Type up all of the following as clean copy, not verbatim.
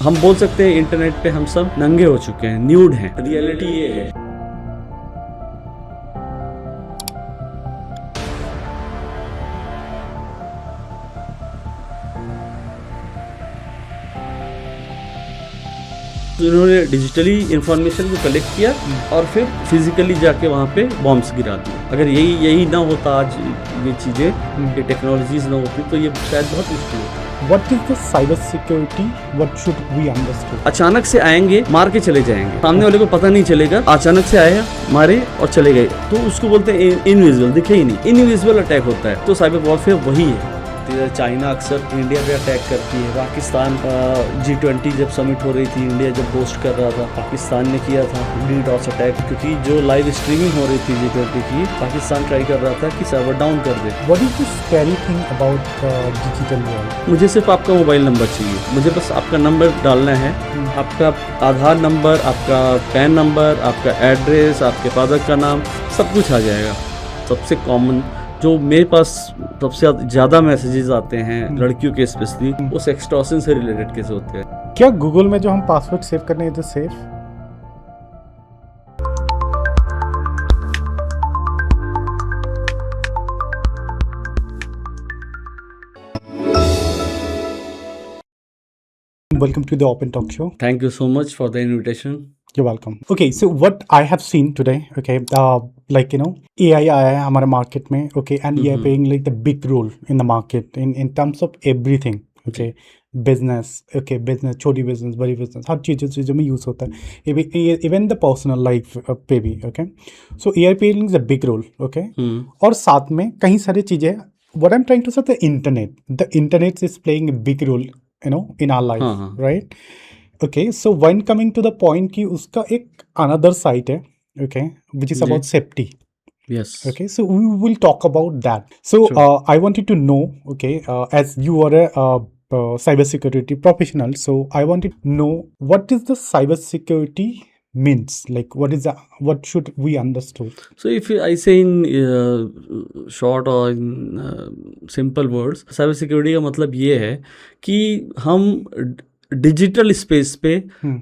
हम बोल सकते हैं इंटरनेट पे हम सब नंगे हो चुके हैं, न्यूड हैं। रियलिटी ये है। तो इन्होंने डिजिटली इंफॉर्मेशन को कलेक्ट किया और फिर फिजिकली जाके वहाँ पे बॉम्ब्स गिरा दिए। अगर यही ना होता आज ये चीज़ें, ये टेक्नोलॉजीज ना होती तो ये शायद बहुत मुश्किल होता। What is the cyber security? What should we understand? अचानक से आएंगे, मार के चले जाएंगे, सामने वाले को पता नहीं चलेगा। अचानक से आए, मारे और चले गए, तो उसको बोलते हैं इनविजिबल, दिखे ही नहीं। इनविजिबल अटैक होता है। तो साइबर वॉरफेयर वही है। चाइना अक्सर इंडिया पे अटैक करती है। पाकिस्तान G20 जब समिट हो रही थी, इंडिया जब होस्ट कर रहा था, पाकिस्तान ने किया था DDoS अटैक, क्योंकि जो लाइव स्ट्रीमिंग हो रही थी G20 की, पाकिस्तान ट्राई कर रहा था कि सर्वर डाउन कर दे। What is the scary thing about digital world? मुझे सिर्फ आपका मोबाइल नंबर चाहिए, मुझे बस आपका नंबर डालना है, आपका आधार नंबर, आपका पैन नंबर, आपका एड्रेस, आपके फादर का नाम, सब कुछ आ जाएगा। सबसे कॉमन जो मेरे पास सबसे ज़्यादा मैसेजेस आते हैं लड़कियों के स्पेशली, वो सेक्सटॉर्शन से रिलेटेड केस होते हैं। क्या गूगल में जो हम पासवर्ड सेव करने हैं safe? Welcome to the Open Talk Show. Thank you so much for the invitation. You're welcome. Okay, so what I have seen today, okay, like AI आया है हमारे मार्केट में, okay, and AI playing like the big role in the market in terms of everything, okay, business, okay, business, छोटी business, बड़ी business, हर चीज़ों में use होता है, even the personal life पे भी, okay, so AI playing a big role, okay, और साथ में कई सारी चीज़ें, what I'm trying to say, the internet is playing a big role, in our life, right? Okay, so when coming to the point कि उसका एक another side है, okay, which is about safety. Yes. Okay, so we will talk about that. So sure. I wanted to know, okay, as you are a cyber security professional, so I wanted to know what is the cyber security means, like what should we understand? So if I say in short or in simple words, cyber security का मतलब ये है कि हम digital space पे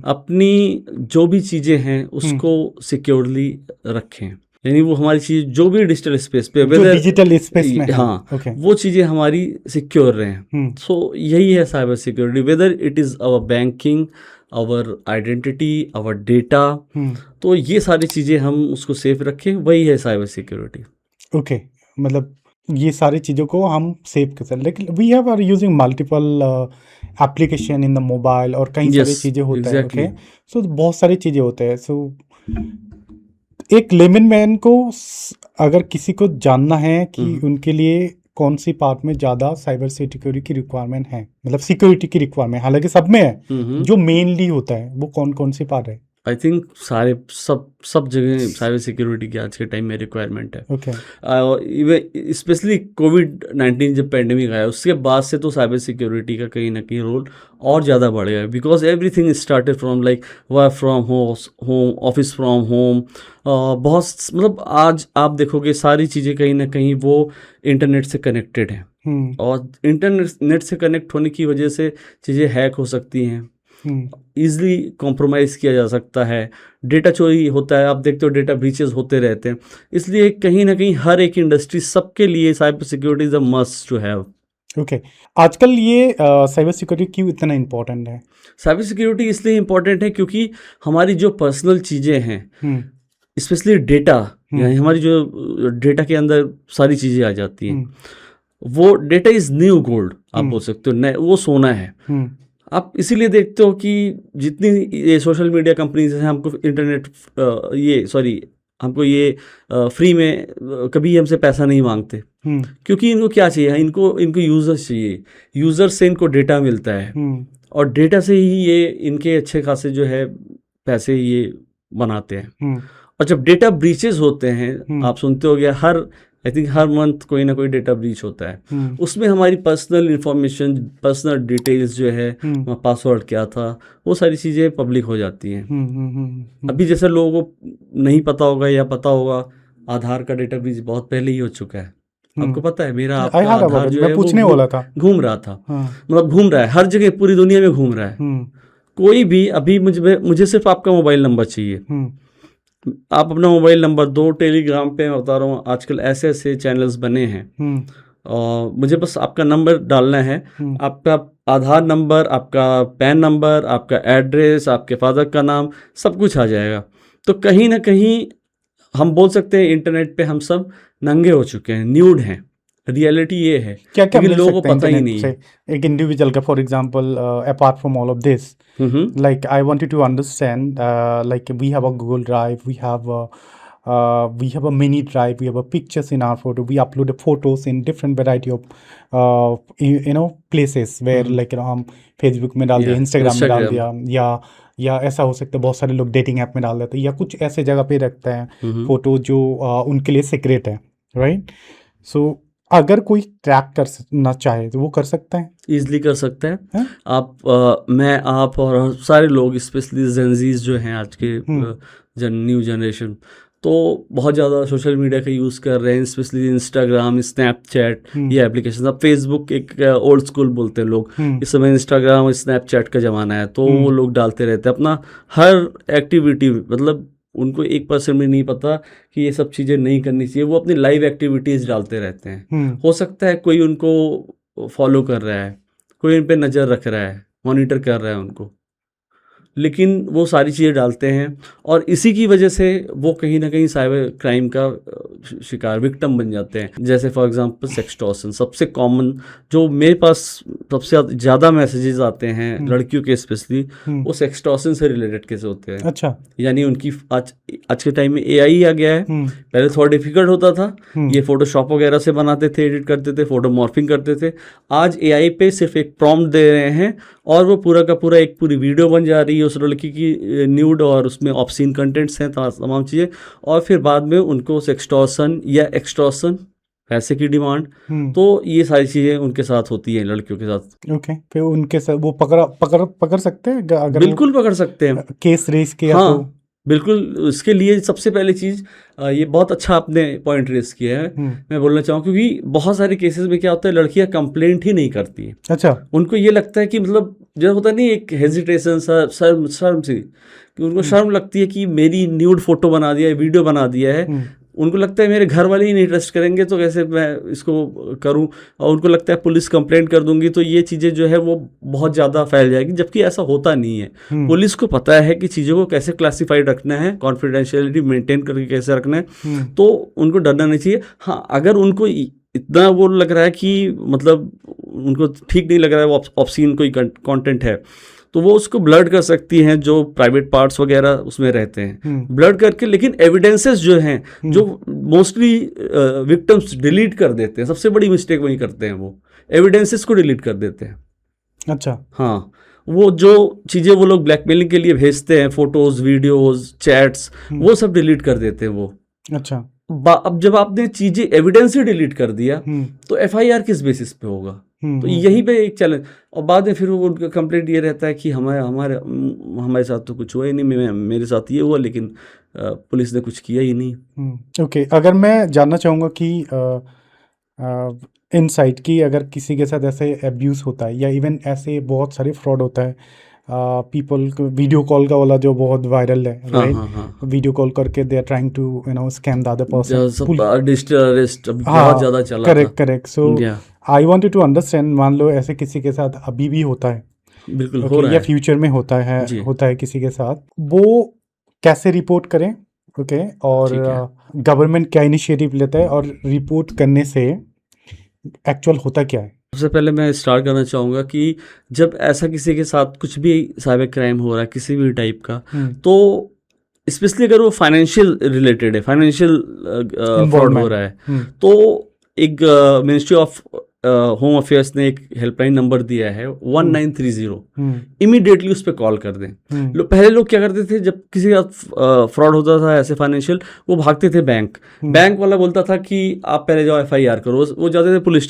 अपनी जो भी चीज़ें हैं उसको सिक्योरली रखें। यानी वो हमारी चीज़ जो भी डिजिटल स्पेस पे, डिजिटल स्पेस में, हाँ, वो चीज़ें हमारी सिक्योर रहें। सो यही है cyber security, whether it is our banking, our identity, our data, तो ये सारी चीज़ें हम उसको सेफ रखें, वही है साइबर सिक्योरिटी। ओके, मतलब ये सारी चीज़ों को हम सेव कर सकते, लेकिन we have are using multiple application in the mobile और कई सारी चीज़ें होता है, ओके, सो बहुत सारी चीज़ें होते हैं। सो एक लेमन मैन को अगर किसी को जानना है कि उनके लिए कौन सी पार्ट में ज़्यादा साइबर सिक्योरिटी की रिक्वायरमेंट है, मतलब सिक्योरिटी की रिक्वायरमेंट, हालांकि सब में है, जो मेनली होता है वो कौन कौन सी पार्ट है? आई थिंक सारे सब जगह साइबर सिक्योरिटी की आज के टाइम में रिक्वायरमेंट है। ओके, स्पेशली कोविड-19 जब पेंडेमिक आया उसके बाद से तो साइबर सिक्योरिटी का कहीं ना कहीं रोल और ज़्यादा बढ़ गया है, because everything started from like work from home, office from home. बहुत मतलब आज आप देखोगे सारी चीज़ें कहीं ना कहीं वो इंटरनेट से कनेक्टेड हैं, और इंटरनेट से कनेक्ट होने की वजह से चीज़ें हैक हो सकती हैं, ईजिली कॉम्प्रोमाइज़ किया जा सकता है, डेटा चोरी होता है, आप देखते हो डेटा ब्रीचेस होते रहते हैं। इसलिए कहीं ना कहीं हर एक इंडस्ट्री, सबके लिए cyber security is a must to have. Okay, आजकल ये साइबर सिक्योरिटी क्यों इतना इम्पोर्टेंट है? साइबर सिक्योरिटी इसलिए इम्पोर्टेंट है क्योंकि हमारी जो पर्सनल चीज़ें हैं, स्पेशली डेटा, यानी हमारी जो डेटा के अंदर सारी चीज़ें आ जाती हैं, वो डेटा इज़ न्यू गोल्ड, आप बोल सकते हो, वो सोना है। आप इसीलिए देखते हो कि जितनी ये सोशल मीडिया कंपनीज हैं हमको इंटरनेट हमको ये फ्री में कभी हमसे पैसा नहीं मांगते, क्योंकि इनको क्या चाहिए, इनको यूज़र्स चाहिए, यूज़र्स से इनको डेटा मिलता है, और डेटा से ही ये इनके अच्छे खासे जो है पैसे ये बनाते हैं। और जब डेटा ब्रीचेस होते हैं, आप सुनते हो गया आई थिंक हर मंथ कोई ना कोई डेटा ब्रीच होता है, उसमें हमारी पर्सनल इंफॉर्मेशन, पर्सनल डिटेल्स जो है, पासवर्ड क्या था, वो सारी चीज़ें पब्लिक हो जाती हैं। अभी जैसे लोगों को नहीं पता होगा या पता होगा, आधार का डेटा ब्रीच बहुत पहले ही हो चुका है। आपको पता है मेरा आधार जो है पूछने वाला था, घूम रहा था, मतलब घूम रहा है हर जगह, पूरी दुनिया में घूम रहा है। कोई भी अभी मुझे सिर्फ आपका मोबाइल नंबर चाहिए। आप अपना मोबाइल नंबर दो, टेलीग्राम पे मैं बता रहा हूँ आजकल ऐसे ऐसे चैनल्स बने हैं, और मुझे बस आपका नंबर डालना है, आपका आधार नंबर, आपका पैन नंबर, आपका एड्रेस, आपके फादर का नाम, सब कुछ आ जाएगा। तो कहीं ना कहीं हम बोल सकते हैं इंटरनेट पे हम सब नंगे हो चुके हैं, न्यूड हैं। रियलिटी ये है, क्या क्या क्योंकि मिल लोगों को सकता है पता ही इंटरनेट नहीं है। से एक इंडिविजुअल का? For example, apart from all of this, like I wanted to understand, like we have a Google Drive, we have a mini drive, we have a pictures in our photo, we upload photos in different variety of places where like हम Facebook में डाल दिया, Instagram में डाल दिया, या ऐसा हो सकता है बहुत सारे लोग डेटिंग ऐप में डाल देते हैं, या कुछ ऐसे जगह पे रखते हैं फोटो जो उनके लिए सीक्रेट है, राइट? सो अगर कोई ट्रैक करना चाहे तो वो कर सकता है, ईजिली कर सकते हैं। आप मैं आप और सारे लोग, स्पेशली जेनजीज जो हैं आज के न्यू जनरेशन, तो बहुत ज़्यादा सोशल मीडिया का यूज़ कर रहे हैं, स्पेशली इंस्टाग्राम, स्नैपचैट, ये एप्लीकेशन। अब फेसबुक एक ओल्ड स्कूल बोलते हैं लोग, इस समय इंस्टाग्राम और स्नैपचैट का ज़माना है, तो वो लोग डालते रहते हैं अपना हर एक्टिविटी। मतलब उनको 1% भी नहीं पता कि ये सब चीज़ें नहीं करनी चाहिए, वो अपनी लाइव एक्टिविटीज़ डालते रहते हैं। हो सकता है कोई उनको फॉलो कर रहा है, कोई उन पर नज़र रख रहा है, मॉनिटर कर रहा है उनको, लेकिन वो सारी चीज़ें डालते हैं, और इसी की वजह से वो कहीं ना कहीं साइबर क्राइम का शिकार, विक्टिम बन जाते हैं। जैसे फॉर एग्जांपल सेक्सटॉर्शन, सबसे कॉमन जो मेरे पास सबसे ज़्यादा मैसेजेस आते हैं लड़कियों के स्पेशली, वो सेक्सटॉर्शन से रिलेटेड केस होते हैं। अच्छा, यानी उनकी आज के टाइम में AI आ गया है, पहले थोड़ा डिफिकल्ट होता था, ये फोटोशॉप वगैरह से बनाते थे, एडिट करते थे, फोटो मॉर्फिंग करते थे। आज AI पे सिर्फ एक प्रॉम्प्ट दे रहे हैं और वो पूरा का पूरा एक पूरी वीडियो बन जा रही है उस लड़की की न्यूड, और उसमें ऑब्सीन कंटेंट्स हैं, तमाम चीज़ें, और फिर बाद में उनको सेक्सटॉर्शन या एक्सटॉर्शन, पैसे की डिमांड, तो ये सारी चीज़ें उनके साथ होती हैं लड़कियों के साथ। ओके, फिर उनके साथ वो पकड़ सकते हैं अगर? बिल्कुल पकड़ सकते हैं, केस रेस किया हाँ, तो? बिल्कुल। इसके लिए सबसे पहली चीज़, ये बहुत अच्छा आपने पॉइंट रेस किया है, मैं बोलना चाहूँ, क्योंकि बहुत सारे केसेस में क्या होता है, लड़कियां कंप्लेंट ही नहीं करती हैं। अच्छा, उनको ये लगता है कि मतलब जो होता नहीं, एक हेजिटेशन, शर्म सी, कि उनको शर्म लगती है कि मेरी न्यूड फोटो बना दिया है, वीडियो बना दिया है, उनको लगता है मेरे घर वाले ही नहीं ट्रस्ट करेंगे तो कैसे मैं इसको करूं, और उनको लगता है पुलिस कंप्लेंट कर दूंगी तो ये चीज़ें जो है वो बहुत ज़्यादा फैल जाएगी, जबकि ऐसा होता नहीं है। पुलिस को पता है कि चीज़ों को कैसे क्लासिफाइड रखना है, कॉन्फिडेंशियलिटी मेंटेन करके कैसे रखना है, तो उनको डरना नहीं चाहिए। हाँ, अगर उनको इतना वो लग रहा है कि मतलब उनको ठीक नहीं लग रहा है, वो ऑब्सीन कोई कंटेंट है, तो वो उसको ब्लर्ड कर सकती हैं, जो प्राइवेट पार्ट्स वगैरह उसमें रहते हैं, ब्लर्ड करके। लेकिन एविडेंसेस जो हैं, जो मोस्टली विक्टिम्स डिलीट कर देते हैं, सबसे बड़ी मिस्टेक वही करते हैं, वो एविडेंसेस को डिलीट कर देते हैं। अच्छा, हाँ, वो जो चीज़ें वो लोग ब्लैकमेलिंग के लिए भेजते हैं, फोटोज, वीडियोज, चैट्स, वो सब डिलीट कर देते हैं वो। अच्छा, अब जब आपने चीज़ें एविडेंस ही डिलीट कर दिया तो FIR किस बेसिस पे होगा? तो यही पे एक चैलेंज, और बाद में फिर वो उनका कंप्लेंट ये रहता है कि हमारे साथ तो कुछ हुआ ही नहीं, मेरे साथ ये हुआ, लेकिन पुलिस ने कुछ किया ही नहीं। ओके, अगर मैं जानना चाहूँगा कि इनसाइट की, अगर किसी के साथ ऐसे एब्यूज़ होता है, या इवन ऐसे बहुत सारे फ्रॉड होता है, पीपल वीडियो कॉल का वाला जो बहुत वायरल है, राइट? वीडियो कॉल करके they are trying to scam the other person, digital arrest बहुत ज़्यादा चला था। Correct. So I wanted to understand, मान लो ऐसे किसी के साथ अभी भी होता है, बिल्कुल हो रहा है, या फ्यूचर में होता है किसी के साथ, वो कैसे रिपोर्ट करें? ओके, और गवर्नमेंट क्या इनिशिएटिव लेता है, और रिपोर्ट करने से एक्चुअल होता क्या है? सबसे पहले मैं स्टार्ट करना चाहूँगा कि जब ऐसा किसी के साथ कुछ भी साइबर क्राइम हो रहा है किसी भी टाइप का, तो स्पेशली अगर वो फाइनेंशियल रिलेटेड है, फाइनेंशियल फ्रॉड हो रहा है, तो एक मिनिस्ट्री ऑफ होम अफेयर्स ने एक हेल्पलाइन नंबर दिया है 1930, इमीडिएटली उस पर कॉल कर दें। पहले लोग क्या करते थे, जब किसी का फ्रॉड होता था ऐसे फाइनेंशियल, वो भागते थे बैंक वाला बोलता था कि आप पहले जाओ FIR करो, वो जाते थे पुलिस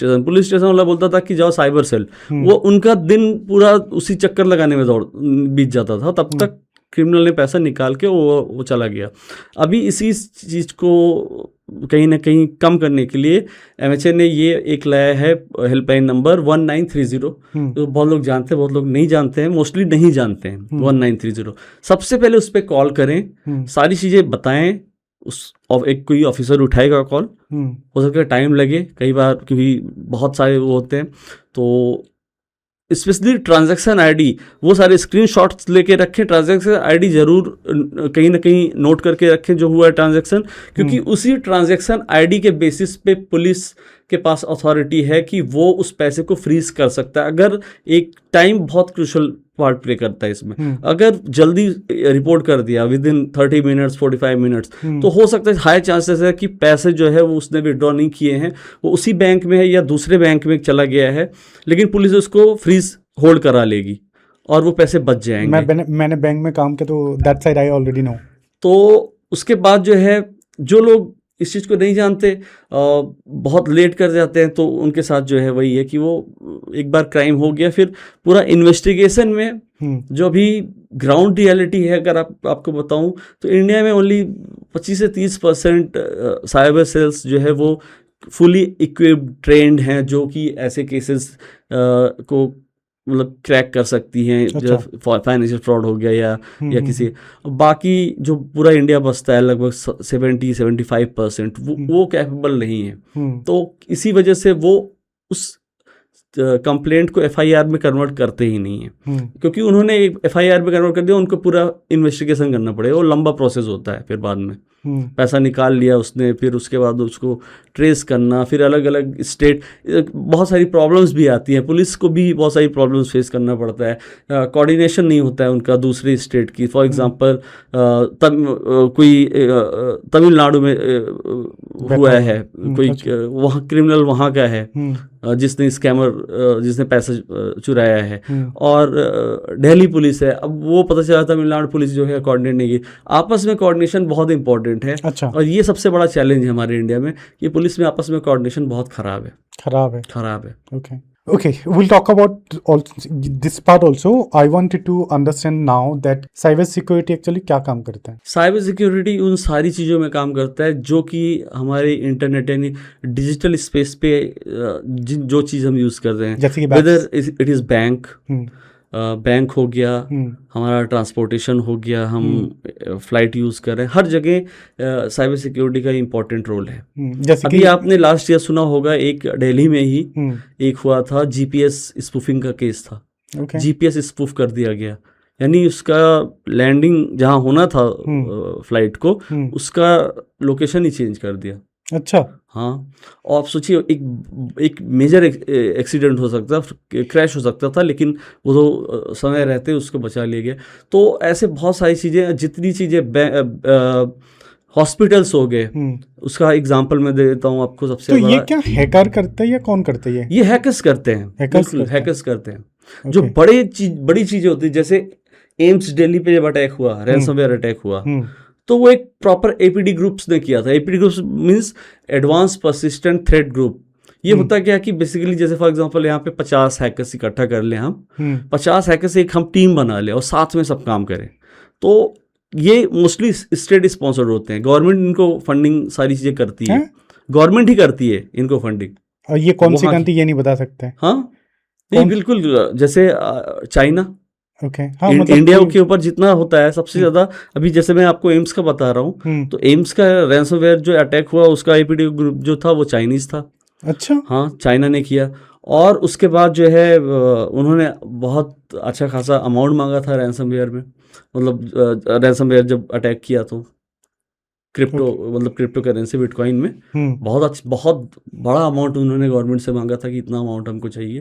स्टेशन वाला बोलता था कि जाओ साइबर सेल, वो उनका दिन पूरा उसी चक्कर लगाने में बीत जाता था। तब तक क्रिमिनल ने पैसा निकाल के वो चला गया। अभी इसी चीज़ को कहीं ना कहीं कम करने के लिए MHA ने ये एक लाया है हेल्पलाइन नंबर 1930। तो बहुत लोग जानते हैं, बहुत लोग नहीं जानते हैं, मोस्टली नहीं जानते हैं 1930। सबसे पहले उस पर कॉल करें, सारी चीज़ें बताएं, एक कोई ऑफिसर उठाएगा कॉल। हो सकता है टाइम लगे कई बार, क्योंकि बहुत सारे वो होते हैं। तो स्पेशली ट्रांजैक्शन आईडी, वो सारे स्क्रीनशॉट्स लेके रखें। ट्रांजैक्शन आईडी जरूर कहीं ना कहीं नोट करके रखें जो हुआ है ट्रांजैक्शन, क्योंकि उसी ट्रांजैक्शन आईडी के बेसिस पे पुलिस के पास अथॉरिटी है कि वो उस पैसे को फ्रीज कर सकता है। अगर एक टाइम बहुत क्रूशल पार्ट प्ले करता है इसमें, अगर जल्दी रिपोर्ट कर दिया विद इन 30 मिनट्स 45 मिनट्स, तो हो सकता है हाई चांसेस है कि पैसे जो है वो उसने विड्रॉ नहीं किए हैं, वो उसी बैंक में है या दूसरे बैंक में चला गया है, लेकिन पुलिस उसको फ्रीज होल्ड करा लेगी और वो पैसे बच जाएंगे। मैंने बैंक में काम किया, तो that side I already know. तो उसके बाद जो है, जो लोग इस चीज़ को नहीं जानते, बहुत लेट कर जाते हैं, तो उनके साथ जो है वही है कि वो एक बार क्राइम हो गया, फिर पूरा इन्वेस्टिगेशन में जो भी ग्राउंड रियलिटी है, अगर आपको बताऊं तो इंडिया में ओनली 25 से 30% साइबर सेल्स जो है वो फुली इक्विप्ड ट्रेंड हैं, जो कि ऐसे केसेस को मतलब क्रैक कर सकती हैं। अच्छा। फाइनेंशियल फ्रॉड हो गया या किसी, बाकी जो पूरा इंडिया बसता है लगभग 70-75% वो कैपेबल नहीं है। तो इसी वजह से वो उस कंप्लेंट को FIR में कन्वर्ट करते ही नहीं है, क्योंकि उन्होंने FIR में कन्वर्ट कर दिया, उनको पूरा इन्वेस्टिगेशन करना पड़ेगा, वो लंबा प्रोसेस होता है। फिर बाद में पैसा निकाल लिया उसने, फिर उसके बाद उसको ट्रेस करना, फिर अलग अलग स्टेट, बहुत सारी प्रॉब्लम्स भी आती हैं, पुलिस को भी बहुत सारी प्रॉब्लम्स फेस करना पड़ता है। कोऑर्डिनेशन नहीं होता है उनका दूसरी स्टेट की। फॉर एग्जांपल कोई तमिलनाडु में हुआ है, कोई वहाँ क्रिमिनल वहाँ का है जिसने जिसने पैसा चुराया है, और दिल्ली पुलिस है। अब वो पता चला तमिलनाडु पुलिस जो है कोऑर्डिनेट नहीं की। आपस में कोऑर्डिनेशन बहुत इंपॉर्टेंट है। अच्छा। और ये सबसे बड़ा चैलेंज है हमारे इंडिया में कि पुलिस में आपस में कोऑर्डिनेशन बहुत खराब है। Okay, we'll talk about this part also. I wanted to understand now that cyber security actually क्या काम करता है? साइबर सिक्योरिटी उन सारी चीज़ों में काम करता है जो कि हमारे इंटरनेट यानी डिजिटल स्पेस पे जो चीज़ हम यूज़ कर रहे हैं, जैसे कि वेदर इट इज़ बैंक हो गया, हमारा ट्रांसपोर्टेशन हो गया, हम फ्लाइट यूज़ कर रहे हैं, हर जगह साइबर सिक्योरिटी का इम्पोर्टेंट रोल है। जैसे अभी आपने लास्ट ईयर सुना होगा, एक दिल्ली में ही एक हुआ था, GPS स्पूफिंग का केस था। GPS स्पूफ कर दिया गया, यानी उसका लैंडिंग जहाँ होना था फ्लाइट को, उसका लोकेशन ही चेंज कर दिया। अच्छा। हाँ, और आप सोचिए एक मेजर एक्सीडेंट हो सकता, क्रैश हो सकता था, लेकिन वो तो समय रहते उसको बचा लिया गया। तो ऐसे बहुत सारी चीज़ें, जितनी चीज़ें, हॉस्पिटल्स हो गए, उसका एग्जांपल मैं दे देता हूँ आपको। सबसे तो ये क्या हैकर करता है या कौन करता है? ये हैकर्स करते हैं, हैकर्स करते हैं। जो बड़ी चीज़ें होती है, जैसे एम्स दिल्ली पे जब अटैक हुआ, रैंसमवेयर अटैक हुआ, तो वो एक प्रॉपर APD ग्रुप्स ने किया था। APD groups means advance persistent threat group. ये होता क्या कि बेसिकली जैसे फॉर एग्जांपल यहाँ पे 50 हैकर्स इकट्ठा कर ले हम, 50 हैकर्स एक हम टीम बना ले और साथ में सब काम करें। तो ये मोस्टली स्टेट स्पॉन्सर्ड होते हैं, गवर्नमेंट इनको फंडिंग सारी चीज़ें करती है, गवर्नमेंट ही करती है इनको फंडिंग। और ये कौन सी कंट्री, ये नहीं बता सकते? हाँ नहीं, बिल्कुल, जैसे चाइना, मतलब इंडिया के ऊपर जितना होता है सबसे ज्यादा। अभी जैसे मैं आपको एम्स का बता रहा हूँ, तो एम्स का रैंसमवेयर जो अटैक हुआ, उसका APD ग्रुप जो था वो चाइनीज था। अच्छा। हाँ, चाइना ने किया। और उसके बाद जो है उन्होंने बहुत अच्छा खासा अमाउंट मांगा था रैंसमवेयर में, मतलब रैंसमवेयर जब अटैक किया तो मतलब क्रिप्टो करेंसी बिटकॉइन में बहुत बड़ा अमाउंट उन्होंने गवर्नमेंट से मांगा था कि इतना अमाउंट हमको चाहिए।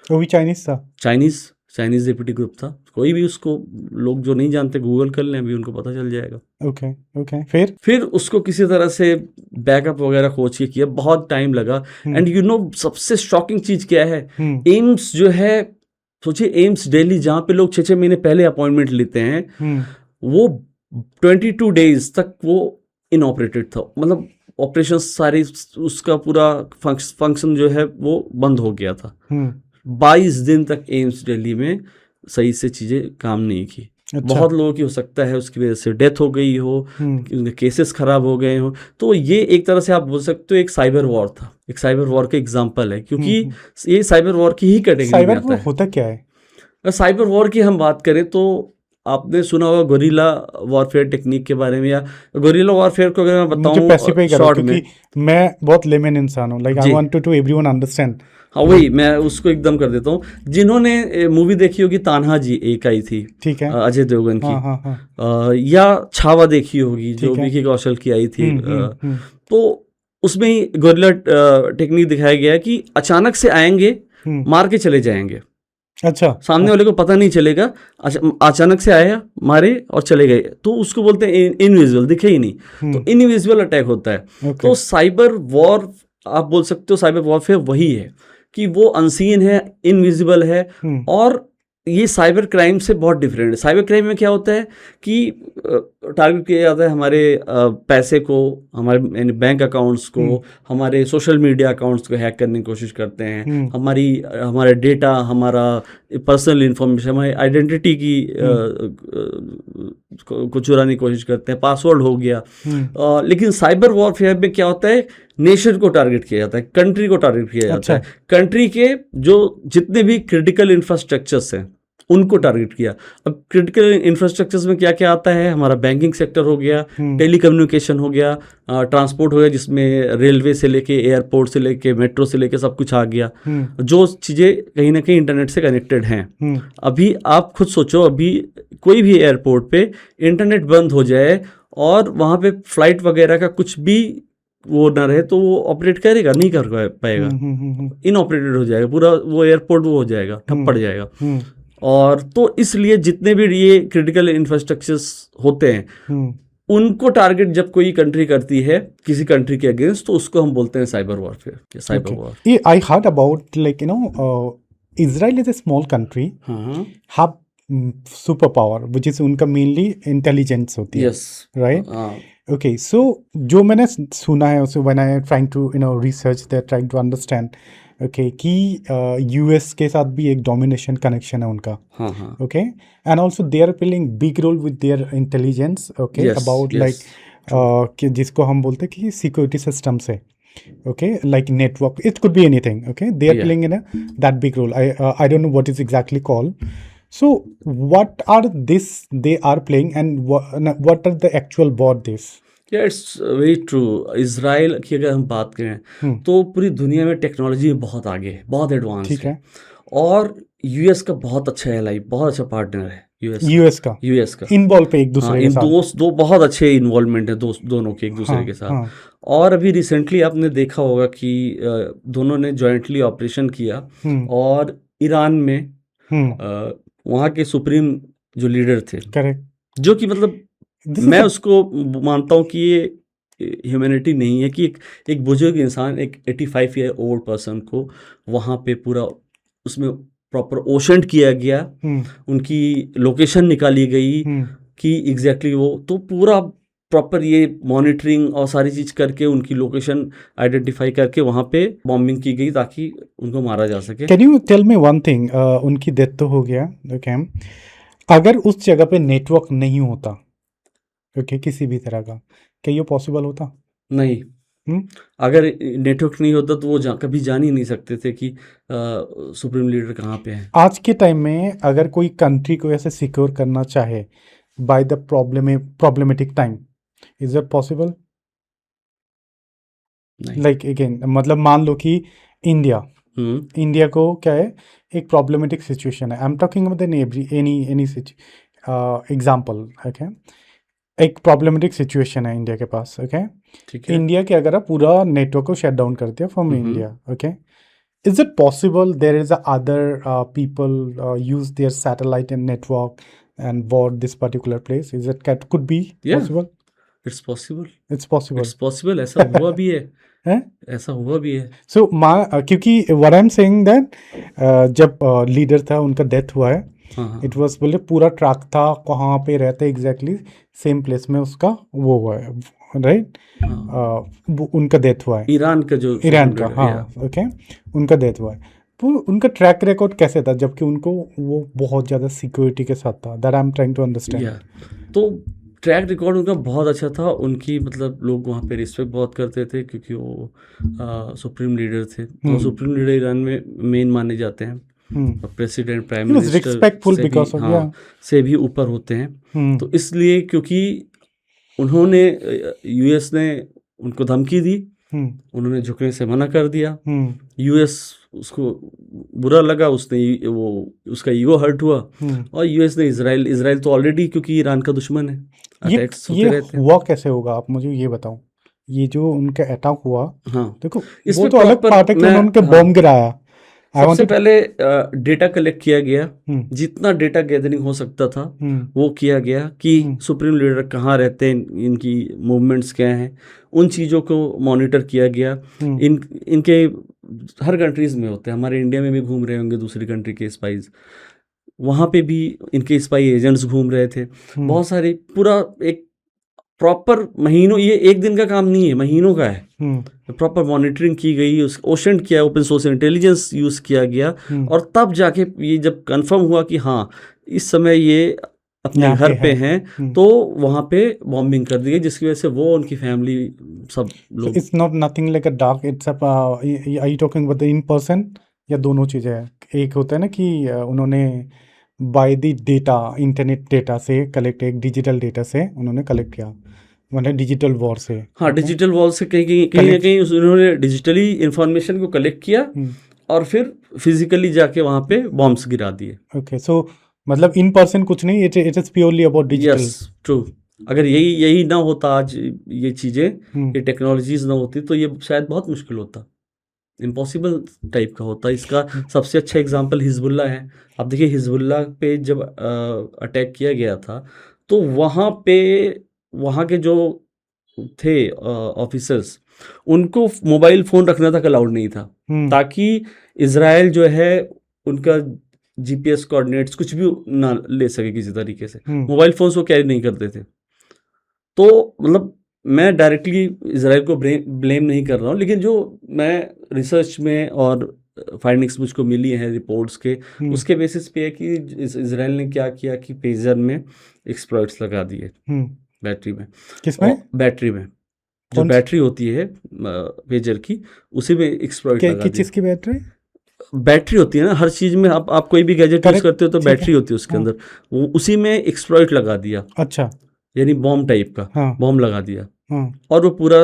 वो भी चाइनीज था? चाइनीज APD ग्रुप था। कोई भी उसको, लोग जो नहीं जानते गूगल कर लें, अभी उनको पता चल जाएगा। ओके। फिर उसको किसी तरह से बैकअप वगैरह खोज के किया, बहुत टाइम लगा। एंड यू नो सबसे शॉकिंग चीज क्या है, एम्स जो है, सोचिए एम्स दिल्ली जहाँ पे लोग 6-6 महीने पहले अपॉइंटमेंट लेते हैं, वो 22 डेज तक वो इनऑपरेटेड था। मतलब ऑपरेशन सारी, उसका पूरा फंक्शन जो है वो बंद हो गया था। 22 दिन तक एम्स दिल्ली में सही से चीज़ें काम नहीं की। अच्छा। बहुत लोगों की हो सकता है उसकी वजह से डेथ हो गई हो, उनके केसेस खराब हो गए हो। तो ये एक तरह से आप बोल सकते हो एक साइबर वॉर था, एक साइबर वॉर का एग्जाम्पल है, क्योंकि ये साइबर वॉर की ही कैटेगरी में साइबर आता वॉर है। होता क्या है? अगर साइबर वॉर की हम बात करें तो आपने सुना होगा गोरिल्ला वॉरफेयर टेक्निक के बारे में, या गोरिल्ला वॉरफेयर को अगर मैं मुझे बताऊं स्पेसिफाई करो, शॉर्ट में। क्योंकि मैं बहुत लेमन इंसान हूँ, लाइक आई जी वांट टू एवरीवन अंडरस्टैंड। हाँ, वही मैं उसको एकदम कर देता हूँ। जिन्होंने मूवी देखी होगी तान्हाजी, एक आई थी ठीक है। अजय देवगन की, हाँ हाँ हाँ। या छावा देखी होगी जो ठीक है। विकी कौशल की आई थी। हम्म। तो उसमें ही गोरिल्ला टेक्निक दिखाया गया है कि अचानक से आएंगे, मार के चले जाएंगे, अच्छा। सामने वाले को पता नहीं चलेगा, अचानक से आया, मारे और चले गए, तो उसको बोलते हैं इनविजिबल, दिखे ही नहीं, तो इनविजिबल अटैक होता है। तो साइबर वॉर आप बोल सकते हो, साइबर वॉरफेयर वही है कि वो अनसीन है, इनविजिबल है, और ये साइबर क्राइम से बहुत डिफरेंट है। साइबर क्राइम में क्या होता है कि टारगेट किया जाता है हमारे पैसे को, हमारे यानी बैंक अकाउंट्स को, हमारे सोशल मीडिया अकाउंट्स को हैक करने की कोशिश करते हैं, हमारा डेटा, हमारा पर्सनल इंफॉर्मेशन, हमारी आइडेंटिटी की को चुराने की कोशिश करते हैं, पासवर्ड हो गया। लेकिन साइबर वॉरफेयर में क्या होता है, नेशन को टारगेट किया जाता है, कंट्री को टारगेट किया जाता है, कंट्री के जो जितने भी क्रिटिकल इंफ्रास्ट्रक्चर्स हैं उनको टारगेट किया। अब क्रिटिकल इंफ्रास्ट्रक्चर्स में क्या क्या आता है, हमारा बैंकिंग सेक्टर हो गया, टेलीकम्युनिकेशन हो गया, ट्रांसपोर्ट हो गया, जिसमें रेलवे से लेके एयरपोर्ट से लेके मेट्रो से लेके सब कुछ आ गया, जो चीज़ें कहीं ना कहीं इंटरनेट से कनेक्टेड हैं। अभी आप खुद सोचो, अभी कोई भी एयरपोर्ट पे इंटरनेट बंद हो जाए और वहाँ पे फ्लाइट वगैरह का कुछ भी वो ना रहे तो वो ऑपरेट करेगा, नहीं कर पाएगा, इनऑपरेटेड हो जाएगा पूरा वो एयरपोर्ट, वो हो जाएगा, ठप पड़ जाएगा। और तो इसलिए जितने भी ये क्रिटिकल इंफ्रास्ट्रक्चर्स होते हैं उनको टारगेट जब कोई कंट्री करती है किसी कंट्री के अगेंस्ट, तो उसको हम बोलते हैं cyber warfare, cyber war. I heard about like Israel is a small country, have super power, which is उनका mainly intelligence होती है, right? Okay, so जो मैंने सुना है उसे when I trying to research, they're trying to understand, okay, कि US के साथ भी एक domination connection है उनका, okay, and also they are playing big role with their intelligence, okay, about like कि जिसको हम बोलते हैं कि security systems है, okay, like network, it could be anything, okay, they are playing in that big role. I don't know what is exactly called. So what are this they are playing, and what are the actual board this? Yeah, it's very true. Israel की अगर हम बात करें तो पूरी दुनिया में technology बहुत आगे है, बहुत एडवांस है, और यूएस का बहुत अच्छा एलाई, बहुत अच्छा पार्टनर है यूएस का इन्वॉल्व पे एक दूसरे के साथ, दो बहुत अच्छे इन्वॉल्वमेंट है दोनों के एक दूसरे के साथ। और अभी रिसेंटली आपने देखा होगा कि दोनों ने जॉइंटली ऑपरेशन किया, और ईरान में वहाँ के सुप्रीम जो लीडर थे, करेक्ट, जो कि मतलब मैं उसको मानता हूँ कि ये ह्यूमैनिटी नहीं है कि एक बुजुर्ग इंसान, एक 85 ईयर ओल्ड पर्सन को वहाँ पे पूरा उसमें प्रॉपर ओशेंट किया गया, उनकी लोकेशन निकाली गई कि एग्जैक्टली वो, तो पूरा प्रॉपर ये मॉनिटरिंग और सारी चीज़ करके उनकी लोकेशन आइडेंटिफाई करके वहाँ पे बॉम्बिंग की गई ताकि उनको मारा जा सके। Can you tell me one thing, उनकी डेथ तो हो गया, ओके, अगर उस जगह पे नेटवर्क नहीं होता, ओके, किसी भी तरह का, क्या ये पॉसिबल होता? नहीं, अगर नेटवर्क नहीं होता तो वो कभी जान ही नहीं सकते थे कि सुप्रीम लीडर कहाँ पे है। आज के टाइम में अगर कोई कंट्री को ऐसे सिक्योर करना चाहे by the problematic time, is it possible? Like again, मतलब मान लो कि इंडिया को क्या है, एक प्रॉब्लमेटिक सिचुएशन है, I am talking about any example, okay, एक प्रॉब्लमेटिक सिचुएशन है इंडिया के पास, ओके, इंडिया के अगर आप पूरा नेटवर्क को शट डाउन कर दिया from India, okay, is it possible there is other people use their satellite and network and board this particular place? Is it could be possible? It's possible. It's possible. It's possible. ऐसा हुआ भी है, ऐसा हुआ भी है। So क्योंकि what I'm saying that जब लीडर था उनका डेथ हुआ है, it was बोले पूरा ट्रैक था कहाँ पे रहते एग्जैक्टली सेम प्लेस में उसका वो हुआ है, राइट, उनका डेथ हुआ है, ईरान का, हाँ, ओके, उनका डेथ हुआ है। तो उनका ट्रैक रिकॉर्ड कैसे था जबकि उनको वो बहुत ज़्यादा सिक्योरिटी के साथ था? That I am trying to understand. तो ट्रैक रिकॉर्ड उनका बहुत अच्छा था। उनकी मतलब लोग वहाँ पे रिस्पेक्ट बहुत करते थे क्योंकि वो सुप्रीम लीडर थे। तो सुप्रीम लीडर ईरान में मेन माने जाते हैं। प्रेसिडेंट, प्राइम मिनिस्टर रिस्पेक्टफुल से भी, बिकॉज ऑफ से भी ऊपर होते हैं। तो इसलिए क्योंकि उन्होंने यूएस ने उनको धमकी दी, उन्होंने झुकने से मना कर दिया। यूएस उसको बुरा लगा, उसने वो उसका ईगो हर्ट हुआ और यूएस ने इजराइल तो ऑलरेडी क्योंकि ईरान का दुश्मन है, अटैक्स होते रहते हैं। हुआ कैसे होगा आप मुझे ये बताओ, ये जो उनका अटैक हुआ, हाँ देखो इसमें वो तो अलग बात है कि उन्होंने बॉम्ब गिराया। सबसे पहले डेटा कलेक्ट किया गया, जितना डेटा गैदरिंग हो सकता था वो किया गया कि सुप्रीम लीडर कहाँ रहते हैं, इनकी मूवमेंट्स क्या हैं, उन चीज़ों को मॉनिटर किया गया। इनके हर कंट्रीज़ में होते हैं, हमारे इंडिया में भी घूम रहे होंगे दूसरी कंट्री के स्पाइज, वहाँ पे भी इनके स्पाई एजेंट्स घूम रहे थे बहुत सारे। पूरा एक प्रॉपर महीनों, ये एक दिन का काम नहीं है, महीनों का है। प्रॉपर मॉनिटरिंग की गई, उस ओशन किया, ओपन सोर्स इंटेलिजेंस यूज़ किया गया और तब जाके ये जब कंफर्म हुआ कि हाँ इस समय ये अपने घर पे हैं, तो वहाँ पे बॉम्बिंग कर दी गई, जिसकी वजह से वो, उनकी फैमिली, सब लोग। It's not nothing like a dark, it's are you talking about the in person या दोनों चीज़ें हैं? एक होता है ना कि उन्होंने by the data, internet data से कलेक्ट, एक डिजिटल डेटा से उन्होंने कलेक्ट किया, मतलब डिजिटल वॉर से। हाँ, डिजिटल वॉल से कहीं ना कहीं उन्होंने डिजिटली इंफॉर्मेशन को कलेक्ट किया और फिर फिजिकली जाके वहाँ पे बॉम्ब्स गिरा दिए। ओके, सो मतलब इन पर्सन कुछ नहीं, it is purely about digital. Yes, true. अगर यही ना होता आज, ये चीज़ें, ये टेक्नोलॉजीज ना होती, तो ये शायद बहुत मुश्किल होता, इम्पॉसिबल टाइप का होता। इसका सबसे अच्छा एग्जांपल हिजबुल्ला है। आप देखिए हिजबुल्ला पे जब अटैक किया गया था, तो वहाँ पे वहाँ के जो थे ऑफिसर्स, उनको मोबाइल फ़ोन रखना तक अलाउड नहीं था, ताकि इजराइल जो है उनका जीपीएस कोऑर्डिनेट्स कुछ भी ना ले सके किसी तरीके से। मोबाइल फ़ोन्स वो कैरी नहीं करते थे। तो मतलब मैं डायरेक्टली इजराइल को ब्लेम नहीं कर रहा हूँ, लेकिन जो मैं रिसर्च में और फाइंडिंग्स मुझको मिली हैं रिपोर्ट्स के, उसके बेसिस पे है कि इजराइल ने क्या किया कि पेजर में एक्सप्लॉइट्स लगा दिए, बैटरी में। किसमें? बैटरी में, जो बैटरी होती है पेजर की, उसी में एक्सप्लॉइट लगा दिए। किस चीज़ की बैटरी? बैटरी होती है ना हर चीज़ में, आप कोई भी गैजेट यूज़ करते हो तो बैटरी होती है उसके अंदर, वो उसी में एक्सप्लॉइट लगा दिया। अच्छा, यानी बॉम्ब टाइप का बॉम्ब लगा दिया। और वो पूरा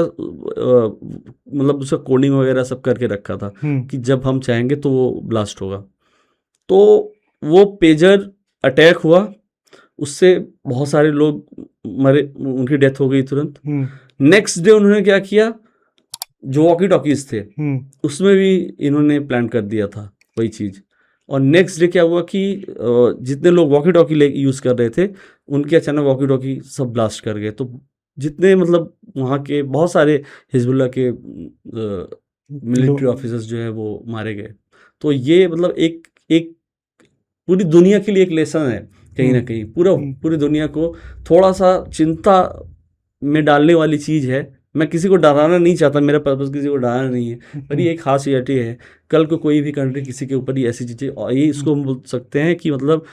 मतलब उसका कोडिंग वगैरह सब करके रखा था कि जब हम चाहेंगे तो वो ब्लास्ट होगा। तो वो पेजर अटैक हुआ, उससे बहुत सारे लोग मरे, उनकी डेथ हो गई तुरंत। नेक्स्ट डे उन्होंने क्या किया, जो वॉकी टॉकीज थे उसमें भी इन्होंने प्लान कर दिया था वही चीज़। और नेक्स्ट डे क्या हुआ कि जितने लोग वॉकी टॉकी यूज़ कर रहे थे, उनके अचानक वॉकी टॉकी सब ब्लास्ट कर गए। तो जितने मतलब वहाँ के बहुत सारे हिजबुल्ला के मिलिट्री ऑफिसर्स जो है वो मारे गए। तो ये मतलब एक पूरी दुनिया के लिए एक लेसन है कहीं ना कहीं, पूरी दुनिया को थोड़ा सा चिंता में डालने वाली चीज़ है। मैं किसी को डराना नहीं चाहता, मेरा पर्पस किसी को डराना नहीं है, पर ये एक खास रियलिटी है। कल को कोई भी कंट्री किसी के ऊपर ये ऐसी चीज़ें, और ये इसको हम बोल सकते हैं कि मतलब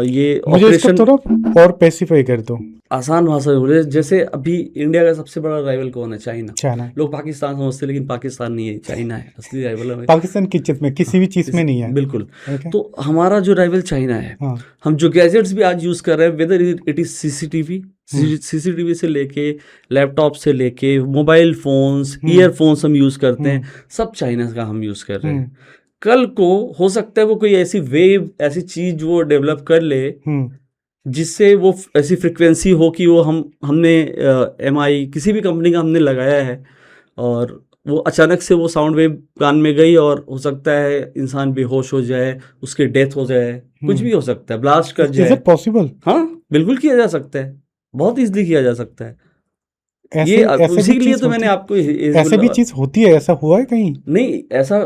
ये ऑपरेशन थोड़ा और स्पेसिफाई कर दो आसान भाषा में बोले। जैसे अभी इंडिया का सबसे बड़ा राइवल कौन है? चाइना। लोग पाकिस्तान समझते हैं, लेकिन पाकिस्तान नहीं है, चाइना है असली राइवल है। पाकिस्तान की चीज में, किसी भी चीज़ में नहीं है, बिल्कुल। तो हमारा जो राइवल चाइना है, हम जो गैजेट्स भी आज यूज़ कर रहे हैं, वेदर इट इज़ सीसीटीवी से लेके लैपटॉप से लेके मोबाइल फोन्स, ईयरफोन्स हम यूज़ करते हैं, सब चाइना का हम यूज़ कर रहे हैं। कल को हो सकता है वो कोई ऐसी वेव, ऐसी चीज़ वो डेवलप कर ले जिससे वो ऐसी फ्रिक्वेंसी हो कि वो हमने MI किसी भी कंपनी का हमने लगाया है, और वो अचानक से वो साउंड वेव कान में गई, और हो सकता है इंसान बेहोश हो जाए, उसकी डेथ हो जाए, कुछ भी हो सकता है, ब्लास्ट कर जाए। Is it possible? हाँ, बिल्कुल किया जा सकता है, बहुत इजीली किया जा सकता है। ये इसीलिए तो मैंने आपको ऐसे भी चीज़ होती है, ऐसा हुआ है कहीं? नहीं, ऐसा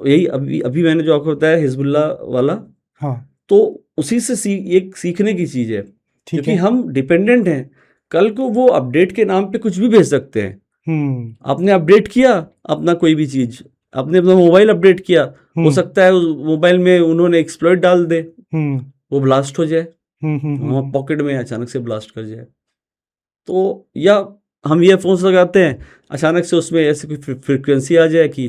यही अभी मैंने जो आपको बताया हिजबुल्ला वाला, हाँ, तो उसी से एक सीखने की चीज़ है, क्योंकि हम डिपेंडेंट हैं। कल को वो अपडेट के नाम पे कुछ भी भेज सकते हैं। आपने अपडेट किया अपना कोई भी चीज़, आपने अपना मोबाइल अपडेट किया, हो सकता है उस मोबाइल में उन्होंने एक्सप्लॉइट डाल दे, वो ब्लास्ट हो जाए, वहाँ पॉकेट में अचानक से ब्लास्ट कर जाए। तो या हम ईयरफोन्स लगाते हैं, अचानक से उसमें ऐसी कोई फ्रिक्वेंसी आ जाए कि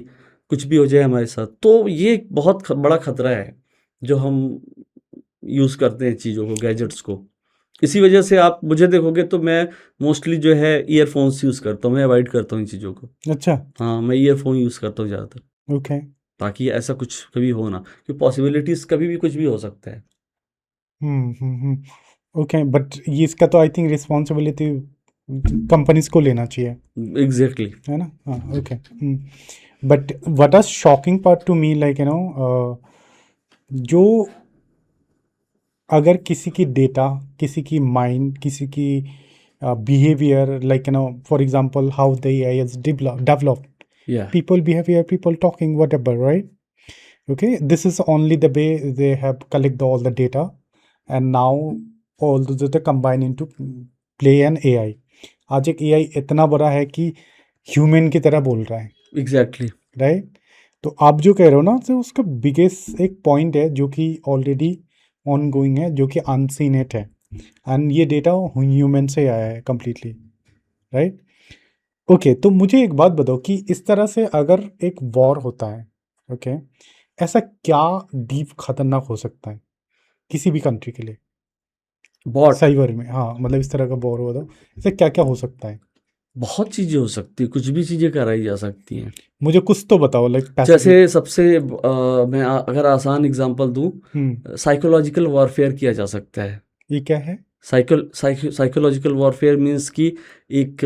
कुछ भी हो जाए हमारे साथ। तो ये एक बहुत बड़ा खतरा है जो हम यूज़ करते हैं चीज़ों को, गैजेट्स को। इसी वजह से आप मुझे देखोगे तो मैं मोस्टली जो है ईयरफोन्स यूज़ करता हूँ, मैं अवॉइड करता हूँ इन चीज़ों को। अच्छा, हाँ, मैं ईयरफोन यूज़ करता हूँ ज़्यादातर, ओके। ताकि ऐसा कुछ कभी हो ना, क्योंकि पॉसिबिलिटीज़ कभी भी कुछ भी हो सकता है। ओके, बट ये इसका तो आई थिंक रिस्पॉन्सिबिलिटी कंपनीज को लेना चाहिए, एग्जैक्टली। है ना? हाँ, okay. But what are shocking part to me, like you know, जो अगर किसी की डेटा, किसी की माइंड, किसी की behaviour, like you no, for example how the AI is developed, या people behavior, people talking, whatever, right? Okay, this is only the way they have collect all the data, and now all the data combine into play an AI. आज एक AI इतना बड़ा है कि human की तरह बोल रहा है, एग्जैक्टली। राइट? तो आप जो कह रहे हो ना, तो उसका बिगेस्ट एक पॉइंट है जो कि ऑलरेडी ऑन गोइंग है, जो कि अनसीनेट है, एंड ये डेटा ह्यूमन से आया है कम्प्लीटली, राइट? ओके, तो मुझे एक बात बताओ कि इस तरह से अगर एक वॉर होता है, ओके, ऐसा क्या डीप खतरनाक हो सकता है किसी भी कंट्री के लिए बॉट साइबर में? हाँ, मतलब इस तरह का वॉर हो तो ऐसा क्या क्या हो सकता है? बहुत चीज़ें हो सकती है, कुछ भी चीज़ें कराई जा सकती हैं। मुझे कुछ तो बताओ, लाइक जैसे सबसे मैं अगर आसान एग्जांपल दूं, साइकोलॉजिकल वॉरफेयर किया जा सकता है। ये क्या है? साइकोलॉजिकल वॉरफेयर मीन्स कि एक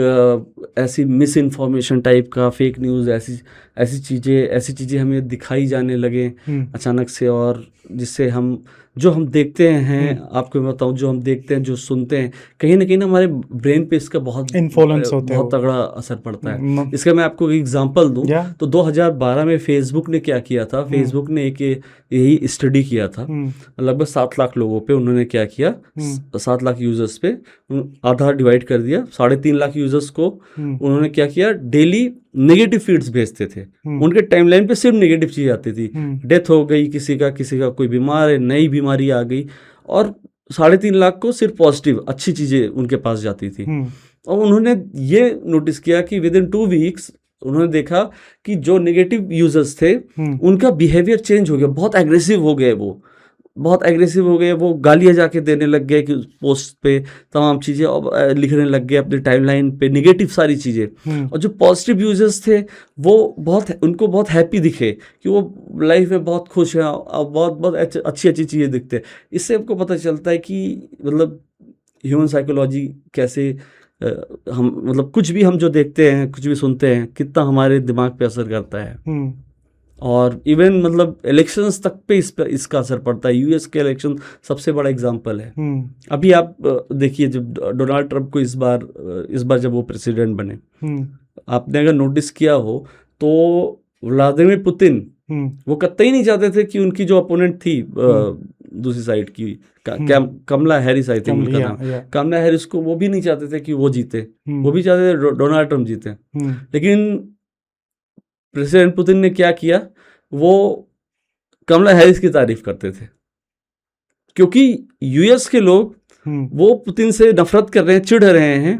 ऐसी मिस इन्फॉर्मेशन टाइप का, फेक न्यूज़, ऐसी चीज़ें हमें दिखाई जाने लगे अचानक से, और जिससे हम जो हम देखते हैं, आपको मैं बताऊं, जो हम देखते हैं, जो सुनते हैं, कहीं ना हमारे ब्रेन पे इसका बहुत इन्फ्लुएंस होता है, बहुत तगड़ा असर पड़ता है। इसका मैं आपको एक एग्जांपल दूं तो 2012 में फेसबुक ने क्या किया था, फेसबुक ने एक यही स्टडी किया था, लगभग 7 लाख लोगों पे उन्होंने क्या किया, 7 लाख यूजर्स पे आधा डिवाइड कर दिया, 3.5 लाख यूजर्स को उन्होंने क्या किया, डेली नेगेटिव फीड्स भेजते थे। उनके टाइमलाइन पे सिर्फ नेगेटिव चीज़ आती थी, डेथ हो गई किसी का कोई बीमार है, नई बीमारी आ गई, और 3.5 लाख को सिर्फ पॉजिटिव अच्छी चीज़ें उनके पास जाती थी। और उन्होंने ये नोटिस किया कि विद इन 2 वीक्स उन्होंने देखा कि जो नेगेटिव यूजर्स थे उनका बिहेवियर चेंज हो गया, बहुत एग्रेसिव हो गए, वो गालियाँ जाके देने लग गए कि पोस्ट पे तमाम चीज़ें लिखने लग गए अपने टाइमलाइन पे, नेगेटिव सारी चीज़ें। और जो पॉजिटिव यूजर्स थे वो उनको बहुत हैप्पी दिखे कि वो लाइफ में बहुत खुश हैं, बहुत अच्छी चीज़ें दिखते हैं। इससे हमको पता चलता है कि मतलब ह्यूमन साइकोलॉजी कैसे हम मतलब कुछ भी हम जो देखते हैं, कुछ भी सुनते हैं, कितना हमारे दिमाग पे असर करता है। और इवन मतलब इलेक्शंस तक पे इसका असर पड़ता है। यूएस के इलेक्शन सबसे बड़ा एग्जांपल है। अभी आप देखिए, जब डोनाल्ड ट्रंप को इस बार जब वो प्रेसिडेंट बने, आपने अगर नोटिस किया हो तो व्लादिमीर पुतिन वो कतई नहीं चाहते थे कि उनकी जो अपोनेंट थी दूसरी साइड की, कमला हैरिस, आई थिंक उनका नाम, कमला हैरिस को वो भी नहीं चाहते थे कि वो जीते, वो भी चाहते थे डोनाल्ड ट्रंप जीते। लेकिन प्रेसिडेंट पुतिन ने क्या किया, वो कमला हैरिस की तारीफ करते थे, क्योंकि यूएस के लोग वो पुतिन से नफरत कर रहे हैं, चिढ़ रहे हैं,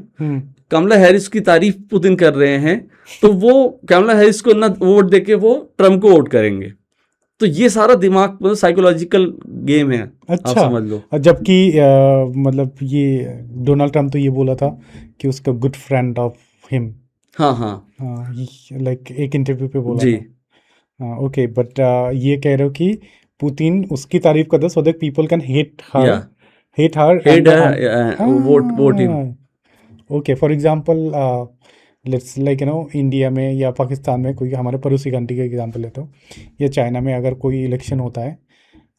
कमला हैरिस की तारीफ पुतिन कर रहे हैं, तो वो कमला हैरिस को ना वोट देके वो ट्रम्प को वोट करेंगे। तो ये सारा दिमाग मतलब साइकोलॉजिकल गेम है। अच्छा, आप समझ लो। जबकि मतलब ये डोनाल्ड ट्रम्प तो ये बोला था कि उसका गुड फ्रेंड ऑफ हिम, हाँ, लाइक एक इंटरव्यू पे बोला जी। था। ओके, बट ये कह रहे हो कि पुतिन उसकी तारीफ करता so that people can hate her vote him. Okay, for example let's like you no, India में या पाकिस्तान में कोई हमारे पड़ोसी कंट्री का एग्जांपल लेता हूँ, या चाइना में अगर कोई इलेक्शन होता है,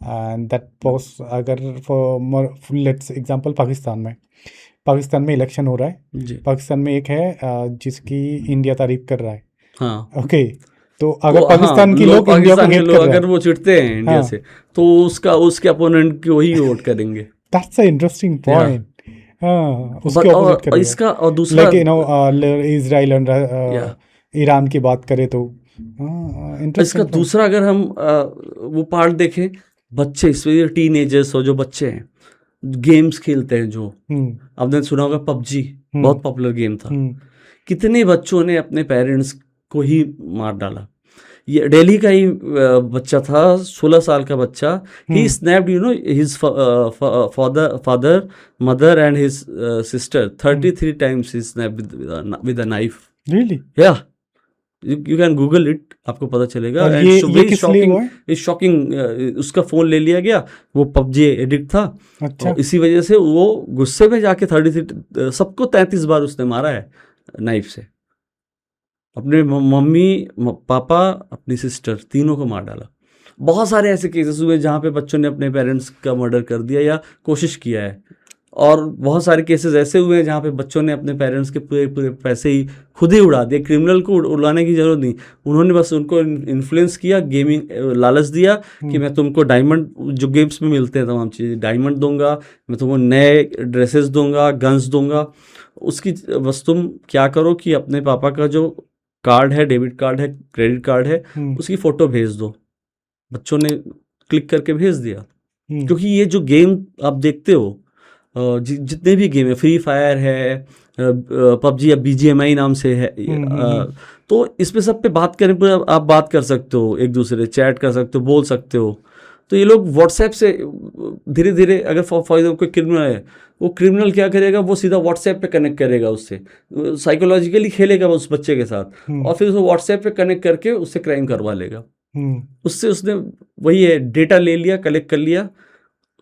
एंड दैट पोस्ट अगर फॉर लेट्स एग्जांपल पाकिस्तान में इलेक्शन हो रहा है, पाकिस्तान में एक है जिसकी इंडिया तारीफ कर रहा है, हाँ, ओके, तो अगर पाकिस्तान के लोग इंडिया को हेट कर रहे हैं, अगर वो चिढ़ते हैं इंडिया से, तो उसके अपोनेंट को ही वोट करेंगे। That's a interesting point. उसके ऑपोजिट करेगा। इसका और दूसरा लाइक यू नो, इजराइल और ईरान की बात करें तो इसका इसका दूसरा अगर हम वो पार्ट देखें, बच्चे इसमें टीनेजर्स हो जो बच्चे हैं गेम्स खेलते हैं, जो आपने सुना होगा पबजी, बहुत पॉपुलर गेम था। कितने बच्चों ने अपने पेरेंट्स को ही मार डाला। ये दिल्ली का ही बच्चा था, 16 साल का बच्चा। He snapped his father mother and his sister 33 times he snapped with a knife. Really? Yeah you can Google it, आपको पता चलेगा। और ये किस लिए हुआ है? शॉकिंग, उसका फोन ले लिया गया, वो पबजी एडिक्ट था। अच्छा। और इसी वजह से वो गुस्से में जाके 33 सबको 33 बार उसने मारा है नाइफ से। अपने मम्मी पापा अपनी सिस्टर तीनों को मार डाला। बहुत सारे ऐसे केसेस हुए जहाँ पे बच्चों ने अपने पेरेंट्स का मर्डर कर दिया या कोशिश किया है। और बहुत सारे केसेस ऐसे हुए हैं जहाँ पे बच्चों ने अपने पेरेंट्स के पूरे पूरे पैसे ही खुद ही उड़ा दिए। क्रिमिनल को उड़ाने की जरूरत नहीं, उन्होंने बस उनको इन्फ्लुएंस किया, गेमिंग लालच दिया कि मैं तुमको डायमंड, जो गेम्स में मिलते हैं तमाम चीज़ें, डायमंड दूंगा, मैं तुमको नए ड्रेसेस दूंगा, गन्स दूंगा। उसकी बस तुम क्या करो कि अपने पापा का जो कार्ड है, डेबिट कार्ड है, क्रेडिट कार्ड है, उसकी फ़ोटो भेज दो। बच्चों ने क्लिक करके भेज दिया। क्योंकि ये जो गेम आप देखते हो, जितने भी गेम है, फ्री फायर है, पबजी या BGMI नाम से है, तो इसमें सब पे बात करें, पूरा आप बात कर सकते हो, एक दूसरे चैट कर सकते हो, बोल सकते हो। तो ये लोग व्हाट्सएप से धीरे धीरे, अगर फॉर एग्जाम्पल कोई क्रिमिनल है, वो क्रिमिनल क्या करेगा, वो सीधा व्हाट्सएप पे कनेक्ट करेगा, उससे साइकोलॉजिकली खेलेगा उस बच्चे के साथ, और फिर उसको व्हाट्सएप पे कनेक्ट करके उससे क्राइम करवा लेगा। उससे उसने वही है, डेटा ले लिया, कलेक्ट कर लिया,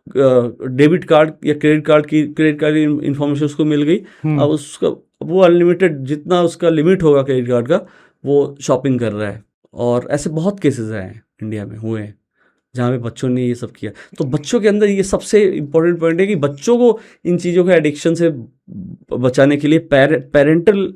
डेबिट कार्ड या क्रेडिट कार्ड की इंफॉर्मेशन उसको मिल गई। अब उसका वो अनलिमिटेड, जितना उसका लिमिट होगा क्रेडिट कार्ड का, वो शॉपिंग कर रहा है। और ऐसे बहुत केसेस आए हैं इंडिया में, हुए हैं, जहाँ पे बच्चों ने ये सब किया। तो बच्चों के अंदर ये सबसे इम्पोर्टेंट पॉइंट है कि बच्चों को इन चीज़ों के एडिक्शन से बचाने के लिए पेरेंटल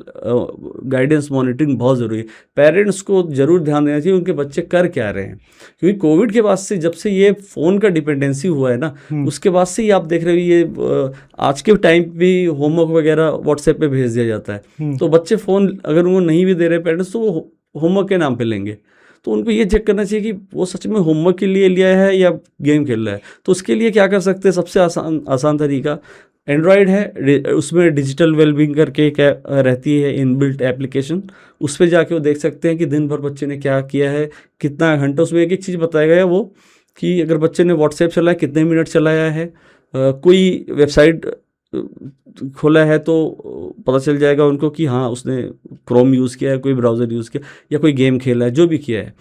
गाइडेंस, मॉनिटरिंग बहुत ज़रूरी है। पेरेंट्स को ज़रूर ध्यान देना चाहिए उनके बच्चे कर क्या रहे हैं, क्योंकि कोविड के बाद से, जब से ये फ़ोन का डिपेंडेंसी हुआ है ना, उसके बाद से ही आप देख रहे हो ये आज के टाइम भी होमवर्क वगैरह व्हाट्सएप पे भेज दिया जाता है। तो बच्चे फ़ोन अगर उनको नहीं भी दे रहे पेरेंट्स, तो वो होमवर्क के नाम पर लेंगे। तो उनको ये चेक करना चाहिए कि वो सच में होमवर्क के लिए लिया है या गेम खेल रहा है। तो उसके लिए क्या कर सकते हैं, सबसे आसान तरीका एंड्रॉयड है, उसमें डिजिटल वेलबींग करके क्या रहती है, इनबिल्ट एप्लीकेशन, उस पर जाके वो देख सकते हैं कि दिन भर बच्चे ने क्या किया है, कितना घंटा। उसमें एक एक चीज़ बताया गया वो, कि अगर बच्चे ने व्हाट्सएप चलाया, कितने मिनट चलाया है, कोई वेबसाइट खोला है तो पता चल जाएगा उनको कि हाँ उसने क्रोम यूज़ किया है, कोई ब्राउज़र यूज़ किया, या कोई गेम खेला है, जो भी किया है।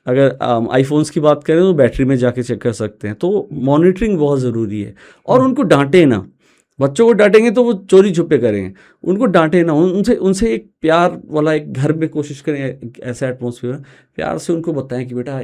अगर आईफोन्स की बात करें तो बैटरी में जाके चेक कर सकते हैं। तो मॉनिटरिंग बहुत ज़रूरी है। और उनको डांटे ना, बच्चों को डांटेंगे तो वो चोरी छुपे करेंगे, उनको डांटे ना, उनसे एक प्यार वाला एक घर में कोशिश करें, ऐसा एटमॉस्फेयर प्यार से उनको बताएं कि बेटा,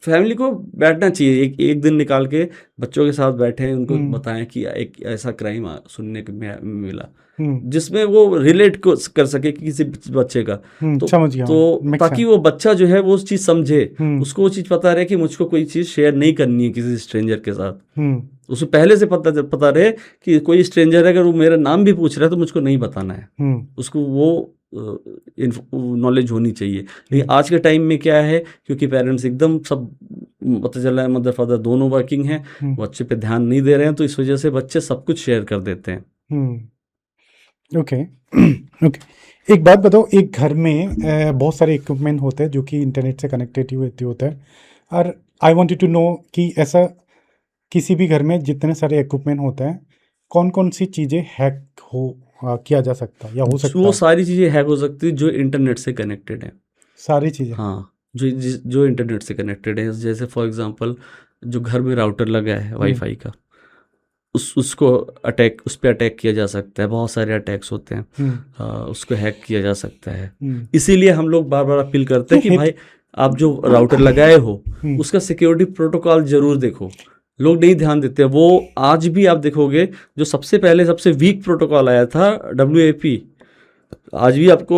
फैमिली को बैठना चाहिए, एक दिन निकाल के बच्चों के साथ बैठें, उनको बताएं कि एक ऐसा क्राइम सुनने को मिला, जिसमें वो रिलेट कर सके किसी बच्चे का। तो ताकि वो बच्चा जो है वो उस चीज़ समझे, उसको वो चीज़ पता रहे कि मुझको कोई चीज़ शेयर नहीं करनी है किसी स्ट्रेंजर के साथ। उसे पहले से पता रहे कि कोई स्ट्रेंजर है, अगर वो मेरा नाम भी पूछ रहा है तो मुझको नहीं बताना है, उसको वो नॉलेज होनी चाहिए। लेकिन आज के टाइम में क्या है, क्योंकि पेरेंट्स एकदम सब पता चला है, मदर फादर दोनों वर्किंग हैं, बच्चे पे ध्यान नहीं दे रहे हैं, तो इस वजह से बच्चे सब कुछ शेयर कर देते हैं। ओके ओके, एक बात बताओ, एक घर में बहुत सारे इक्विपमेंट होते हैं जो कि इंटरनेट से कनेक्टेड होते हैं, और आई वांटेड टू नो कि ऐसा किसी भी घर में जितने सारे इक्विपमेंट होते हैं, कौन कौन सी चीज़ें हैक किया जा सकता है या हो सकता है? वो सारी चीज़ें हैक हो सकती है जो इंटरनेट से कनेक्टेड है। सारी चीज़ें? हाँ, जो इंटरनेट से कनेक्टेड है। जैसे फॉर एग्जांपल जो घर में राउटर लगा है वाईफाई का, उसको उस पर अटैक किया जा सकता है। बहुत सारे अटैक्स होते हैं, उसको हैक किया जा सकता है। इसीलिए हम लोग बार बार अपील करते हैं कि भाई आप जो राउटर लगाए हो उसका सिक्योरिटी प्रोटोकॉल जरूर देखो। लोग नहीं ध्यान देते। वो आज भी आप देखोगे जो सबसे पहले सबसे वीक प्रोटोकॉल आया था WAP, आज भी आपको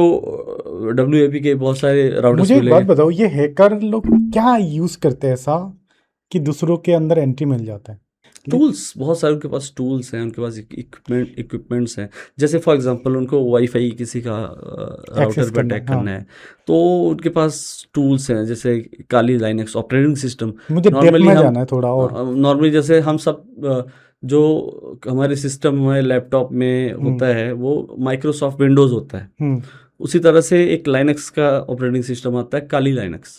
WAP के बहुत सारे राउटर्स मुझे एक बात बताओ, ये हैकर लोग क्या यूज़ करते हैं ऐसा कि दूसरों के अंदर एंट्री मिल जाता है? टूल्स बहुत सारे उनके पास टूल्स हैं, उनके पास इक्विपमेंट्स हैं। जैसे फॉर एग्जांपल उनको वाईफाई किसी का राउटर पर अटैक करना है तो उनके पास टूल्स हैं, जैसे काली लाइनक्स ऑपरेटिंग सिस्टम। मुझे डेप्थ में जाना है थोड़ा और। नॉर्मली जैसे हम सब जो हमारे सिस्टम में लैपटॉप में होता है वो माइक्रोसॉफ्ट विंडोज़ होता है, उसी तरह से एक लाइनक्स का ऑपरेटिंग सिस्टम आता है काली लाइनक्स।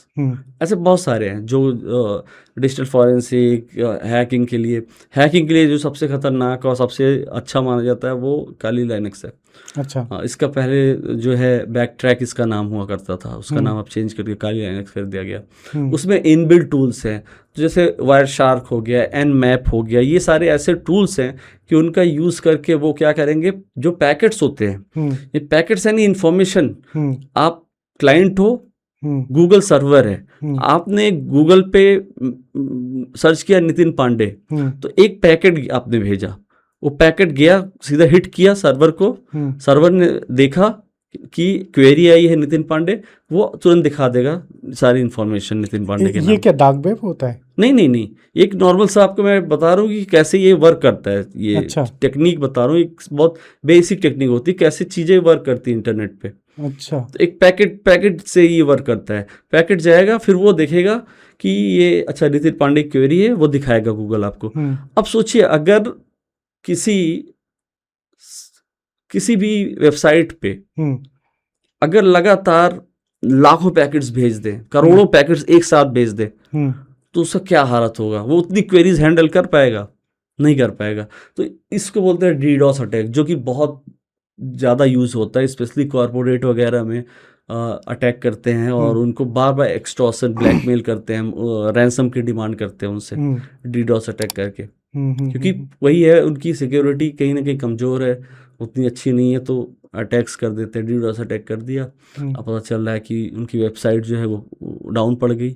ऐसे बहुत सारे हैं जो डिजिटल फॉरेंसिक हैकिंग के लिए जो सबसे खतरनाक और सबसे अच्छा माना जाता है वो काली लाइनक्स है। अच्छा। इसका पहले जो है बैक ट्रैक इसका नाम हुआ करता था, उसका नाम अब चेंज करके काली लाइनक्स कर दिया गया। उसमें इनबिल्ट टूल्स हैं, तो जैसे वायर शार्क हो गया, एनमैप हो गया, ये सारे ऐसे टूल्स हैं कि उनका यूज़ करके वो क्या करेंगे, जो पैकेट्स होते हैं, ये पैकेट्स यानी इन्फॉर्मेशन, आप क्लाइंट हो, गूगल सर्वर है, आपने गूगल पे सर्च किया नितिन पांडे, तो एक पैकेट आपने भेजा, वो पैकेट गया सीधा हिट किया सर्वर को, सर्वर ने देखा कि क्वेरी आई है नितिन पांडे, वो तुरंत दिखा देगा सारी इन्फॉर्मेशन नितिन पांडे के नाम। ये क्या डार्क वेब होता है? नहीं, एक नॉर्मल सा आपको मैं बता रहा हूँ कि कैसे ये वर्क करता है। ये अच्छा। टेक्निक बता रहा हूँ, एक बहुत बेसिक टेक्निक होती है कैसे चीज़ें वर्क करती है इंटरनेट पे। अच्छा। तो एक पैकेट से ये वर्क करता है, पैकेट जाएगा, फिर वो देखेगा कि ये अच्छा नितिन पांडे की क्वेरी है, वो दिखाएगा गूगल आपको। अब सोचिए अगर किसी भी वेबसाइट पे अगर लगातार लाखों पैकेट्स भेज दें, करोड़ों पैकेट्स एक साथ भेज दें, तो उसका क्या हालत होगा? वो उतनी क्वेरीज हैंडल कर पाएगा? नहीं कर पाएगा। तो इसको बोलते हैं डीडॉस अटैक, जो कि बहुत ज़्यादा यूज़ होता है, स्पेशली कॉर्पोरेट वगैरह में अटैक करते हैं और उनको बार बार एक्सटॉर्शन, ब्लैकमेल करते हैं, रैंसम की डिमांड करते हैं उनसे डीडॉस अटैक करके। क्योंकि वही है, उनकी सिक्योरिटी कहीं ना कहीं कमज़ोर है, उतनी अच्छी नहीं है, तो अटैक्स कर देते हैं। डीडॉस अटैक कर दिया, अब पता चल रहा है कि उनकी वेबसाइट जो है वो डाउन पड़ गई।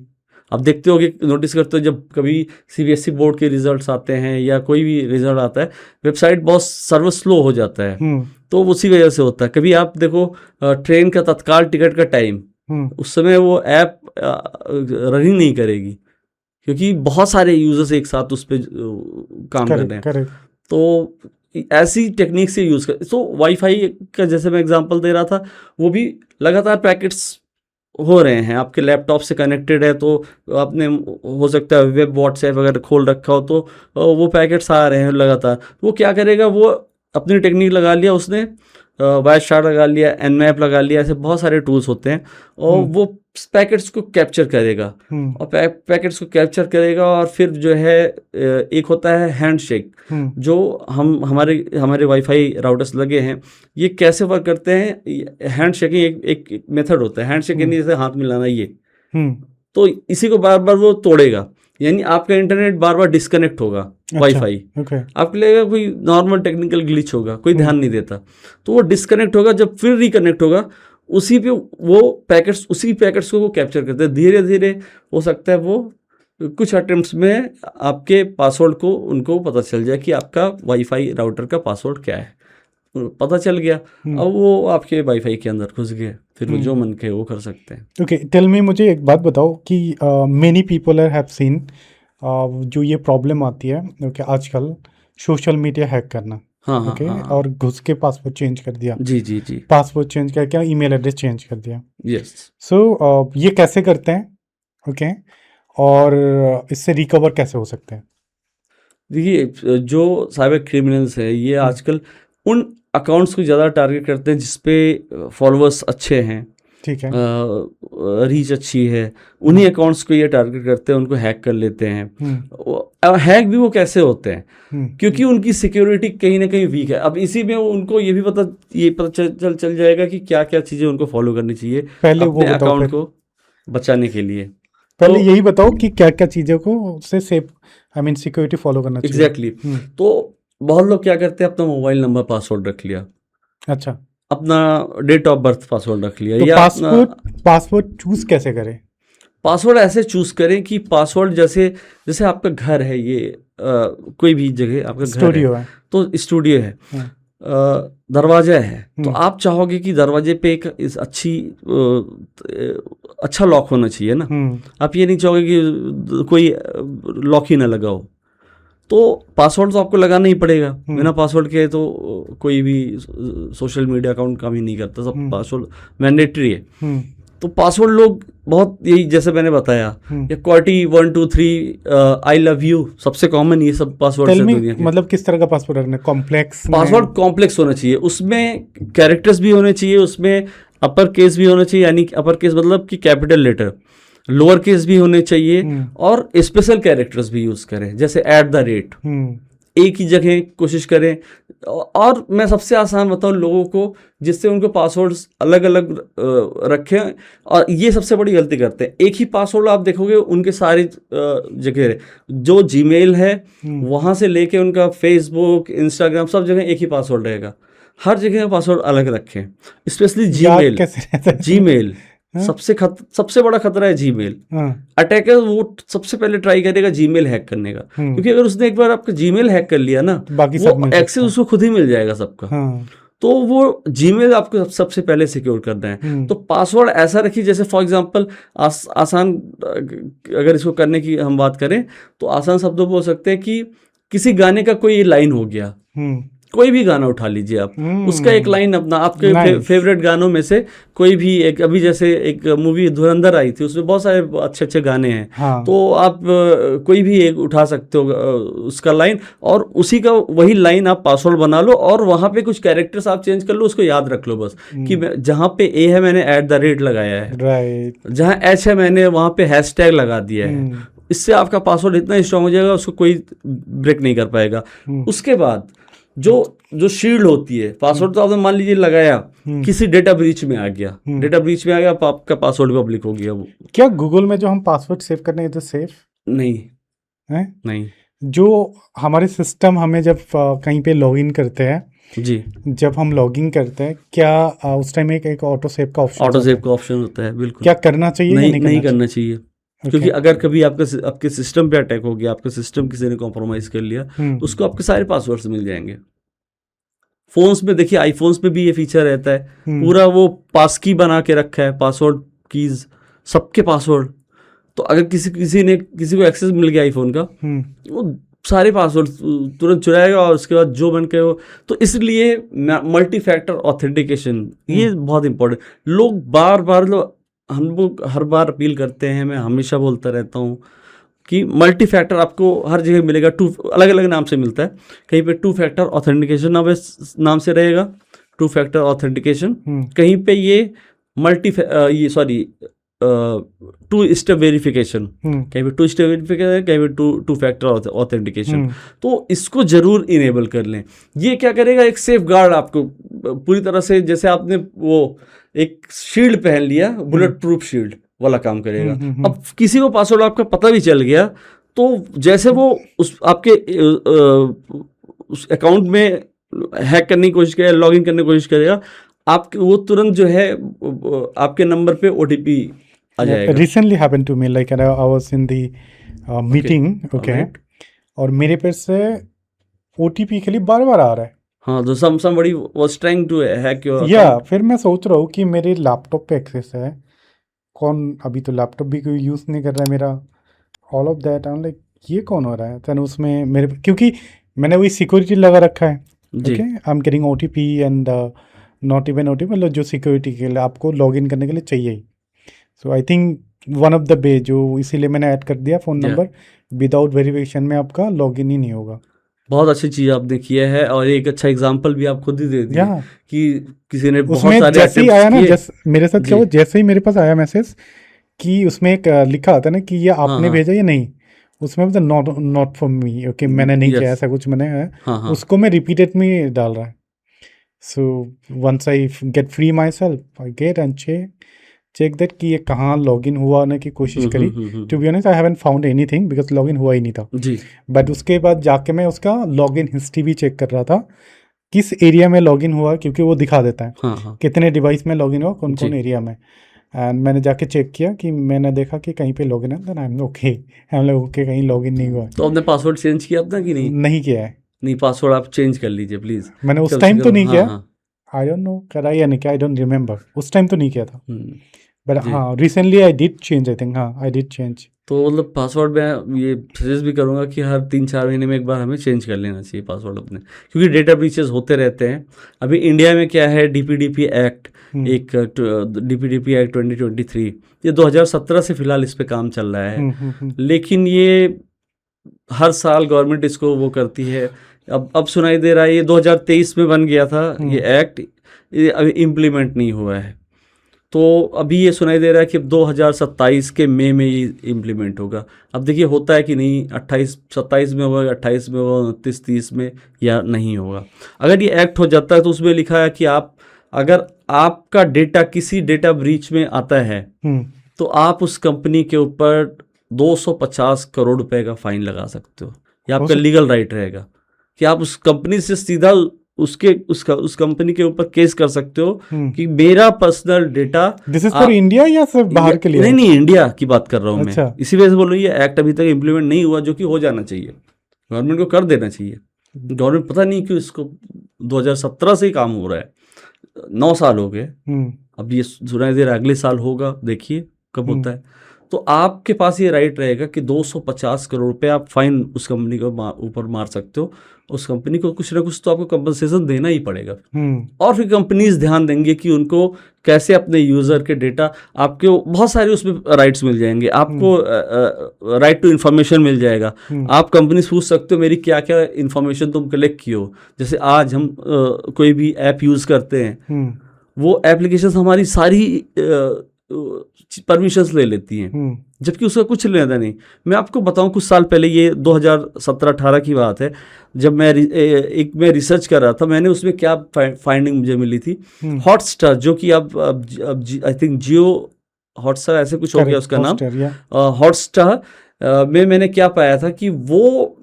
अब देखते होगे, नोटिस करते हो जब कभी सीबीएसई बोर्ड के रिजल्ट्स आते हैं या कोई भी रिजल्ट आता है, वेबसाइट बहुत सर्वर स्लो हो जाता है, तो उसी वजह से होता है। कभी आप देखो ट्रेन का तत्काल टिकट का टाइम, उस समय वो ऐप रनिंग नहीं करेगी क्योंकि बहुत सारे यूजर्स एक साथ उस पर काम कर रहे हैं। तो ऐसी टेक्निक से यूज़ कर, तो वाईफाई का जैसे मैं एग्जांपल दे रहा था, वो भी लगातार पैकेट्स हो रहे हैं, आपके लैपटॉप से कनेक्टेड है तो आपने हो सकता है वेब व्हाट्सएप अगर खोल रखा हो तो वो पैकेट्स आ रहे हैं लगातार। वो क्या करेगा, वो अपनी टेक्निक लगा लिया उसने, वायर शार्क लगा लिया, एनमैप लगा लिया, ऐसे बहुत सारे टूल्स होते हैं, और वो पैकेट्स को कैप्चर करेगा और पैकेट्स को कैप्चर करेगा। और फिर जो है एक होता है हैंडशेक, जो हमारे वाईफाई राउटर्स लगे हैं, ये कैसे वर्क करते हैं। हैंडशेकिंग एक मेथड होता है, हैंडशेकिंग जैसे हाथ मिलाना, ये तो इसी को बार बार वो तोड़ेगा, यानी आपका इंटरनेट बार बार डिस्कनेक्ट होगा। वाईफाई आपके लिए कोई नॉर्मल टेक्निकल ग्लिच होगा, कोई ध्यान नहीं देता, तो वो डिस्कनेक्ट होगा, जब फिर रिकनेक्ट होगा उसी पे उसी पैकेट्स को वो कैप्चर करते हैं। धीरे धीरे हो सकता है वो कुछ अटेम्प्ट्स में आपके पासवर्ड को उनको पता चल जाए कि आपका वाईफाई राउटर का पासवर्ड क्या है, पता चल गया, अब वो आपके वाईफाई के अंदर घुस गए, फिर वो जो मन के वो कर सकते हैं। ओके, टेल मी, मुझे एक बात बताओ कि मेनी पीपल हैव सीन जो ये प्रॉब्लम आती है, ओके, आजकल सोशल मीडिया हैक करना, ओके, और घुस के पासवर्ड चेंज कर दिया, जी, पासवर्ड चेंज करके ईमेल एड्रेस चेंज कर दिया। यस। सो ये कैसे करते हैं, ओके, और इससे रिकवर कैसे हो सकते हैं? देखिए, जो साइबर क्रिमिनल्स है ये आजकल उन अकाउंट्स को ज़्यादा टारगेट करते हैं जिसपे फॉलोअर्स अच्छे हैं, ठीक है, रीच अच्छी है, उन्हीं अकाउंट्स को ये टारगेट करते हैं, उनको हैक कर लेते हैं। हैक भी वो कैसे होते हैं, क्योंकि उनकी सिक्योरिटी कहीं ना कहीं वीक है। अब इसी में उनको ये भी पता चल जाएगा कि क्या क्या चीज़ें उनको फॉलो करनी चाहिए पहले अपने अकाउंट को बचाने के लिए। पहले यही बताओ कि क्या क्या चीज़ों को उससे safe, I mean security follow करना चाहिए। एग्जैक्टली। तो बहुत लोग क्या करते हैं, अपना मोबाइल नंबर पासवर्ड रख लिया, अच्छा, अपना डेट ऑफ बर्थ पासवर्ड रख लिया, तो या पासवर्ड चूज कैसे करें? पासवर्ड ऐसे चूज करें कि पासवर्ड जैसे आपका घर है, ये कोई भी जगह आपका स्टूडियो है, तो स्टूडियो है, दरवाजा है, तो आप चाहोगे कि दरवाजे पे एक अच्छा लॉक होना चाहिए ना। आप ये नहीं चाहोगे कि कोई लॉक ही ना लगा हो, तो पासवर्ड तो आपको लगाना ही पड़ेगा। बिना पासवर्ड के तो कोई भी सोशल मीडिया अकाउंट काम ही नहीं करता, सब पासवर्ड मैंडेटरी है। तो पासवर्ड लोग बहुत, यही जैसे मैंने बताया, या क्वार्टी 1 2 3 आई लव यू, सबसे कॉमन ये सब पासवर्ड है दुनिया के। मतलब किस तरह का पासवर्ड रखना है? कॉम्प्लेक्स पासवर्ड कॉम्प्लेक्स होना चाहिए, उसमें कैरेक्टर्स भी होने चाहिए, उसमें अपर केस भी होना चाहिए, यानी अपर केस मतलब कि कैपिटल लेटर, लोअर केस भी होने चाहिए, और स्पेशल कैरेक्टर्स भी यूज करें, जैसे @, एक ही जगह कोशिश करें। और मैं सबसे आसान बताऊं लोगों को, जिससे उनको पासवर्ड्स अलग अलग रखें, और ये सबसे बड़ी गलती करते हैं। एक ही पासवर्ड आप देखोगे उनके सारी जगह, जो जीमेल है वहाँ से लेके उनका फेसबुक, इंस्टाग्राम, सब जगह एक ही पासवर्ड रहेगा। हर जगह पासवर्ड अलग रखें, स्पेशली जीमेल सबसे बड़ा खतरा है जीमेल। अटैकर वो सबसे पहले ट्राई करेगा जीमेल हैक करने का, क्योंकि अगर उसने एक बार आपका जीमेल हैक कर लिया ना, बाकी वो एक्सेस उसको खुद ही मिल जाएगा सबका। तो वो जीमेल आपको सबसे पहले सिक्योर करना है। तो पासवर्ड ऐसा रखिए, जैसे फॉर एग्जांपल आसान, अगर इसको करने की हम बात करें तो आसान शब्दों बोल सकते हैं कि किसी गाने का कोई लाइन हो गया, कोई भी गाना उठा लीजिए आप, उसका एक लाइन अपना, आपके फेवरेट गानों में से कोई भी एक, अभी जैसे एक मूवी धुरंधर आई थी, उसमें बहुत सारे अच्छे अच्छे गाने हैं, तो आप कोई भी एक उठा सकते हो उसका लाइन, और उसी का वही लाइन आप पासवर्ड बना लो, और वहाँ पे कुछ कैरेक्टर्स आप चेंज कर लो, उसको याद रख लो बस, कि जहाँ पे ए है मैंने @ लगाया है, जहाँ H है मैंने वहाँ पे हैशटैग लगा दिया है। इससे आपका पासवर्ड इतना स्ट्रांग हो जाएगा, उसको कोई ब्रेक नहीं कर पाएगा। उसके बाद जो शील्ड होती है, पासवर्ड तो आपने मान लीजिए लगाया, किसी डेटा ब्रीच में आ गया, आपका पासवर्ड पब्लिक हो गया। वो क्या गूगल में जो हम पासवर्ड सेव करने तो सेफ नहीं है? नहीं, जो हमारे सिस्टम हमें जब कहीं पे लॉगिन करते हैं जी, जब हम लॉगिन करते हैं, क्या उस टाइम एक ऑटो सेव का ऑप्शन होता है? बिल्कुल। क्या करना चाहिए? नहीं करना चाहिए। क्योंकि अगर कभी आपके सिस्टम पे अटैक हो गया, आपका सिस्टम किसी ने कॉम्प्रोमाइज कर लिया, तो उसको आपके सारे पासवर्ड्स मिल जाएंगे। फोन्स में देखिए, आईफोन्स में भी ये फीचर रहता है, पूरा वो पास की बना के रखा है, पासवर्ड कीज सबके पासवर्ड। तो अगर किसी को एक्सेस मिल गया आईफोन का, वो सारे पासवर्ड तुरंत चुराएगा, और उसके बाद जो बन के हो। तो इसलिए मल्टी फैक्टर ऑथेंटिकेशन ये बहुत इंपॉर्टेंट, लोग हम लोग हर बार अपील करते हैं, मैं हमेशा बोलता रहता हूँ कि मल्टी फैक्टर आपको हर जगह मिलेगा, अलग अलग नाम से मिलता है। कहीं पे 2 फैक्टर ऑथेंटिकेशन नाम से रहेगा, 2 फैक्टर ऑथेंटिकेशन, कहीं पे ये 2 स्टेप वेरिफिकेशन, कहीं पे 2 स्टेप वेरिफिकेशन, कहीं पे 2 फैक्टर ऑथेंटिकेशन। तो इसको जरूर इनेबल कर लें। ये क्या करेगा, एक सेफ गार्ड आपको पूरी तरह से, जैसे आपने वो एक शील्ड पहन लिया, बुलेट प्रूफ शील्ड वाला काम करेगा। अब किसी को पासवर्ड आपका पता भी चल गया, तो जैसे वो उस आपके उस अकाउंट में हैक करने की कोशिश करेगा, लॉगिन करने की कोशिश करेगा, आपके वो तुरंत जो है आपके नंबर पे OTP आ जाएगा। Recently happened to me, like I was in the meeting, okay, और मेरे पे से OTP के लिए बार-बार आ रहा है। हाँ, तो somebody was trying to hack your account. फिर मैं सोच रहा हूँ कि मेरे लैपटॉप पे एक्सेस है, कौन, अभी तो लैपटॉप भी कोई यूज़ नहीं कर रहा है मेरा, all of that, I am like ये कौन हो रहा है? तो उसमें मेरे, क्योंकि मैंने वही सिक्योरिटी लगा रखा है, okay, I am getting OTP and not even OTP, मतलब जो सिक्योरिटी के लिए आपको लॉगिन करने के लिए चाहिए ही। So I think one of the way, जो इसीलिए मैंने ऐड कर दिया फ़ोन नंबर, विदाउट वेरिफिकेशन में आपका लॉगिन ही नहीं होगा। बहुत अच्छी चीज आपने किया है, और एक अच्छा एग्जांपल भी आप खुद ही दे दिया कि किसी ने बहुत सारे जैसे ही आया ना, मेरे साथ क्या हुआ, जैसे ही मेरे पास आया मैसेज कि उसमें एक लिखा आता है ना कि ये आपने भेजा या नहीं, उसमें मतलब नॉट फॉर मी, ओके, मैंने नहीं किया ऐसा कुछ, मैंने उसको मैं रिपीटेड में डाल रहा है। So once I get free my self, I get and check that कि ये कहाँ लॉगिन हुआ होने की कोशिश करी। To be honest I haven't found anything, because login हुआ ही नहीं था जी। बट उसके बाद जाके मैं उसका लॉगिन हिस्ट्री भी चेक कर रहा था, किस एरिया में लॉगिन हुआ, क्योंकि वो दिखा देता है कितने डिवाइस में लॉगिन हुआ, कौन कौन एरिया में। एंड मैंने जाके चेक किया कि मैंने देखा कि कहीं पे लॉगिन है, देन आई एम ओके, हम लोग ओके, कहीं लॉगिन नहीं हुआ। तो आपने पासवर्ड चेंज किया अपना कि नहीं? नहीं किया है। नहीं, पासवर्ड आप चेंज कर लीजिए प्लीज। मैंने उस टाइम तो नहीं किया, आई डोंट नो करा या नहीं किया, आई डोंट रिमेम्बर, उस टाइम तो नहीं किया था। But ji. recently I did change, I think. I did change. तो मतलब पासवर्ड मैं ये सजेस्ट भी करूँगा कि हर 3-4 महीने में एक बार हमें चेंज कर लेना चाहिए पासवर्ड अपने, क्योंकि डेटा ब्रीचेस होते रहते हैं। अभी इंडिया में क्या है, डीपीडीपी एक्ट, एक डीपीडीपी एक्ट 2023, ये 2017 से फिलहाल इस पे काम चल रहा है। लेकिन ये हर साल गवर्नमेंट इसको वो करती है। अब सुनाई दे रहा है ये 2023 में बन गया था ये एक्ट, ये अभी इम्प्लीमेंट नहीं हुआ है। तो अभी ये सुनाई दे रहा है कि 2027 के मई में ये इम्प्लीमेंट होगा। अब देखिए होता है कि नहीं, 27 में होगा, 28 में होगा, 29-30 में, या नहीं होगा। अगर ये एक्ट हो जाता है तो उसमें लिखा है कि अगर आपका डेटा किसी डेटा ब्रीच में आता है तो आप उस कंपनी के ऊपर 250 करोड़ रुपए का फाइन लगा सकते हो। ये आपका लीगल राइट रहेगा कि आप उस कंपनी से सीधा उस कंपनी के ऊपर केस कर सकते हो कि मेरा personal data. This is for India या सिर्फ बाहर के लिए? नहीं, इंडिया की बात कर रहा हूँ अच्छा। मैं। इसी वजह से बोल रही है, एक्ट अभी तक इम्प्लीमेंट नहीं हुआ, जो कि हो जाना चाहिए। गवर्नमेंट को कर देना चाहिए। गवर्नमेंट पता नहीं क्यों इसको 2017 से ही काम हो रहा है, 9 साल हो गए। अब ये सुनाई दे रहा है अगले साल होगा, देखिए कब होता है। तो आपके पास ये राइट रहेगा कि 250 करोड़ रुपए आप फाइन उस कंपनी के ऊपर मार सकते हो। उस कंपनी को कुछ ना कुछ तो आपको कंपनसेशन देना ही पड़ेगा। और फिर कंपनीज ध्यान देंगे कि उनको कैसे अपने यूज़र के डेटा, आपके बहुत सारे उसमें राइट्स मिल जाएंगे। आपको राइट टू इन्फॉर्मेशन मिल जाएगा। आप कंपनी पूछ सकते हो मेरी क्या क्या इन्फॉर्मेशन तुम कलेक्ट की हो। जैसे आज हम कोई भी ऐप यूज़ करते हैं, वो एप्लीकेशन हमारी सारी परमिशंस ले लेती हैं, जबकि उसका कुछ लेना नहीं। मैं आपको बताऊं, कुछ साल पहले, ये 2017-18 की बात है, जब मैं रिसर्च कर रहा था, मैंने उसमें क्या फाइंडिंग मुझे मिली थी। हॉटस्टार, जो कि अब आई थिंक जियो हॉटस्टार ऐसे कुछ हो गया उसका नाम। हॉटस्टार में मैंने क्या पाया था कि वो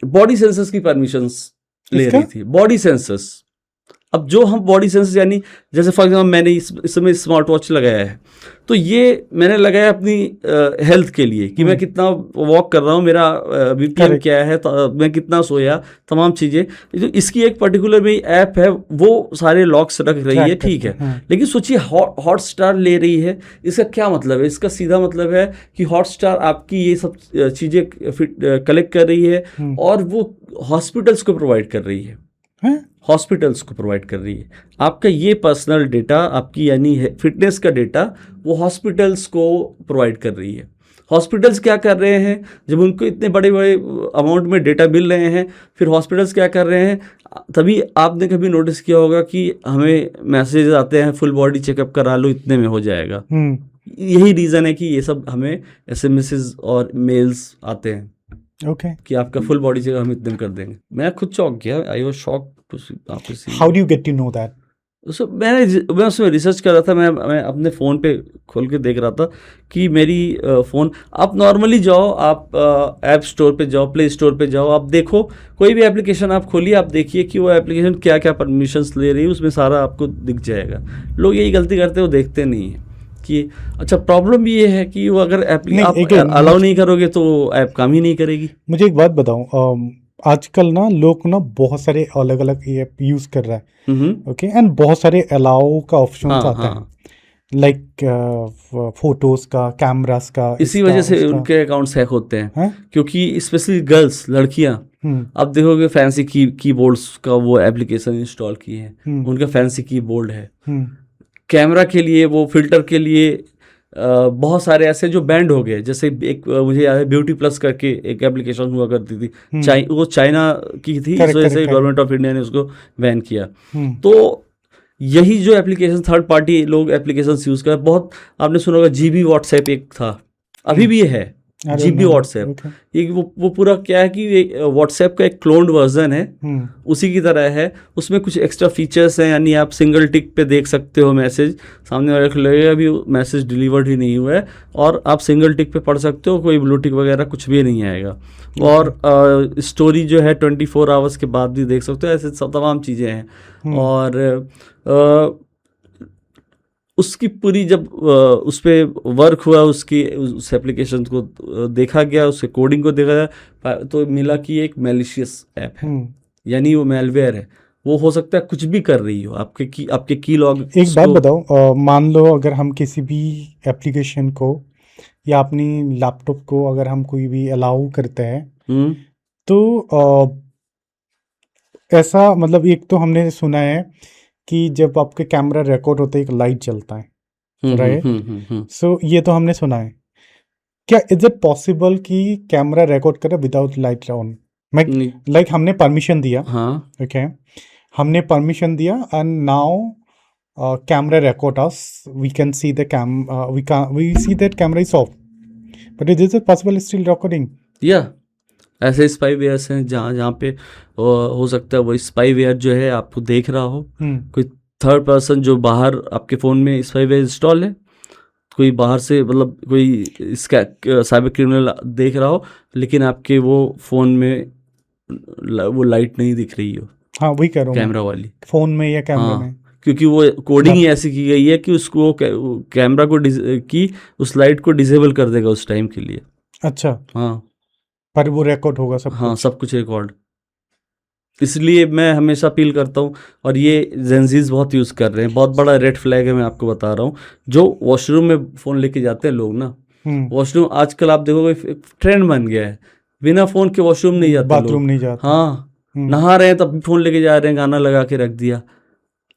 बॉडी सेंसर्स की परमिशंस ले रही थी। बॉडी सेंसर्स, अब जो हम बॉडी सेंसर्स, यानी जैसे फॉर एग्जाम्पल मैंने इस समय स्मार्ट वॉच लगाया है, तो ये मैंने लगाया अपनी हेल्थ के लिए कि मैं कितना वॉक कर रहा हूँ, मेरा बीपीएम क्या है, मैं कितना सोया, तमाम चीज़ें। जो इसकी एक पर्टिकुलर में ऐप है, वो सारे लॉक्स रख रही है, ठीक है। लेकिन सोचिए हॉटस्टार ले रही है, इसका क्या मतलब है? इसका सीधा मतलब है कि हॉटस्टार आपकी ये सब चीज़ें कलेक्ट कर रही है और वो हॉस्पिटल्स को प्रोवाइड कर रही है। हॉस्पिटल्स को प्रोवाइड कर रही है आपका ये पर्सनल डेटा, आपकी यानी फिटनेस का डेटा, वो हॉस्पिटल्स को प्रोवाइड कर रही है। हॉस्पिटल्स क्या कर रहे हैं, जब उनको इतने बड़े बड़े अमाउंट में डेटा मिल रहे हैं, फिर हॉस्पिटल्स क्या कर रहे हैं? तभी आपने कभी नोटिस किया होगा कि हमें मैसेज आते हैं, फुल बॉडी चेकअप करा लो, इतने में हो जाएगा। यही रीज़न है कि ये सब हमें SMS और मेल्स आते हैं, कि आपका फुल बॉडी चेकअप हम इतने में कर देंगे। मैं खुद चौंक गया, I was shocked. How do you get to know that? मैं उसमें रिसर्च कर रहा था, मैं अपने फ़ोन पे खोल के देख रहा था कि मेरी फ़ोन, आप नॉर्मली जाओ, आप ऐप स्टोर पे जाओ, प्ले स्टोर पे जाओ, आप देखो कोई भी एप्लीकेशन आप खोलिए, आप देखिए कि वो एप्लीकेशन क्या क्या परमिशंस ले रही है, उसमें सारा आपको दिख जाएगा। लोग यही गलती करते हैं, वो देखते नहीं हैं कि अच्छा, प्रॉब्लम ये है कि वो अगर आप अलाउ नहीं करोगे तो ऐप काम ही नहीं करेगी। मुझे एक बात बताओ, आजकल ना लोग ना बहुत सारे अलग अलग ऐप यूज कर रहा है, ओके, एंड बहुत सारे अलाउ का ऑप्शन आता है, लाइक फोटोज का, कैमरास का। इसी वजह से उनके अकाउंट्स हैक होते हैं, क्योंकि स्पेशली गर्ल्स, लड़कियां, अब देखोगे फैंसी कीबोर्ड्स का वो एप्लीकेशन इंस्टॉल किए हैं, उनका फैंसी कीबोर्ड है। कैमरा के लिए, वो फिल्टर के लिए बहुत सारे ऐसे जो बैंड हो गए। जैसे एक मुझे याद है, ब्यूटी प्लस करके एक एप्लीकेशन हुआ करती थी, वो चाइना की थी, इस वजह से गवर्नमेंट ऑफ इंडिया ने उसको बैन किया। तो यही जो एप्लीकेशन, थर्ड पार्टी लोग एप्लीकेशन यूज़ कर, बहुत आपने सुना होगा, GB व्हाट्सएप एक था, अभी भी है GB व्हाट्सएप। ये वो पूरा क्या है कि व्हाट्सएप का एक क्लोन्ड वर्जन है, उसी की तरह है। उसमें कुछ एक्स्ट्रा फीचर्स हैं, यानी आप सिंगल टिक पे देख सकते हो मैसेज, सामने वाले को लगेगा अभी मैसेज डिलीवर्ड ही नहीं हुआ है, और आप सिंगल टिक पे पढ़ सकते हो, कोई ब्लू टिक वगैरह कुछ भी नहीं आएगा। और स्टोरी जो है 24 आवर्स के बाद भी देख सकते हो, ऐसे तमाम चीज़ें हैं। और उसकी पूरी जब उस पर वर्क हुआ, उस एप्लीकेशन को देखा गया, उसके कोडिंग को देखा गया, तो मिला कि एक मैलिशियस ऐप है, यानी वो मेलवेयर है। वो हो सकता है कुछ भी कर रही हो, आपके की लॉग। एक बात बताओ, मान लो अगर हम किसी भी एप्लीकेशन को या अपनी लैपटॉप को अगर हम कोई भी अलाउ करते हैं, तो ऐसा मतलब एक तो हमने सुना है कि जब आपके कैमरा रिकॉर्ड होते है एक लाइट जलता है, राइट? सो ये तो हमने सुना है। क्या इज इट पॉसिबल कि कैमरा रिकॉर्ड करे विदाउट लाइट ऑन? लाइक हमने परमिशन दिया, ओके, हमने परमिशन दिया and now camera record us, we can see the we see that camera is off, but is it possible still recording? या ऐसे स्पाईवेयर्स हैं जहाँ पे हो सकता है वो स्पाईवेयर जो है आपको देख रहा हो, कोई थर्ड पर्सन जो बाहर आपके फ़ोन में स्पाईवेयर इंस्टॉल है, कोई बाहर से मतलब कोई साइबर क्रिमिनल देख रहा हो, लेकिन आपके वो फ़ोन में वो लाइट नहीं दिख रही हो। हाँ, वही कह रहा हूँ, कैमरा वाली फ़ोन में या कैमरा में, क्योंकि वो कोडिंग ही ऐसी की गई है कि उसको कैमरा को की उस लाइट को डिसेबल कर देगा उस टाइम के लिए। अच्छा, हाँ, पर वो रिकॉर्ड होगा सब हाँ, कुछ? सब कुछ रिकॉर्ड। इसलिए मैं हमेशा अपील करता हूँ, और ये जेंजीज बहुत यूज़ कर रहे हैं, बहुत बड़ा रेड फ्लैग है, मैं आपको बता रहा हूँ। जो वॉशरूम में फ़ोन लेके जाते हैं लोग ना, वॉशरूम आजकल आप देखोगे ट्रेंड बन गया है, बिना फ़ोन के वॉशरूम नहीं जाते, बाथरूम लोग नहीं जाते। हाँ, नहा रहे हैं तब भी फ़ोन लेके जा रहे हैं, गाना लगा के रख दिया।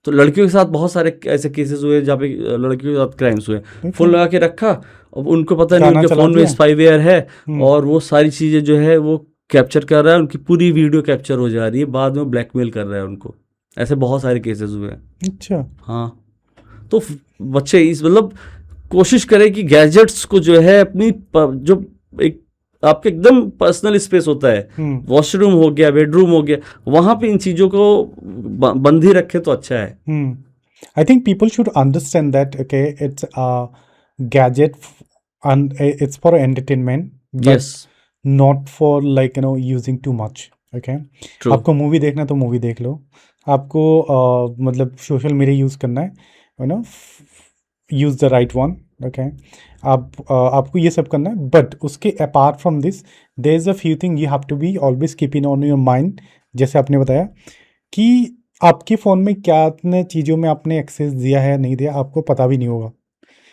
तो लड़कियों के साथ बहुत सारे ऐसे केसेस हुए जहाँ पे लड़कियों के साथ क्राइम्स हुए, फ़ोन लगा के रखा, अब उनको पता नहीं उनके फ़ोन में स्पाईवेयर है, और वो सारी चीज़ें जो है वो कैप्चर कर रहा है, उनकी पूरी वीडियो कैप्चर हो जा रही है, बाद में ब्लैकमेल कर रहा है उनको। ऐसे बहुत सारे केसेस हुए हैं। अच्छा, हाँ, तो बच्चे इस मतलब कोशिश करें कि गैजेट्स को जो है अपनी जो एक आपके एकदम पर्सनल स्पेस होता है, वॉशरूम हो गया, बेडरूम हो गया, वहाँ पे इन चीज़ों को बंद ही रखें तो अच्छा है। I think people should understand that okay it's gadget and it's for entertainment, but Yes. not for like using too much, okay? True. आपको मूवी देखना है तो मूवी देख लो, आपको मतलब सोशल मीडिया यूज़ करना है, you know, use the right one, okay? आपको ये सब करना है, बट उसके apart from this there is a few thing you have to be always keeping on your mind. जैसे आपने बताया कि आपके फ़ोन में क्या चीज़ों में आपने एक्सेस दिया है नहीं दिया, आपको पता भी नहीं होगा,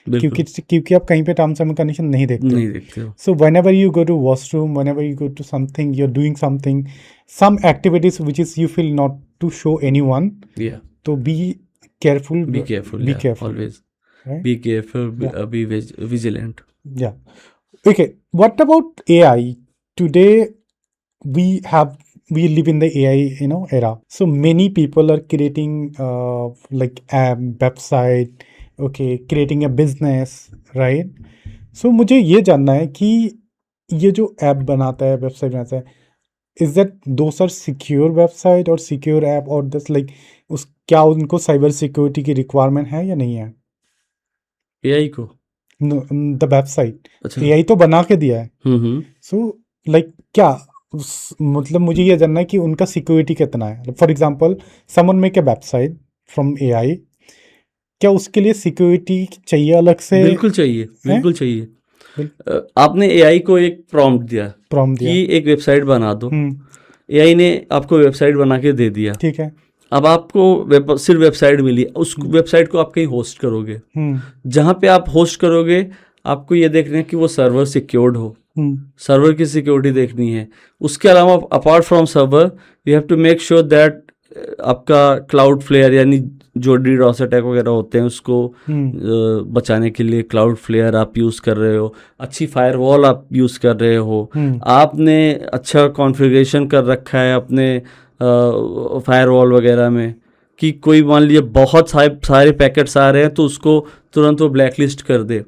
क्योंकि आप कहीं पे टर्म्स एंड कंडीशन नहीं देखते हो। So whenever you go to washroom, whenever you go to something, you are doing something, some activities which is you feel not to show anyone, तो be careful, always, right? Be careful, be vigilant. Yeah. Okay, what about AI? Today we live in the AI era, so many people are creating like a website, okay, creating a business, right? So मुझे ये जानना है कि ये जो app बनाता है, website बनाता है, is that those are secure website और सिक्योर ऐप, और दस लाइक उस क्या उनको साइबर सिक्योरिटी की रिक्वायरमेंट है या नहीं है? AI को द वेबसाइट AI तो बना के दिया है, सो लाइक क्या मतलब मुझे ये जानना है कि उनका सिक्योरिटी कितना है। For example someone make a website from AI, क्या उसके लिए सिक्योरिटी चाहिए अलग से? बिल्कुल चाहिए, बिल्कुल चाहिए। आपने AI को एक प्रॉम्प्ट दिया कि एक वेबसाइट बना दो, AI ने आपको वेबसाइट बना के दे दिया, ठीक है। अब आपको सिर्फ वेबसाइट मिली, उस वेबसाइट को आप कहीं होस्ट करोगे, जहाँ पे आप होस्ट करोगे आपको ये देखना है कि वो सर्वर सिक्योर्ड हो, सर्वर की सिक्योरिटी देखनी है। उसके अलावा apart from server you have to make sure that आपका क्लाउड फ्लेयर यानी जो DDoS अटैक वगैरह होते हैं उसको बचाने के लिए क्लाउड फ्लेयर आप यूज़ कर रहे हो, अच्छी फायरवॉल आप यूज़ कर रहे हो, आपने अच्छा कॉन्फ़िगरेशन कर रखा है अपने फायरवॉल वगैरह में कि कोई मान लीजिए बहुत सारे पैकेट्स आ रहे हैं तो उसको तुरंत वो ब्लैकलिस्ट कर दे।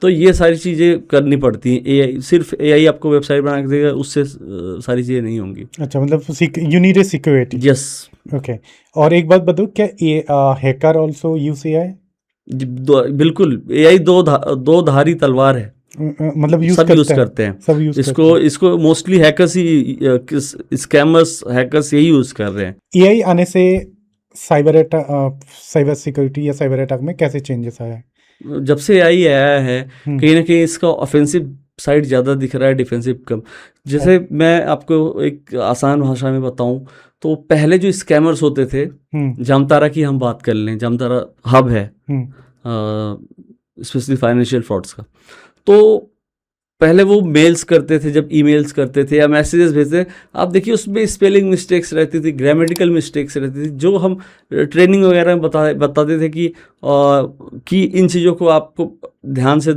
तो ये सारी चीज़ें करनी पड़ती हैं। AI सिर्फ AI आपको वेबसाइट बना के देगा, उससे सारी चीज़ें नहीं होंगी। अच्छा, मतलब you need a security. Yes, okay. और एक बात बताओ, क्या हैकर आल्सो यूज AI? बिल्कुल, AI दो धारी तलवार है, मतलब सब यूज़ करते हैं, सब यूज़ इसको मोस्टली हैकर्स ही, स्कैमर्स हैकर्स यही यूज़ कर रहे हैं। AI आने से साइबर सिक्योरिटी या साइबर अटैक में कैसे चेंजेस आया है? जब से AI आया है कहीं ना कहीं इसका ऑफेंसिव साइड ज़्यादा दिख रहा है, डिफेंसिव कम। जैसे मैं आपको एक आसान भाषा में बताऊं तो पहले जो स्कैमर्स होते थे, जामतारा की हम बात कर लें, जामतारा हब है स्पेशली फाइनेंशियल फ्रॉड्स का। तो पहले वो मेल्स करते थे, जब ईमेल्स करते थे या मैसेजेस भेजते थे, आप देखिए उसमें स्पेलिंग मिस्टेक्स रहती थी, ग्रामेटिकल मिस्टेक्स रहती थी, जो हम ट्रेनिंग वगैरह में बताते थे कि इन चीज़ों को आपको ध्यान से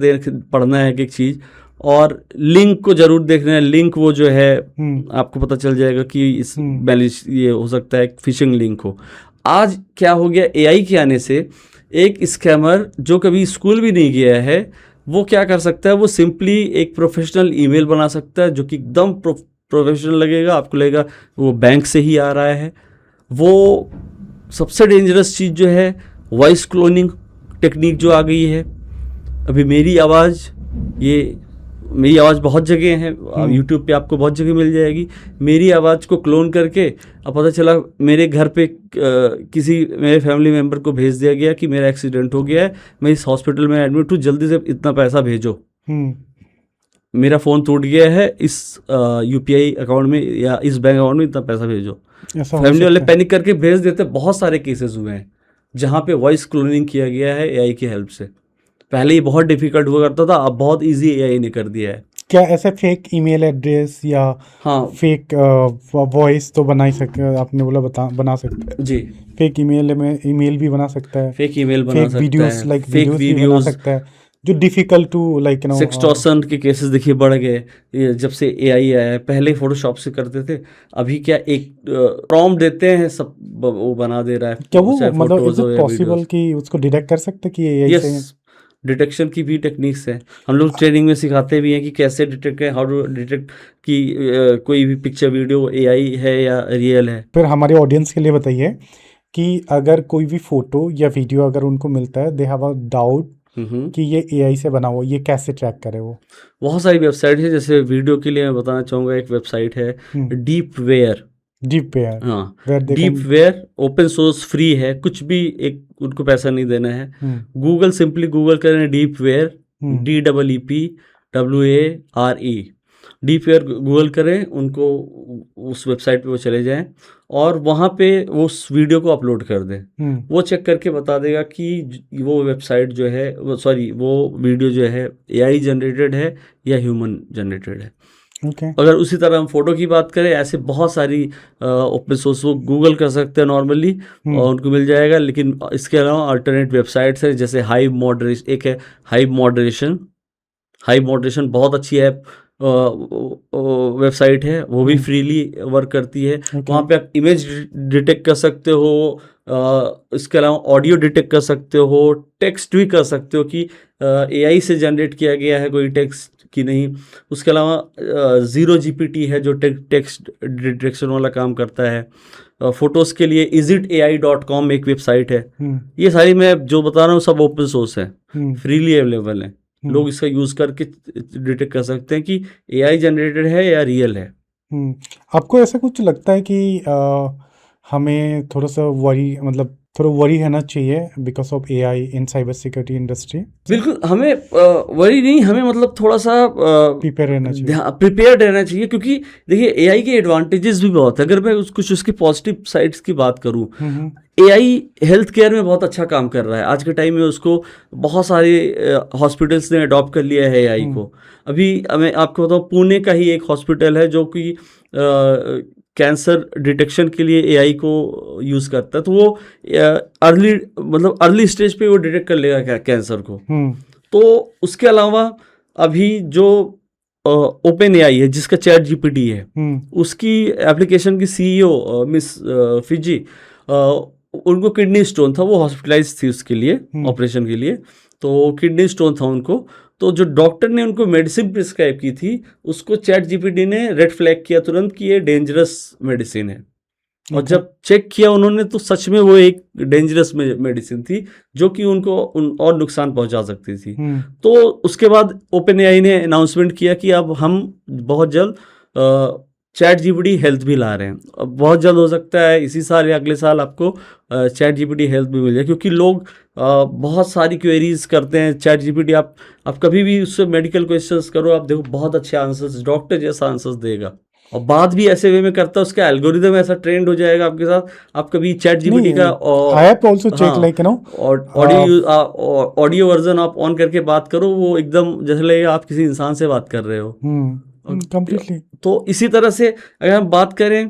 पढ़ना है एक चीज़, और लिंक को जरूर देखना है। लिंक वो जो है आपको पता चल जाएगा कि इस बैलेंस ये हो सकता है फिशिंग लिंक हो। आज क्या हो गया, एआई के आने से एक स्कैमर जो कभी स्कूल भी नहीं गया है, वो क्या कर सकता है, वो सिंपली एक प्रोफेशनल ईमेल बना सकता है जो कि एकदम प्रोफेशनल लगेगा, आपको लगेगा वो बैंक से ही आ रहा है। वो सबसे डेंजरस चीज़ जो है वॉइस क्लोनिंग टेक्निक जो आ गई है। अभी मेरी आवाज़ बहुत जगह है, यूट्यूब पे आपको बहुत जगह मिल जाएगी। मेरी आवाज़ को क्लोन करके अब पता चला मेरे घर पे किसी मेरे फैमिली मेम्बर को भेज दिया गया कि मेरा एक्सीडेंट हो गया है, मैं इस हॉस्पिटल में एडमिट हूँ, जल्दी से इतना पैसा भेजो। मेरा फ़ोन टूट गया है, इस यूपीआई अकाउंट में या इस बैंक अकाउंट में इतना पैसा भेजो। फैमिली वाले पैनिक करके भेज देते। बहुत सारे केसेस हुए हैं जहाँ पे वॉइस क्लोनिंग किया गया है एआई की हेल्प से। पहले ये बहुत डिफिकल्ट हुआ करता था, अब बहुत इजी एआई ने कर दिया है। क्या ऐसे फेक ईमेल एड्रेस या फेक वॉइस तो बना ही सकते, आपने बोला बना सकते हैं जी। फेक ईमेल भी बना सकता है, फेक ईमेल बना सकता है, वीडियोस लाइक वीडियोस भी बना सकता है, जो डिफिकल्ट टू लाइक सेक्सटॉर्शन के केसेस देखिए बढ़ गए जब से एआई आया है। पहले फोटोशॉप से करते थे, अभी क्या एक प्रॉम्प्ट देते हैं, सब वो बना दे रहा है। क्या वो मतलब इज इट पॉसिबल कि उसको डिटेक्ट कर सकते कि एआई से? डिटेक्शन की भी टेक्निक्स हैं, हम लोग ट्रेनिंग में सिखाते भी हैं कि कैसे डिटेक्ट करें, हाउ टू डिटेक्ट कि कोई भी पिक्चर वीडियो एआई है या रियल है। फिर हमारे ऑडियंस के लिए बताइए कि अगर कोई भी फोटो या वीडियो अगर उनको मिलता है, दे हैव अ डाउट कि ये एआई से बना हुआ, ये कैसे ट्रैक करे? वो बहुत सारी वेबसाइट है। जैसे वीडियो के लिए मैं बताना चाहूँगा, एक वेबसाइट है डीपवेयर। हाँ, डीपवेयर ओपन सोर्स फ्री है, कुछ भी एक उनको पैसा नहीं देना है। गूगल सिंपली गूगल करें डीपवेयर, DEEPWARE, डीपवेयर गूगल करें, उनको उस वेबसाइट पे वो चले जाएं और वहाँ पे वो उस वीडियो को अपलोड कर दें। वो चेक करके बता देगा कि वो वेबसाइट जो है वो वीडियो जो है एआई जनरेटेड है या ह्यूमन जनरेटेड है। अगर उसी तरह हम फोटो की बात करें, ऐसे बहुत सारी ओपन सोर्स वो गूगल कर सकते हैं नॉर्मली और उनको मिल जाएगा। लेकिन इसके अलावा अल्टरनेट वेबसाइट्स है, जैसे हाइव मॉडरेशन, एक है हाइव मॉडरेशन बहुत अच्छी ऐप वेबसाइट है, वो भी फ्रीली वर्क करती है। वहाँ पे आप इमेज डिटेक्ट कर सकते हो, इसके अलावा ऑडियो डिटेक्ट कर सकते हो, टेक्स्ट भी कर सकते हो कि एआई से जनरेट किया गया है कोई टेक्स्ट कि नहीं। उसके अलावा ज़ीरो जीपीटी है जो टेक्स्ट डिटेक्शन वाला काम करता है। फोटोज़ के लिए isitai.com एक वेबसाइट है। ये सारी मैं जो बता रहा हूँ सब ओपन सोर्स है, फ्रीली अवेलेबल है। लोग इसका यूज़ करके डिटेक्ट कर सकते हैं कि एआई जनरेटेड है या रियल है। आपको ऐसा कुछ लगता है कि हमें थोड़ा सा थोड़ा वरी रहना चाहिए because of AI in cyber security industry? बिल्कुल, हमें वरी नहीं, हमें मतलब थोड़ा सा प्रिपेयर रहना चाहिए क्योंकि देखिए एआई के एडवांटेजेस भी बहुत है। अगर मैं कुछ उसकी पॉजिटिव साइड्स की बात करूं, एआई हेल्थ केयर में बहुत अच्छा काम कर रहा है। आज के टाइम में उसको बहुत सारे हॉस्पिटल्स ने अडॉप्ट कर लिया है एआई को। अभी मैं आपको बताऊं, पुणे का ही एक हॉस्पिटल है जो कि कैंसर डिटेक्शन के लिए एआई को यूज़ करता है। तो वो अर्ली स्टेज पे वो डिटेक्ट कर लेगा कैंसर को। तो उसके अलावा अभी जो ओपन एआई है जिसका चैट जीपीटी है, उसकी एप्लीकेशन की सीईओ मिस फिजी, उनको किडनी स्टोन था, वो हॉस्पिटलाइज थी उसके लिए ऑपरेशन के लिए। तो किडनी स्टोन था उनको, तो जो डॉक्टर ने उनको मेडिसिन प्रिस्क्राइब की थी उसको चैट जीपीटी ने रेड फ्लैग किया तुरंत कि ये डेंजरस मेडिसिन है। और जब चेक किया उन्होंने तो सच में वो एक डेंजरस मेडिसिन थी जो कि उनको और नुकसान पहुंचा सकती थी। तो उसके बाद ओपन एआई ने अनाउंसमेंट किया कि अब हम बहुत जल्द चैट जीपीटी हेल्थ भी ला रहे हैं। अब बहुत जल्द हो सकता है इसी साल या अगले साल आपको चैट जीपीटी हेल्थ भी मिल जाए, क्योंकि लोग बहुत सारी क्वेरीज करते हैं। चैट जीपीटी आप कभी भी उससे मेडिकल क्वेश्चंस करो, आप देखो बहुत अच्छे आंसर्स, डॉक्टर जैसा आंसर्स देगा, और बात भी ऐसे वे में करता है, उसका एल्गोरिदम ऐसा ट्रेंड हो जाएगा आपके साथ। आप कभी चैट जीपीटी का I have also checked like you know audio version आप ऑन करके बात करो, वो एकदम जैसे लगेगा आप किसी इंसान से बात कर रहे हो। completely तो इसी तरह से अगर हम बात करें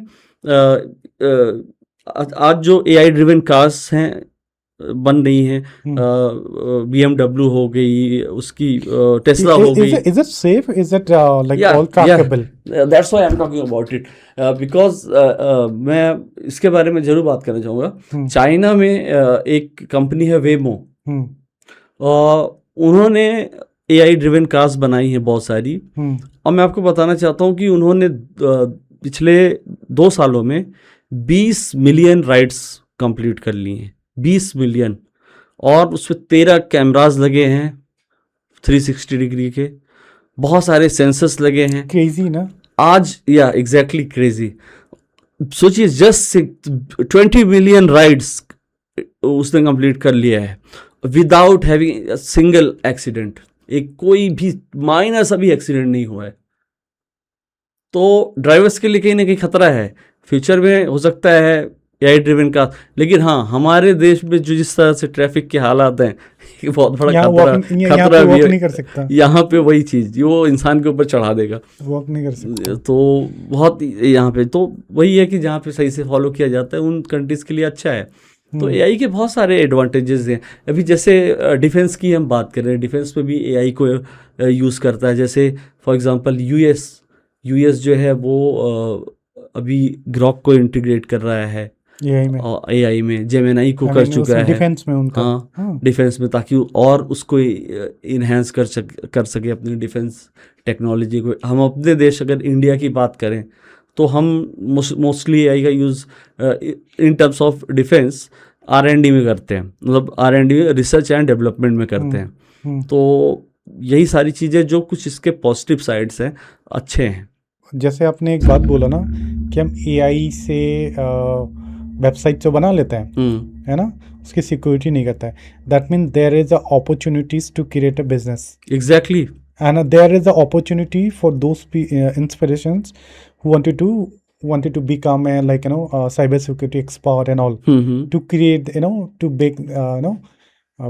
आज जो एआई ड्रिवन कार्स हैं बन रही हैं, BMW हो गई, उसकी टेस्ला हो गई। is it safe, is it like all crackable? That's why I'm talking about it, because मैं इसके बारे में जरूर बात करना चाहूँगा। चाइना में एक कंपनी है वेमो, उन्होंने एआई ड्रिवन कार्स बनाई हैं बहुत सारी, और मैं आपको बताना चाहता हूँ कि उन्होंने पिछले 2 सालों में 20 मिलियन राइड्स कंप्लीट कर ली हैं, 20 मिलियन, और उसमें 13 कैमरास लगे हैं 360 डिग्री के, बहुत सारे सेंसर्स लगे हैं। क्रेजी ना आज, या एग्जैक्टली क्रेजी। सोचिए जस्ट 20 मिलियन राइड्स उसने कंप्लीट कर लिया है विदाउट हैविंग सिंगल एक्सीडेंट, एक कोई भी माइनर सा भी एक्सीडेंट नहीं हुआ है। तो ड्राइवर्स के लिए कहीं ना कहीं खतरा है, फ्यूचर में हो सकता है एआई ड्रिवन का, लेकिन हाँ हमारे देश में जो जिस तरह से ट्रैफिक के हालात हैं, ये बहुत बड़ा खतरा भी नहीं कर सकता। यहाँ पे वही चीज़ वो इंसान के ऊपर चढ़ा देगा, वॉक नहीं कर सकता। तो बहुत यहाँ पे तो वही है कि जहाँ पे सही से फॉलो किया जाता है उन कंट्रीज़ के लिए अच्छा है। तो एआई के बहुत सारे एडवांटेजेस हैं। अभी जैसे डिफेंस की हम बात कर रहे हैं, डिफेंस में भी एआई को यूज़ करता है। जैसे फॉर एग्जांपल यूएस जो है वो अभी ग्रॉक को इंटीग्रेट कर रहा है एआई में, जेमिनाई को कर चुका है डिफेंस में उनका, डिफेंस में, ताकि और उसको इन्हेंस कर सके अपनी डिफेंस टेक्नोलॉजी को। हम अपने देश अगर इंडिया की बात करें तो हम मोस्टली एआई का use in terms of defence R&D में करते हैं, मतलब R&D रिसर्च एंड डेवलपमेंट में करते हैं। तो यही सारी चीज़ें जो कुछ इसके पॉजिटिव साइड्स हैं, अच्छे हैं। जैसे आपने एक बात बोला ना कि हम एआई से वेबसाइट जो बना लेते हैं, है ना, उसकी सिक्योरिटी नहीं करता है, that mean there is a opportunities to create a business. Exactly. And there is an opportunity for those inspirations who wanted to become a cyber security expert and all, to create to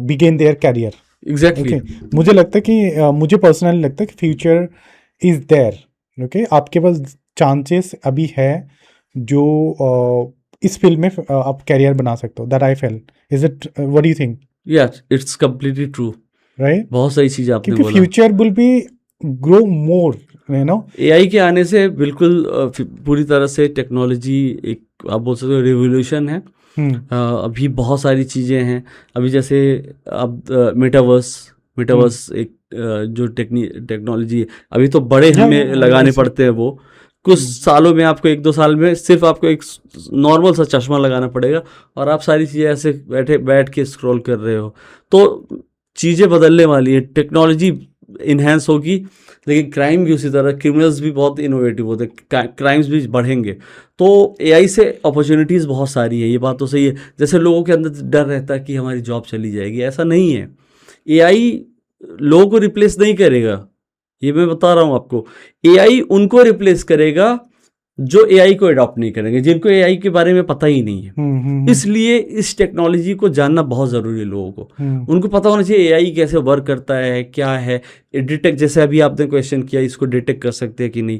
begin their career. Exactly. Okay. मुझे लगता है कि मुझे personally लगता है कि future is there. Okay, आपके पास chances अभी है जो इस फील्ड में आप कैरियर बना सकते हो। That I fail. Is it, what do you think? Yes, it's completely true. Right, बहुत सही चीज आपने बोला। Future will be grow more, you know. AI के आने से बिल्कुल पूरी तरह से टेक्नोलॉजी एक आप बोल सकते हो रिवोल्यूशन है। अभी बहुत सारी चीज़ें हैं। अभी जैसे अब मेटावर्स एक जो टेक्नोलॉजी है, अभी तो बड़े हमें लगाने पड़ते हैं। वो कुछ सालों में आपको 1-2 साल में सिर्फ आपको एक नॉर्मल सा चश्मा लगाना पड़ेगा और आप सारी चीज़ें ऐसे बैठ के स्क्रॉल कर रहे हो। तो चीज़ें बदलने वाली है, टेक्नोलॉजी इन्हेंस होगी, लेकिन क्राइम भी उसी तरह, क्रिमिनल्स भी बहुत इनोवेटिव होते हैं, क्राइम्स भी बढ़ेंगे। तो एआई से अपॉर्चुनिटीज़ बहुत सारी है, ये बात तो सही है। जैसे लोगों के अंदर डर रहता है कि हमारी जॉब चली जाएगी, ऐसा नहीं है। एआई लोगों को रिप्लेस नहीं करेगा, ये मैं बता रहा हूँ आपको। एआई उनको रिप्लेस करेगा जो एआई को अडॉप्ट नहीं करेंगे, जिनको एआई के बारे में पता ही नहीं है। इसलिए इस टेक्नोलॉजी को जानना बहुत ज़रूरी है लोगों को। उनको पता होना चाहिए एआई कैसे वर्क करता है, क्या है, डिटेक्ट, जैसे अभी आपने क्वेश्चन किया इसको डिटेक्ट कर सकते हैं कि नहीं,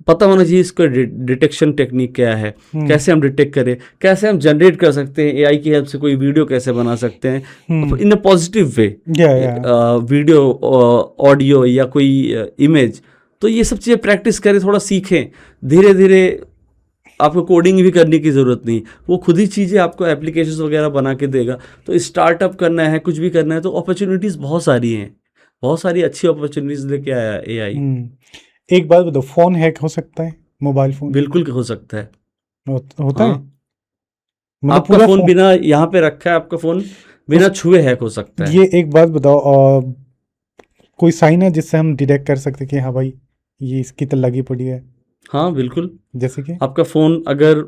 पता होना चाहिए इसको डिटेक्शन टेक्निक क्या है, कैसे हम डिटेक्ट करें, कैसे हम जनरेट कर सकते हैं एआई की हेल्प से कोई वीडियो कैसे बना सकते हैं in a positive way, video, audio या कोई इमेज। तो ये सब चीज़ें प्रैक्टिस करें, थोड़ा सीखें, धीरे धीरे। आपको कोडिंग भी करने की ज़रूरत नहीं, वो खुद ही चीज़ें आपको एप्लीकेशंस वगैरह बना के देगा। तो स्टार्टअप करना है, कुछ भी करना है, तो अपॉर्चुनिटीज़ बहुत सारी हैं, बहुत सारी अच्छी अपॉर्चुनिटीज़ लेके आया एआई। एक बात बताओ, फ़ोन हैक हो सकता है? मोबाइल फ़ोन बिल्कुल हो सकता है, होता है। आपका फ़ोन बिना यहाँ पे रखा है, आपका फ़ोन बिना छुए हैक हो सकता है। ये एक बात बताओ, कोई साइन है जिससे हम डिटेक्ट कर सकते कि हाँ भाई ये इसकी तो लगी पड़ी है? हाँ बिल्कुल, जैसे कि आपका फ़ोन अगर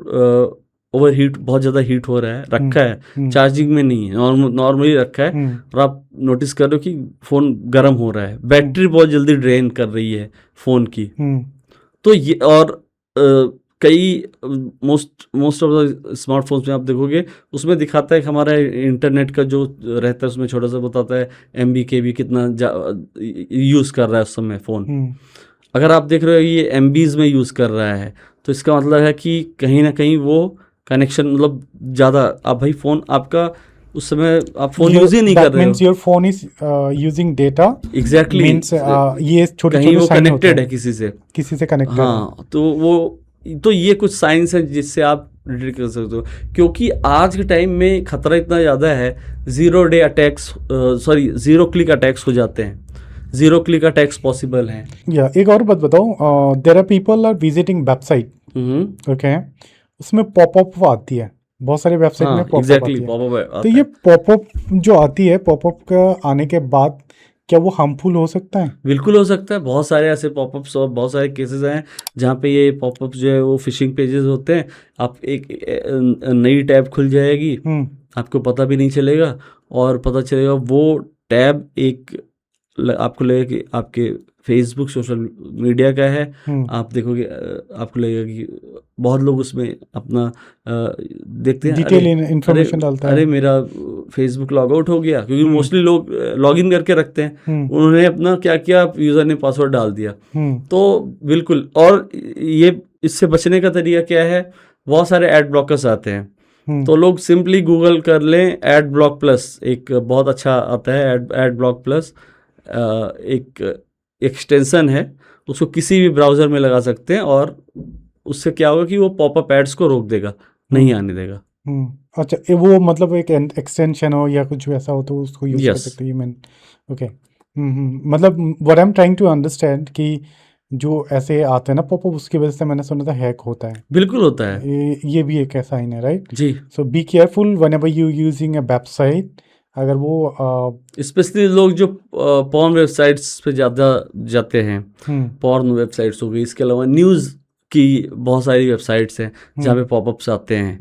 ओवर हीट, बहुत ज़्यादा हीट हो रहा है, रखा है चार्जिंग में नहीं है, नॉर्मली रखा है, और आप नोटिस कर रहे हो कि फ़ोन गर्म हो रहा है, बैटरी बहुत जल्दी ड्रेन कर रही है फ़ोन की, तो ये और कई मोस्ट ऑफ द स्मार्टफोन्स में आप देखोगे उसमें दिखाता है कि हमारा इंटरनेट का जो रहता है उसमें छोटा सा बताता है MB KB कितना यूज़ कर रहा है उस समय फ़ोन। अगर आप देख रहे हो ये MBs में यूज़ कर रहा है तो इसका मतलब है कि कहीं ना कहीं वो कनेक्शन मतलब ज़्यादा, आप भाई फ़ोन आपका उस समय आप फ़ोन यूज़ ही नहीं कर रहे हो, means your phone is using data. Exactly means ये छोटे कहीं छोटे वो साइन होते कनेक्टेड हैं, है किसी से कनेक्टेड है। हाँ, तो ये कुछ साइंस है जिससे आप डिटेक्ट कर सकते हो, क्योंकि आज के टाइम में खतरा इतना ज़्यादा है, ज़ीरो क्लिक अटैक्स हो जाते हैं, ज़ीरो क्लिक अटैक्स पॉसिबल हैं। या एक और बात बताओ, there are people are visiting website, okay, उसमें पॉपअप आती है, बहुत सारे वेबसाइट में पॉपअप एग्जैक्टली आती है। पॉपअप तो ये पॉपअप जो आती है, पॉपअप का आने के बाद क्या वो हार्मफुल हो सकता है? बिल्कुल हो सकता है, बहुत सारे ऐसे पॉपअप्स और बहुत सारे केसेस हैं जहाँ पे ये पॉपअप्स जो है वो फिशिंग पेजेस होते हैं, आप एक नई टैब खुल जाएगी, आपको पता भी नहीं चलेगा, और पता चलेगा वो टैब आपको लगेगा कि आपके फेसबुक सोशल मीडिया का है, आप देखोगे आपको लगेगा कि बहुत लोग उसमें अपना देखते हैं, डिटेल इन्फॉर्मेशन डालता है। अरे मेरा फेसबुक लॉग आउट हो गया, क्योंकि मोस्टली लोग लॉग इन करके रखते हैं, उन्होंने अपना क्या किया, यूज़र ने पासवर्ड डाल दिया, तो बिल्कुल। और ये इससे बचने का तरीका क्या है, बहुत सारे एड ब्लॉकर्स आते हैं, तो लोग सिंपली गूगल कर लें एड ब्लॉक प्लस, एक बहुत अच्छा आता है एड ब्लॉक प्लस, एक एक्सटेंशन है, उसको किसी भी ब्राउज़र में लगा सकते हैं, और उससे क्या होगा कि वो पॉपअप एड्स को रोक देगा, नहीं आने देगा। अच्छा, वो मतलब एक एक्सटेंशन हो या कुछ वैसा हो तो उसको यूज कर Yes. सकते हैं। ओके, मतलब what I am trying to understand कि जो ऐसे आते हैं ना पॉपअप, उसकी वजह से मैंने सुना था हैक होता है। बिल्कुल होता है, ये भी एक ऐसा साइन है, राइट? जी। So be careful whenever you using a website. अगर वो स्पेशली लोग जो पॉर्न वेबसाइट्स पे ज़्यादा जाते हैं, पॉर्न वेबसाइट्स हो गई, इसके अलावा न्यूज़ की बहुत सारी वेबसाइट्स हैं जहाँ पे पॉपअप्स आते हैं,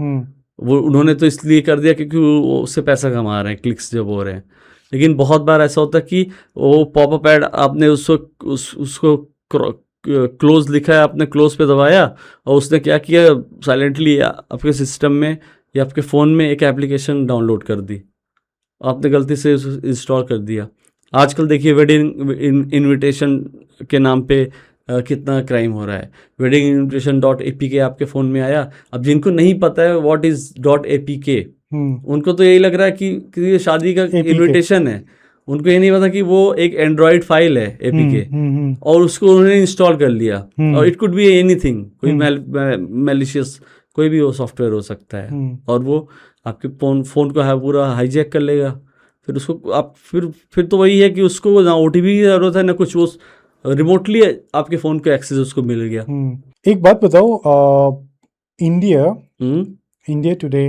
वो उन्होंने तो इसलिए कर दिया क्योंकि वो उससे पैसा कमा रहे हैं, क्लिक्स जब हो रहे हैं, लेकिन बहुत बार ऐसा होता है कि वो पॉपअप ऐड आपने उसको क्लोज लिखा है, आपने क्लोज पे दबाया, और उसने क्या किया, साइलेंटली आपके सिस्टम में या आपके फ़ोन में एक एप्लीकेशन डाउनलोड कर दी, आपने गलती से इंस्टॉल कर दिया। आजकल देखिए वेडिंग इनविटेशन के नाम पे कितना क्राइम हो रहा है, वेडिंग इनविटेशन .apk आपके फ़ोन में आया, अब जिनको नहीं पता है व्हाट इज़ .apk, उनको तो यही लग रहा है कि ये शादी का इनविटेशन है, उनको ये नहीं पता कि वो एक एंड्रॉयड फाइल है APK, और उसको उन्होंने इंस्टॉल कर लिया, और इट कुड बी एनीथिंग, कोई मैलिशियस कोई भी वो सॉफ्टवेयर हो सकता है, और वो आपके फ़ोन को पूरा हाईजैक कर लेगा, फिर उसको आप फिर तो वही है कि उसको ना OTP की ज़रूरत है ना कुछ, वो रिमोटली आपके फ़ोन को एक्सेस उसको मिल गया। एक बात बताओ, India today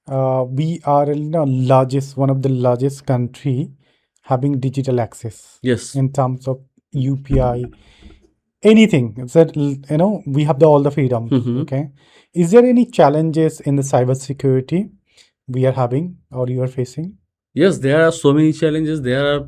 we are one of the largest country having digital access. Yes. In terms of UPI, anything that we have all the freedom. Okay, is there any challenges in the cyber security we are having or you are facing? Yes, there are so many challenges. There are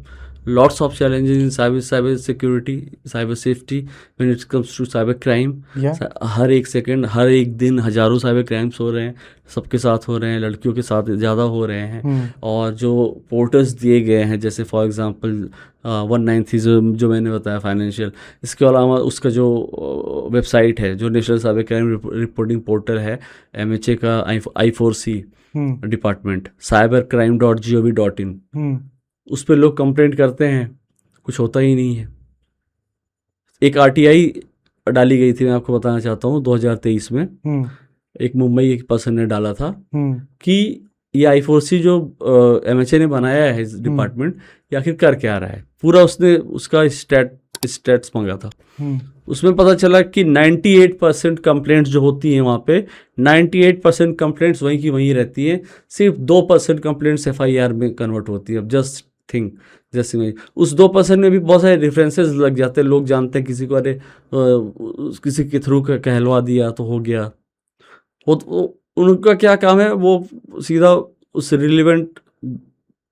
lots of challenges in cyber security, cyber safety when it comes to cyber crime. Yeah. हर एक second, हर एक दिन हजारों cyber crimes हो रहे हैं, सबके साथ हो रहे हैं, लड़कियों के साथ ज़्यादा हो रहे हैं, और जो पोर्टल्स दिए गए हैं जैसे फॉर एग्जांपल 193 जो मैंने बताया फाइनेंशियल, इसके अलावा उसका जो वेबसाइट है जो national cyber crime reporting portal है MHA का I4C डिपार्टमेंट, cybercrime.gov.in, उस पर लोग कंप्लेंट करते हैं, कुछ होता ही नहीं है। एक RTI डाली गई थी, मैं आपको बताना चाहता हूँ 2023 में, एक मुंबई एक पर्सन ने डाला था कि ये I4C जो MHA ने बनाया है इस डिपार्टमेंट, ये आखिर कर क्या रहा है, पूरा उसने उसका स्टैट्स मांगा था, उसमें पता चला कि 98% कंप्लेंट्स जो होती हैं वहाँ पे 98% कंप्लेंट्स वहीं की वहीं रहती हैं, सिर्फ 2% कंप्लेंट्स FIR में कन्वर्ट होती है। अब जस्ट थिंग, जैसे में उस 2% में भी बहुत सारे डिफरेंसेस लग जाते हैं। लोग जानते हैं किसी को, अरे किसी के थ्रू कहलवा दिया तो हो गया। उनका क्या काम है, वो सीधा उस रिलेवेंट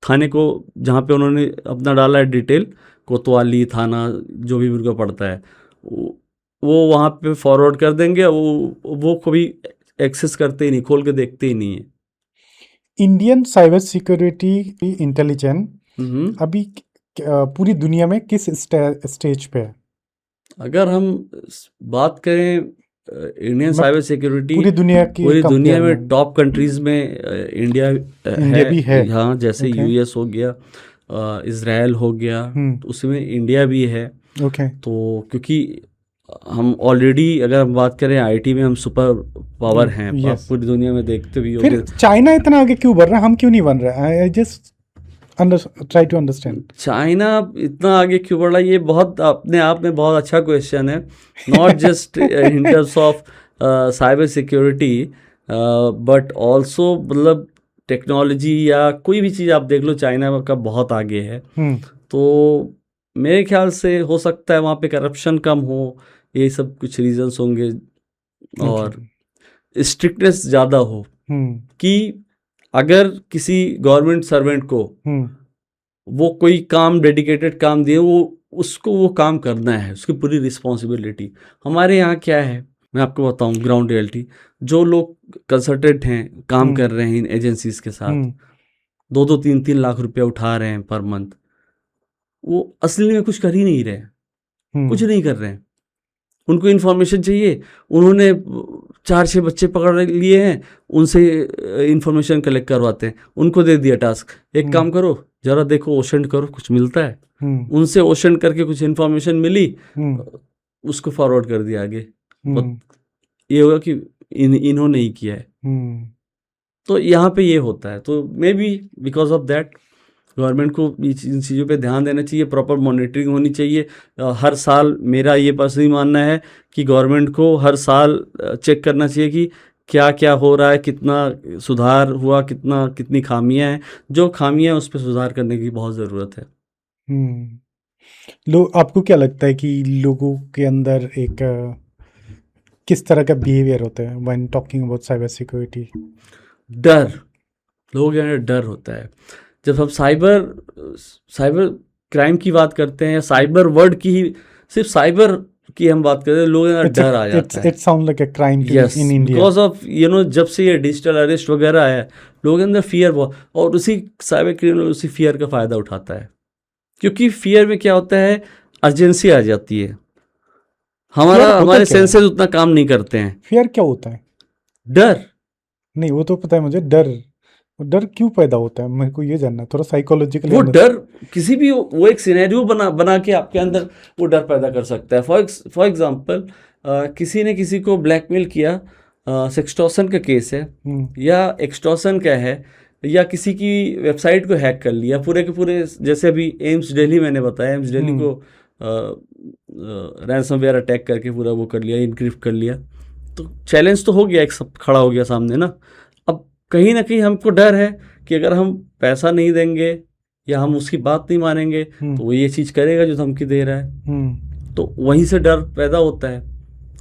थाने को जहाँ पे उन्होंने अपना डाला है डिटेल, कोतवाली थाना जो भी उनका पड़ता है, वो वहाँ पे फॉरवर्ड कर देंगे। वो कभी एक्सेस करते ही नहीं, खोल के देखते ही नहीं है। इंडियन साइबर सिक्योरिटी इंटेलिजेंस अभी पूरी दुनिया में किस स्टेज पे है? अगर हम बात करें इंडियन साइबर सिक्योरिटी, पूरी दुनिया में टॉप कंट्रीज में इंडिया भी है। हाँ, जैसे यूएस हो गया, इजराइल हो गया, तो उसमें इंडिया भी है। तो क्योंकि हम ऑलरेडी, अगर हम बात करें आईटी में, हम सुपर पावर हैं। आप पूरी दुनिया में देखते भी होंगे। फिर चाइना इतना आगे क्यों बढ़ रहा है, हम क्यों नहीं बन रहे? I just try to understand China इतना आगे क्यों बढ़ रहा है। ये बहुत अपने आप में बहुत अच्छा क्वेश्चन है, not just in terms of cyber security but also, मतलब टेक्नोलॉजी या कोई भी चीज़ आप देख लो, चाइना का बहुत आगे है। तो मेरे ख्याल से हो सकता है वहाँ पे करप्शन कम हो, ये सब कुछ रीजंस होंगे, और स्ट्रिक्टनेस ज़्यादा हो कि अगर किसी गवर्नमेंट सर्वेंट को वो कोई काम, डेडिकेटेड काम दिए, उसको वो काम करना है, उसकी पूरी रिस्पॉन्सिबिलिटी। हमारे यहाँ क्या है, मैं आपको बताऊं ग्राउंड रियलिटी। जो लोग कंसल्टेंट हैं, काम कर रहे हैं इन एजेंसीज के साथ, 2-2, 3-3 लाख रुपया उठा रहे हैं पर मंथ, वो असली में कुछ कर ही नहीं रहे, कुछ नहीं कर रहे हैं। उनको इन्फॉर्मेशन चाहिए, उन्होंने 4-6 बच्चे पकड़ लिए हैं, उनसे इन्फॉर्मेशन कलेक्ट करवाते हैं, उनको दे दिया टास्क, एक काम करो, जरा देखो ओशन करो, कुछ मिलता है। उनसे ओशन करके कुछ इन्फॉर्मेशन मिली, उसको फॉरवर्ड कर दिया आगे। ये होगा कि इन्होंने ही किया है। तो यहाँ पे ये होता है। तो may be because of that government को इन चीज़ों पे ध्यान देना चाहिए, प्रॉपर मॉनिटरिंग होनी चाहिए। हर साल, मेरा ये पर्सनली मानना है कि गवर्नमेंट को हर साल चेक करना चाहिए कि क्या क्या हो रहा है, कितना सुधार हुआ, कितनी खामियां हैं। जो खामियां हैं उस पर सुधार करने की बहुत ज़रूरत है। आपको क्या लगता है कि लोगों के अंदर एक किस तरह का बिहेवियर होता है when talking about cyber security? डर, लोगों के अंदर डर होता है। जब हम साइबर क्राइम की बात करते हैं, साइबर वर्ड की ही, सिर्फ साइबर की हम बात करते हैं, लोगों के अंदर डर आ जाता है। It sound like a crime in India because of जब से ये डिजिटल अरेस्ट वगैरह है, लोगों के अंदर फियर बहुत, और उसी साइबर क्रिमिनल उसी फियर का फ़ायदा उठाता है। क्योंकि फियर में क्या होता है, अर्जेंसी आ जाती है, हमारे सेंसेस उतना काम नहीं करते हैं। फियर क्या होता है? डर। नहीं, वो तो पता है मुझे। डर क्यों पैदा होता है, मेरे को ये जानना है थोड़ा साइकोलॉजिकल। वो डर किसी भी, वो एक सिनेरियो बना के आपके अंदर वो डर पैदा कर सकता है। फॉर एग्जांपल, किसी ने किसी को ब्लैकमेल किया, सेक्सटॉर्शन का केस है, या एक्सटॉर्शन का है, या किसी की वेबसाइट को हैक कर लिया पूरे के पूरे। जैसे अभी एम्स दिल्ली, मैंने बताया, एम्स दिल्ली को रैंसमवेयर अटैक करके पूरा वो कर लिया, इनक्रिप्ट कर लिया। तो चैलेंज तो हो गया, एक सब खड़ा हो गया सामने ना। अब कहीं ना कहीं हमको डर है कि अगर हम पैसा नहीं देंगे या हम उसकी बात नहीं मानेंगे तो वो ये चीज़ करेगा जो धमकी दे रहा है। तो वहीं से डर पैदा होता है,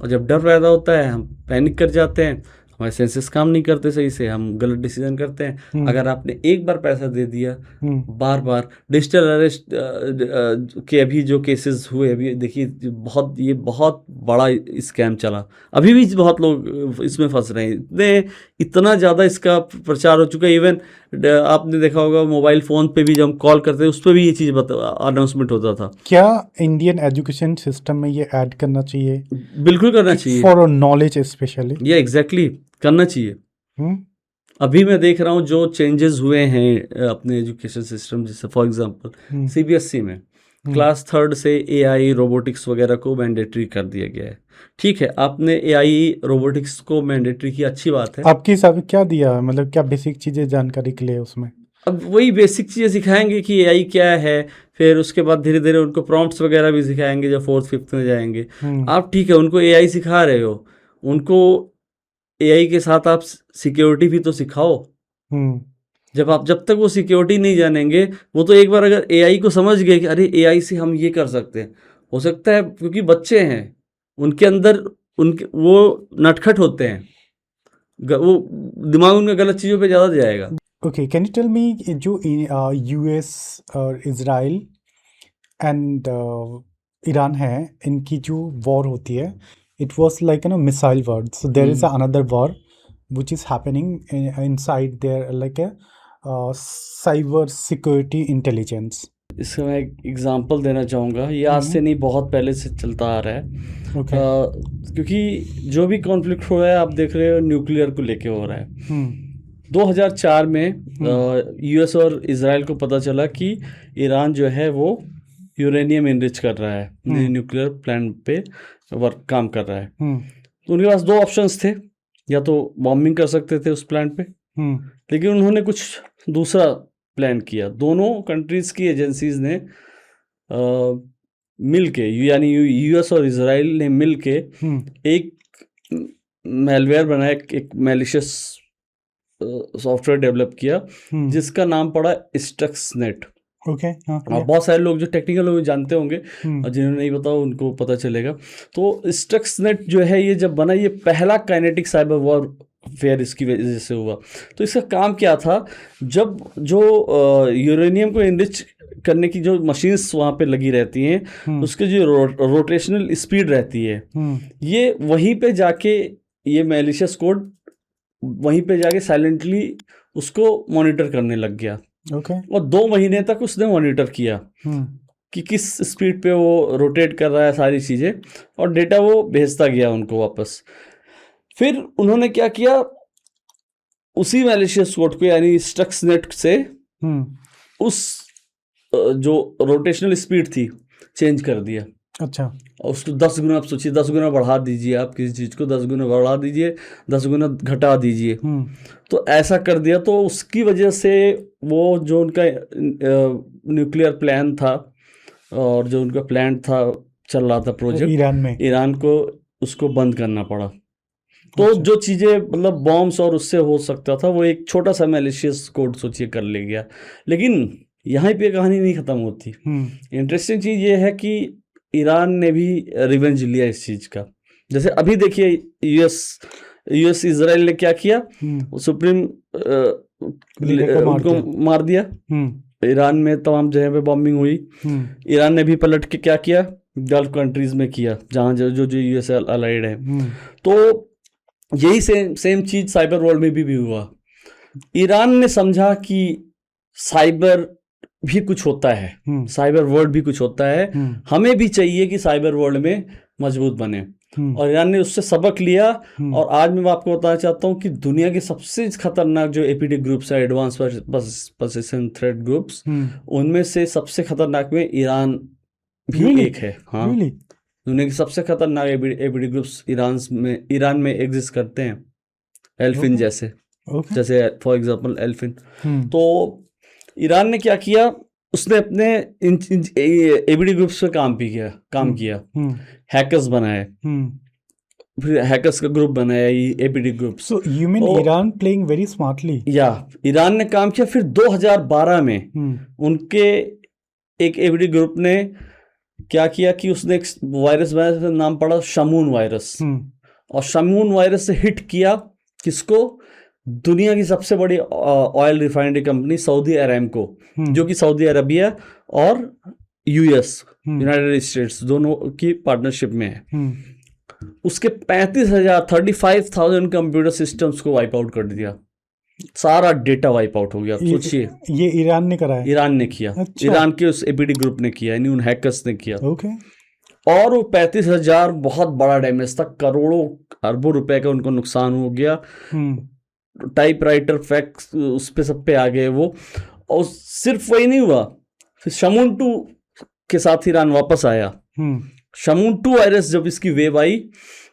और जब डर पैदा होता है हम पैनिक कर जाते हैं, हमारे सेंसेस काम नहीं करते सही से, हम गलत डिसीजन करते हैं। अगर आपने एक बार पैसा दे दिया, बार बार डिजिटल अरेस्ट के अभी जो केसेस हुए, अभी देखिए ये बहुत बड़ा स्कैम चला, अभी भी बहुत लोग इसमें फंस रहे हैं। इतना ज़्यादा इसका प्रचार हो चुका है। इवन आपने देखा होगा मोबाइल फ़ोन पे भी जब हम कॉल करते हैं उस पर भी ये चीज़ अनाउंसमेंट होता था। क्या इंडियन एजुकेशन सिस्टम में ये ऐड करना चाहिए? बिल्कुल करना चाहिए, फॉर नॉलेज स्पेशली। ये एग्जैक्टली करना चाहिए। अभी मैं देख रहा हूँ जो चेंजेस हुए हैं अपने एजुकेशन सिस्टम, जैसे फॉर एग्जांपल सीबीएसई में क्लास 3rd से एआई रोबोटिक्स वगैरह को मैंडेटरी कर दिया गया है। ठीक है, आपने एआई रोबोटिक्स को मैंडेटरी की, अच्छी बात है। आपके हिसाब से क्या दिया, मतलब क्या बेसिक चीज़ें जानकारी के लिए उसमें? अब वही बेसिक चीज़ें सिखाएंगे कि एआई क्या है, फिर उसके बाद धीरे धीरे उनको प्रॉम्प्ट्स वगैरह भी सिखाएंगे जब 4th 5th में जाएंगे। आप ठीक है, उनको एआई सिखा रहे हो, उनको एआई के साथ आप सिक्योरिटी भी तो सिखाओ। जब तक वो सिक्योरिटी नहीं जानेंगे, वो तो एक बार अगर एआई को समझ गए कि अरे एआई से हम ये कर सकते हैं, हो सकता है क्योंकि बच्चे हैं, उनके अंदर उनके वो नटखट होते हैं, वो दिमाग उनका गलत चीज़ों पे ज़्यादा जाएगा। Okay, can you tell me जो यूएस और इजराइल एंड ईरान है, इनकी जो वॉर होती है, it was like missile war, so there is another war which is happening inside there, like a cyber security intelligence. इसका मैं एक एग्जांपल देना चाहूँगा, ये आज से नहीं बहुत पहले से चलता आ रहा है। Okay. क्योंकि जो भी कॉन्फ्लिक्ट हो रहा है, आप देख रहे हो न्यूक्लियर को लेके हो रहा है। 2004 में यूएस और इजराइल को पता चला कि ईरान जो है वो यूरेनियम इनरिच कर रहा है, न्यूक्लियर प्लांट पे वर्क काम कर रहा है। तो उनके पास दो ऑप्शंस थे, या तो बॉम्बिंग कर सकते थे उस प्लांट पे, लेकिन उन्होंने कुछ दूसरा प्लान किया। दोनों कंट्रीज की एजेंसीज ने मिल के, यानी यूएस और इजराइल ने मिल के एक मैलवेयर बनाया, एक मैलिशियस सॉफ्टवेयर डेवलप किया जिसका नाम पड़ा स्टक्सनेट। ओके, बहुत सारे लोग जो टेक्निकल लोग जानते होंगे और जिन्हें नहीं पता उनको पता चलेगा। तो स्टक्सनेट जो है ये जब बना, ये पहला काइनेटिक साइबर वॉरफेयर इसकी वजह से हुआ। तो इसका काम क्या था, जब जो यूरेनियम को इनरिच करने की जो मशीन्स वहाँ पे लगी रहती हैं, उसके जो रोटेशनल स्पीड रहती है, ये वहीं पे जाके, ये मैलिशियस कोड वहीं पे जाके साइलेंटली उसको मॉनिटर करने लग गया। और 2 महीने तक उसने मॉनिटर किया कि किस स्पीड पे वो रोटेट कर रहा है सारी चीज़ें, और डेटा वो भेजता गया उनको वापस। फिर उन्होंने क्या किया, उसी मैलिशियस कोड को यानी स्टक्सनेट से उस जो रोटेशनल स्पीड थी चेंज कर दिया। अच्छा, उसको 10 गुना, आप सोचिए 10 गुना बढ़ा दीजिए, आप किसी चीज़ को 10 गुना बढ़ा दीजिए, 10 गुना घटा दीजिए, तो ऐसा कर दिया। तो उसकी वजह से वो जो उनका न्यूक्लियर प्लान था और जो उनका प्लान था चल रहा था प्रोजेक्ट, ईरान को उसको बंद करना पड़ा। तो जो चीज़ें मतलब बॉम्ब्स और उससे हो सकता था, वो एक छोटा सा मैलिशियस कोड सोचिए कर ले गया। लेकिन यहाँ पे कहानी नहीं ख़त्म होती। इंटरेस्टिंग चीज़ ये है कि ईरान ने भी रिवेंज लिया इस चीज़ का। जैसे अभी देखिए यूएस इजराइल ने क्या किया, सुप्रीम उनको मार दिया। ईरान में तमाम जगह पे बॉम्बिंग हुई। ईरान ने भी पलट के क्या किया, गल्फ कंट्रीज में किया, जहाँ जो यूएस अलाइड है। तो यही सेम चीज़ साइबर वर्ल्ड में भी हुआ। ईरान ने समझा कि साइबर भी कुछ होता है, साइबर वर्ल्ड भी कुछ होता है, हमें भी चाहिए कि साइबर वर्ल्ड में मजबूत बने। और ईरान ने उससे सबक लिया। और आज मैं आपको बताना चाहता हूँ कि दुनिया के सबसे खतरनाक जो एपीडी ग्रुप्स है, एडवांस पर्सिस्टेंट थ्रेट ग्रुप्स, उनमें से सबसे खतरनाक में ईरान भी एक है। हाँ, दुनिया के सबसे खतरनाक एपीडी ग्रुप्स ईरान में एग्जिस्ट करते हैं। एल्फिन जैसे फॉर एग्जाम्पल एल्फिन। तो ईरान ने क्या किया, उसने अपने एबीडी ग्रुप्स पे काम किया, हैकर्स बनाए, फिर हैकर्स का ग्रुप बनाया, ABD group. So you mean Iran playing very smartly? या ईरान ने काम किया। फिर 2012 में उनके एक एबीडी ग्रुप ने क्या किया कि उसने एक वायरस बनाया, जिसका नाम पड़ा शमून वायरस। और शमून वायरस से हिट किया किसको, दुनिया की सबसे बड़ी oil refinery company Saudi Aramco, जो कि सऊदी अरबिया और यूएस यूनाइटेड स्टेट्स दोनों की पार्टनरशिप में है। उसके 35,000 कंप्यूटर सिस्टम्स को वाइप आउट कर दिया, सारा डेटा वाइप आउट हो गया। सोचिए, ये ईरान ने करा है? ईरान ने किया। अच्छा। ईरान के उस एपीडी ग्रुप ने किया, यानी उन हैकर्स ने किया। ओके। और वो 35,000 बहुत बड़ा डैमेज था, करोड़ों अरबों रुपए का उनको नुकसान हो गया। टाइपराइटर फैक्स उस पे सब पे आ गए वो। और सिर्फ वही नहीं हुआ, फिर शमून 2 के साथ ईरान वापस आया। शमून 2 वायरस जब इसकी वेव आई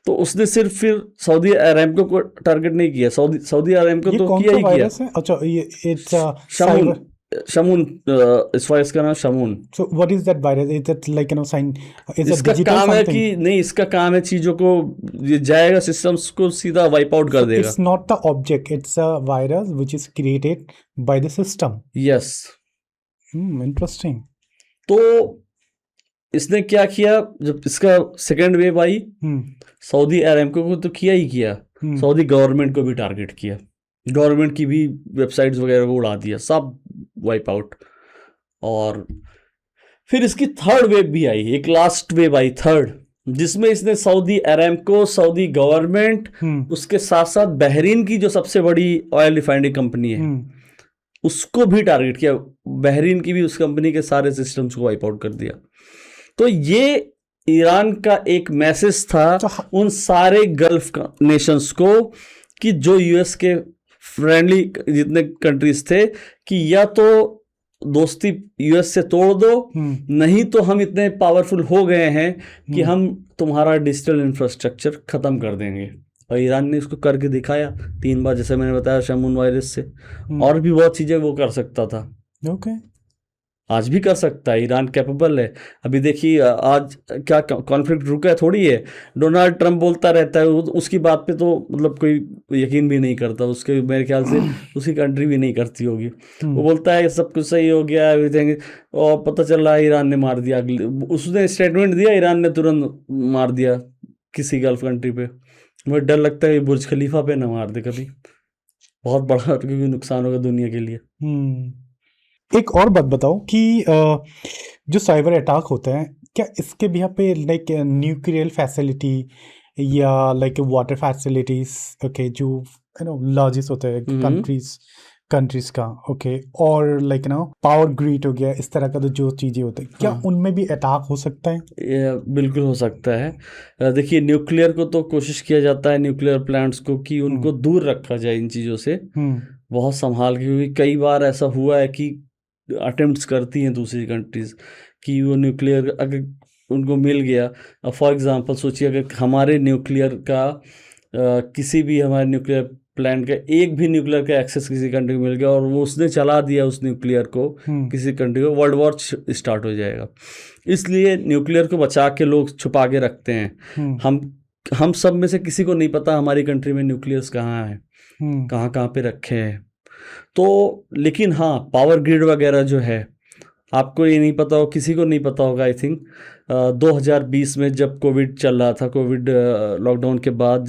तो उसने सिर्फ फिर सऊदी अरामको को टारगेट नहीं किया, सऊदी अरामको तो किया ही किया। अच्छा, ये शमून शमून, इस वायरस का नाम Shamoon. So what is that virus? Is it like is it इसका digital काम है something? कि नहीं, इसका काम है चीजों को, ये जाएगा सिस्टम्स को सीधा वाइप आउट कर So देगा। it's not the object, it's a virus which is created by the system. Yes. Interesting. तो इसने क्या किया, जब इसका सेकेंड वेव आई, सऊदी अरामको को तो किया ही किया, सऊदी गवर्नमेंट को भी टारगेट किया, गवर्नमेंट की भी वेबसाइट्स वगैरह को उड़ा दिया, सब वाइप आउट। और फिर इसकी थर्ड वेव भी आई, एक लास्ट वेव आई थर्ड, जिसमें इसने सऊदी अरामको, सऊदी गवर्नमेंट, उसके साथ साथ बहरीन की जो सबसे बड़ी ऑयल रिफाइनरी कंपनी है उसको भी टारगेट किया, बहरीन की भी उस कंपनी के सारे सिस्टम्स को वाइप आउट कर दिया। तो ये ईरान का एक मैसेज था उन सारे गल्फ नेशंस को कि जो यूएस के फ्रेंडली जितने कंट्रीज थे कि या तो दोस्ती यूएस से तोड़ दो, नहीं तो हम इतने पावरफुल हो गए हैं कि हम तुम्हारा डिजिटल इंफ्रास्ट्रक्चर खत्म कर देंगे। और ईरान ने इसको करके दिखाया 3 बार, जैसे मैंने बताया शमून वायरस से, और भी बहुत चीजें वो कर सकता था। ओके, आज भी कर सकता है, ईरान कैपेबल है। अभी देखिए आज क्या कॉन्फ्लिक्ट रुका थोड़ी है, डोनाल्ड ट्रंप बोलता रहता है, उसकी बात पे तो मतलब कोई यकीन भी नहीं करता, उसके मेरे ख्याल से उसकी कंट्री भी नहीं करती होगी। वो बोलता है सब कुछ सही हो गया एवरीथिंग, और पता चल रहा है ईरान ने मार दिया, उसने स्टेटमेंट दिया, ईरान ने तुरंत मार दिया किसी गल्फ कंट्री पे। मुझे डर लगता है बुर्ज खलीफा पे ना मार दे कभी, बहुत बड़ा क्योंकि नुकसान होगा दुनिया के लिए। एक और बात बताओ कि जो साइबर अटैक होता है, क्या इसके भी यहाँ पे लाइक न्यूक्लियर फैसिलिटी या लाइक वाटर फैसिलिटीज, ओके, जो लॉजिस होते हैं कंट्रीज का, ओके, और लाइक पावर ग्रिड हो गया, इस तरह का तो जो चीजें होती हैं, क्या उनमें भी अटैक हो सकता है? बिल्कुल हो सकता है। देखिए न्यूक्लियर को तो कोशिश किया जाता है, न्यूक्लियर प्लांट्स को, कि उनको दूर रखा जाए इन चीज़ों से, बहुत संभाल के, क्योंकि कई बार ऐसा हुआ है कि अटेम्प्ट्स करती हैं दूसरी कंट्रीज़ कि वो न्यूक्लियर अगर उनको मिल गया, फॉर एग्जांपल सोचिए अगर हमारे न्यूक्लियर का किसी भी हमारे न्यूक्लियर प्लांट का एक भी न्यूक्लियर का एक्सेस किसी कंट्री को मिल गया और वो उसने चला दिया उस न्यूक्लियर को किसी कंट्री को, वर्ल्ड वॉर स्टार्ट हो जाएगा। इसलिए न्यूक्लियर को बचा के लोग छुपा के रखते हैं। हम सब में से किसी को नहीं पता हमारी कंट्री में न्यूक्लियस कहाँ है, कहाँ पे रखे हैं। तो लेकिन हाँ, पावर ग्रिड वगैरह जो है, आपको ये नहीं पता हो, किसी को नहीं पता होगा आई थिंक 2020 में जब कोविड चल रहा था, कोविड लॉकडाउन के बाद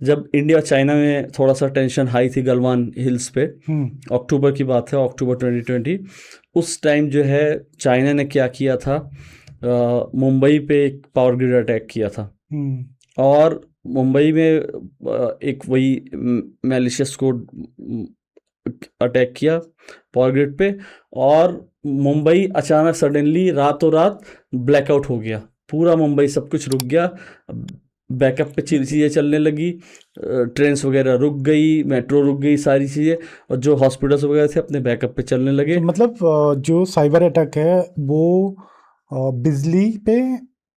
जब इंडिया चाइना में थोड़ा सा टेंशन हाई थी गलवान हिल्स पे, अक्टूबर की बात है, अक्टूबर 2020, उस टाइम जो है चाइना ने क्या किया था, मुंबई पे एक पावर ग्रिड अटैक किया था और मुंबई में एक वही मैलिशियस कोड अटैक किया पावर ग्रिड पे, और मुंबई अचानक सडनली रातों रात ब्लैकआउट हो गया, पूरा मुंबई सब कुछ रुक गया, बैकअप पे चीज़ें चलने लगी, ट्रेन्स वगैरह रुक गई, मेट्रो रुक गई, सारी चीज़ें, और जो हॉस्पिटल्स वगैरह थे अपने बैकअप पे चलने लगे। तो मतलब जो साइबर अटैक है वो बिजली पे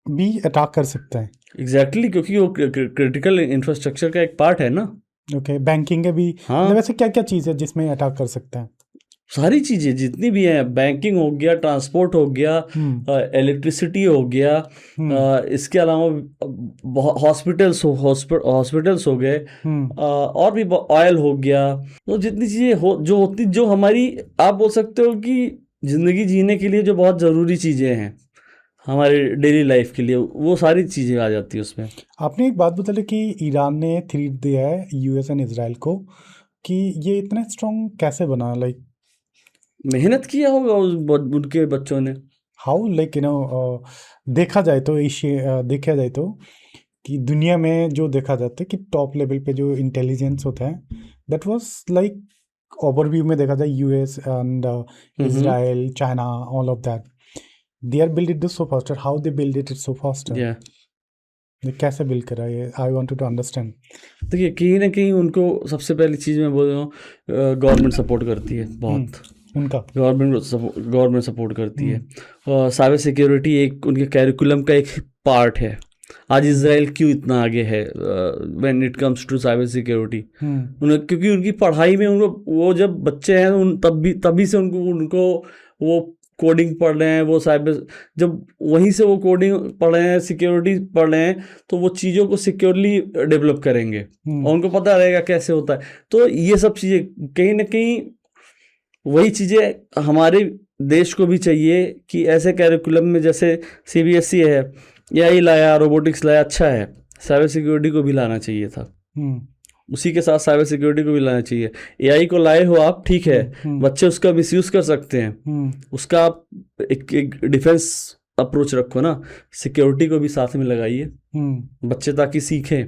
भी अटैक कर सकता है? एग्जैक्टली, क्योंकि वो क्रिटिकल इंफ्रास्ट्रक्चर का एक पार्ट है ना। ओके, बैंकिंग के भी। हाँ, वैसे क्या क्या चीज़ है जिसमें अटैक कर सकता है? सारी चीज़ें जितनी भी हैं, बैंकिंग हो गया, ट्रांसपोर्ट हो गया, इलेक्ट्रिसिटी हो गया, इसके अलावा हॉस्पिटल्स हो गए, और भी ऑयल हो गया। तो जितनी चीज़ें जो हमारी, आप बोल सकते हो कि ज़िंदगी जीने के लिए जो बहुत ज़रूरी चीज़ें हैं हमारे डेली लाइफ के लिए, वो सारी चीज़ें आ जाती है उसमें। आपने एक बात बताई कि ईरान ने थ्रेट दिया है यूएस एंड इजराइल को, कि ये इतना स्ट्रॉन्ग कैसे बना? लाइक मेहनत किया होगा उनके बच्चों ने। हाउ, लाइक देखा जाए तो कि दुनिया में जो देखा जाता है कि टॉप लेवल पे जो इंटेलिजेंस होता है, दैट वाज लाइक ओवरव्यू में देखा जाए US and Israel, China, all of that, they are build it so faster. How they build it so faster? ये कैसे बिल्ड करा ये? I wanted to understand. देखिए कहीं ना कहीं उनको सबसे पहली चीज़ मैं बोल रहा हूँ, गवर्नमेंट सपोर्ट करती है बहुत, उनका गवर्नमेंट सपोर्ट करती है। साइबर सिक्योरिटी एक उनके कैरिकुलम का एक पार्ट है। आज इसराइल क्यों इतना आगे है when it comes to cyber security? क्योंकि उनकी पढ़ाई में उनको, वो जब बच्चे हैं उन तभी से उनको वो कोडिंग पढ़ रहे हैं, वो साइबर, जब वहीं से वो कोडिंग पढ़ रहे हैं, सिक्योरिटी पढ़ रहे हैं, तो वो चीज़ों को सिक्योरली डेवलप करेंगे और उनको पता रहेगा कैसे होता है। तो ये सब चीज़ें कहीं ना कहीं वही चीज़ें हमारे देश को भी चाहिए कि ऐसे कैरिकुलम में, जैसे CBSE है, एआई लाया, रोबोटिक्स लाया, अच्छा है, साइबर सिक्योरिटी को भी लाना चाहिए था। उसी के साथ साइबर सिक्योरिटी को भी लाना चाहिए। एआई को लाए हो आप, ठीक है, बच्चे उसका मिसयूज कर सकते हैं, उसका आप एक डिफेंस अप्रोच रखो ना, सिक्योरिटी को भी साथ में लगाइए बच्चे, ताकि सीखें।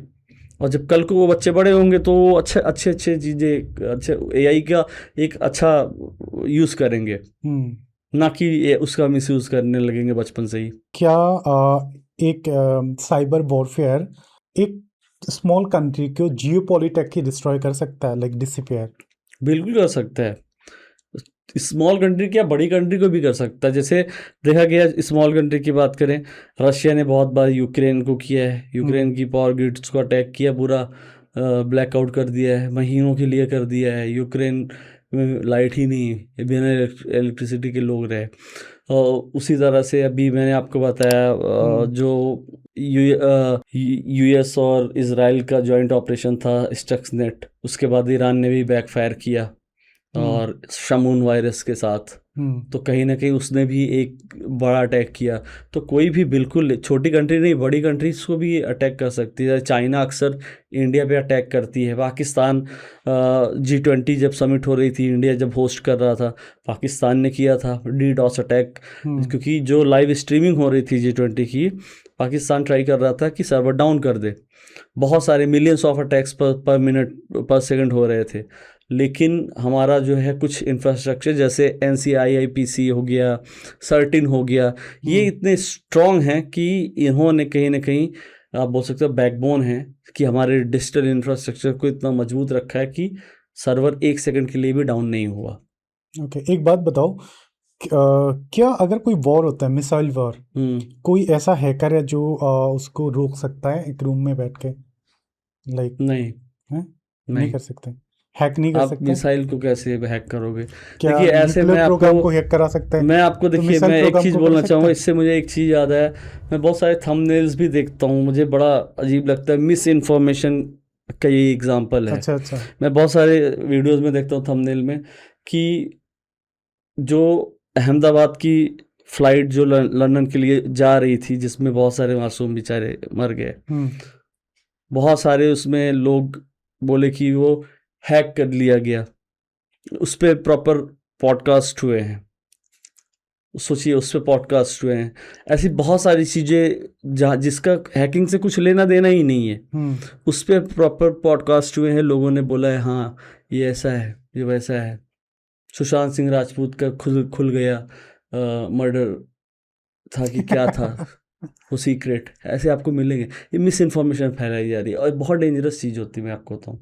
और जब कल को वो बच्चे बड़े होंगे तो वो अच्छे चीज़ें, अच्छे एआई का एक अच्छा यूज़ करेंगे, ना कि उसका मिसयूज करने लगेंगे बचपन से ही। क्या एक साइबर वॉरफेयर एक स्मॉल कंट्री को जियोपॉलिटिक ही डिस्ट्रॉय कर सकता है, लाइक डिसअपियर? बिल्कुल कर सकता है। स्मॉल कंट्री क्या, बड़ी कंट्री को भी कर सकता है। जैसे देखा गया, स्मॉल कंट्री की बात करें, रशिया ने बहुत बार यूक्रेन को किया है, यूक्रेन की पावर ग्रिड्स को अटैक किया, पूरा ब्लैकआउट कर दिया है, महीनों के लिए कर दिया है। यूक्रेन में लाइट ही नहीं, बिना इलेक्ट्रिसिटी के लोग रहे। और उसी तरह से अभी मैंने आपको बताया जो यूएस और इजराइल का जॉइंट ऑपरेशन था स्टक्सनेट, उसके बाद ईरान ने भी बैकफायर किया और शमून वायरस के साथ, तो कहीं ना कहीं उसने भी एक बड़ा अटैक किया। तो कोई भी, बिल्कुल छोटी कंट्री नहीं, बड़ी कंट्रीज को भी अटैक कर सकती है। चाइना अक्सर इंडिया पे अटैक करती है। पाकिस्तान G20 जब समिट हो रही थी, इंडिया जब होस्ट कर रहा था, पाकिस्तान ने किया था DDoS अटैक, क्योंकि जो लाइव स्ट्रीमिंग हो रही थी G20 की, पाकिस्तान ट्राई कर रहा था कि सर्वर डाउन कर दे। बहुत सारे मिलियंस ऑफ अटैक्स पर मिनट पर सेकंड हो रहे थे, लेकिन हमारा जो है कुछ इंफ्रास्ट्रक्चर जैसे NCIIPC हो गया, सर्टिन हो गया, ये इतने स्ट्रॉन्ग हैं कि इन्होंने कहीं ना कहीं, आप बोल सकते हो बैकबोन है, कि हमारे डिजिटल इंफ्रास्ट्रक्चर को इतना मजबूत रखा है कि सर्वर 1 सेकंड के लिए भी डाउन नहीं हुआ। ओके, एक बात बताओ, क्या अगर कोई वॉर होता है, मिसाइल वॉर, कोई ऐसा हैकर है जो उसको रोक सकता है एक रूम में बैठ के? लाइक नहीं कर सकते, हैक नहीं कर आप सकते? मिसाइल को कैसे हैक करोगे? क्या देखिए, ऐसे मैं प्रोग्राम को हैक करा सकता है? मैं आपको देखिए, मिसाइल मैं एक प्रोग्राम चीज़ को बोलना कर चाहूँगा, सकता है? इससे मुझे एक चीज़ याद है। मैं बहुत सारे थंबनेल्स भी देखता हूँ, मुझे बड़ा अजीब लगता है, मिस इन्फॉर्मेशन का ये एग्जांपल है। अच्छा। मैं बहुत सारे वीडियोस में देखता हूँ थंबनेल में कि जो अहमदाबाद की फ्लाइट जो लंदन के लिए जा रही थी, जिसमें बहुत सारे मासूम बेचारे मर गए, बहुत सारे उसमें लोग बोले कि वो हैक कर लिया गया, उस पर प्रॉपर पॉडकास्ट हुए हैं। सोचिए, उस पर पॉडकास्ट हुए हैं। ऐसी बहुत सारी चीज़ें जहाँ जिसका हैकिंग से कुछ लेना देना ही नहीं है, उस पर प्रॉपर पॉडकास्ट हुए हैं। लोगों ने बोला है हाँ ये ऐसा है, ये वैसा है। सुशांत सिंह राजपूत का खुल गया मर्डर था कि क्या था वो सीक्रेट, ऐसे आपको मिलेंगे। ये मिस इन्फॉर्मेशन फैलाई जा रही है और बहुत डेंजरस चीज़ होती है। मैं आपको बताऊँ,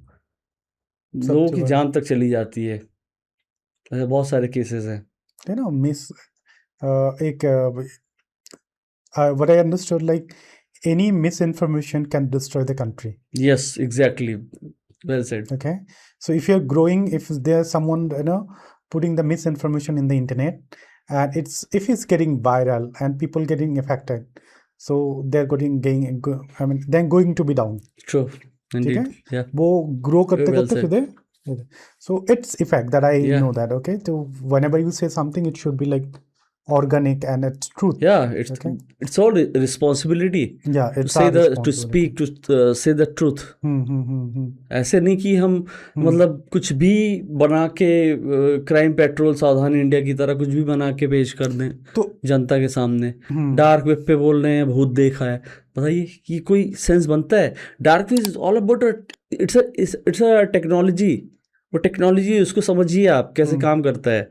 लोगों की जान तक चली जाती है। ऐसे बहुत सारे केसेस हैं, you know, what I understood, like any misinformation can destroy the country. Yes, exactly, well said. Okay, so if you're growing, if there's someone putting the misinformation in the internet, and if it's getting viral and people getting affected, so they're going to be down. True, indeed. Yeah, वो grow करते well करते said. फिर so it's effect that I know that. Okay, so whenever you say something, it should be like organic and it's truth. Yeah, it's all responsibility. Yeah, it's to speak, to say the truth. ऐसे नहीं कि हम मतलब कुछ भी बना के crime petrol सावधान इंडिया की तरह कुछ भी बना के पेश कर दें तो जनता के सामने। डार्क वेब पे बोल रहे हैं भूत देखा है, बताइए कि कोई सेंस बनता है? Dark web is all about it's a technology. वो टेक्नोलॉजी, उसको समझिए आप कैसे काम करता है।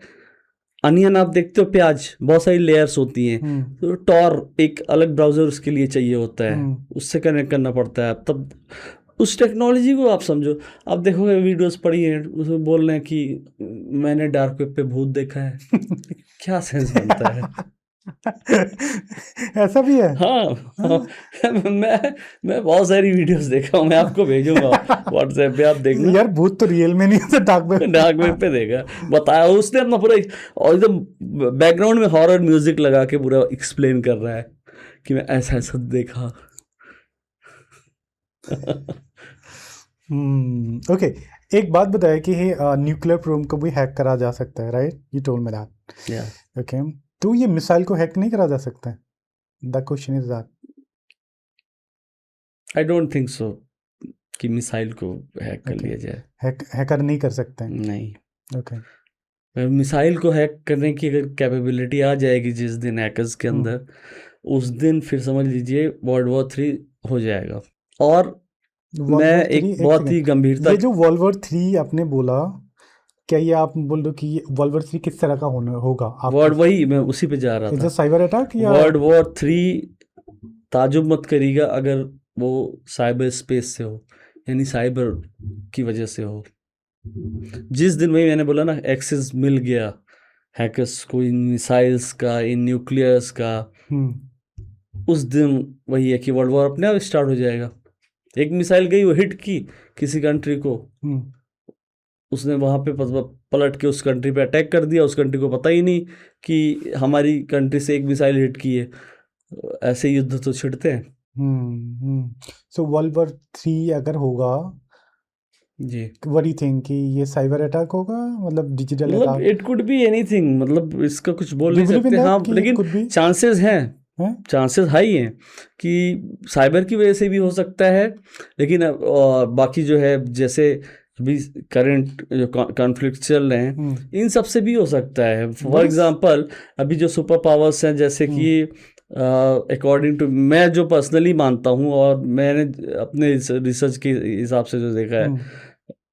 अनियन आप देखते हो, प्याज, बहुत सारी लेयर्स होती हैं, तो टॉर एक अलग ब्राउजर उसके लिए चाहिए होता है, उससे कनेक्ट करना पड़ता है। तब उस टेक्नोलॉजी को आप समझो। आप देखोगे वीडियोस पड़ी हैं, उसमें बोल रहे हैं कि मैंने डार्क वेब पे भूत देखा है। क्या सेंस बनता है? ऐसा भी है? हाँ। मैं बहुत सारी वीडियोस देखा हूँ, मैं आपको भेजूंगा व्हाट्सएप पे, आप देखना। यार भूत तो रियल में नहीं होता, डार्क वेब। डार्क वेब पे देखा, बताया उसने अपना पूरा, और एकदम बैकग्राउंड में हॉरर म्यूजिक लगा के पूरा एक्सप्लेन कर रहा है कि मैं ऐसा ऐसा देखा। ओके, एक बात बताया कि न्यूक्लियर प्रोम को भी हैक करा जा सकता है, right? You told me that. या ओके, तो ये मिसाइल को हैक नहीं करा जा सकता है? The question is that. I don't think so कि मिसाइल को हैक कर Okay. लिया जाए। हैकर नहीं कर सकते हैं? नहीं, ओके। मिसाइल को हैक करने की अगर कैपेबिलिटी आ जाएगी जिस दिन हैकर्स के अंदर, उस दिन फिर समझ लीजिए वर्ल्ड वॉर 3 हो जाएगा। और मैं एक बहुत ही गंभीरता, ये जो वर्ल्ड वॉर 3 आपने बोला, क्या ये आप बोल दो कि वर्ल्ड वॉर 3 किस तरह का होगा? वर्ल्ड, वही मैं उसी पे जा रहा था, साइबर अटैक या वर्ल्ड वॉर 3 ताजुब मत करिएगा अगर वो साइबर स्पेस से हो, यानी साइबर की वजह से हो। जिस दिन वही मैंने बोला ना, एक्सेस मिल गया हैकर्स को इन मिसाइल्स का, इन न्यूक्लियर्स का, उस दिन वही है कि वर्ल्ड वॉर अपने आप स्टार्ट हो जाएगा। एक मिसाइल गई, वो हिट की किसी कंट्री को, उसने वहाँ पे पलट के उस कंट्री पे अटैक कर दिया, उस कंट्री को पता ही नहीं कि हमारी कंट्री से एक मिसाइल हिट की है। ऐसे युद्ध तो छिड़ते हैं। सो वर्ल्ड वॉर 3 अगर होगा जी, व्हाट डू यू थिंक कि ये साइबर अटैक होगा, मतलब डिजिटल मतलब attack? It could be anything, मतलब इसका कुछ बोल नहीं सकते। हाँ, कि लेकिन चांसेस हैं, चांसेस हाई हैं कि साइबर की वजह से भी हो सकता है। लेकिन बाकी जो है, जैसे अभी करंट जो कॉन्फ्लिक्ट चल रहे हैं, इन सब से भी हो सकता है। फॉर एग्जांपल अभी जो सुपर पावर्स हैं, जैसे कि अकॉर्डिंग टू मैं जो पर्सनली मानता हूँ और मैंने अपने रिसर्च के हिसाब से जो देखा है,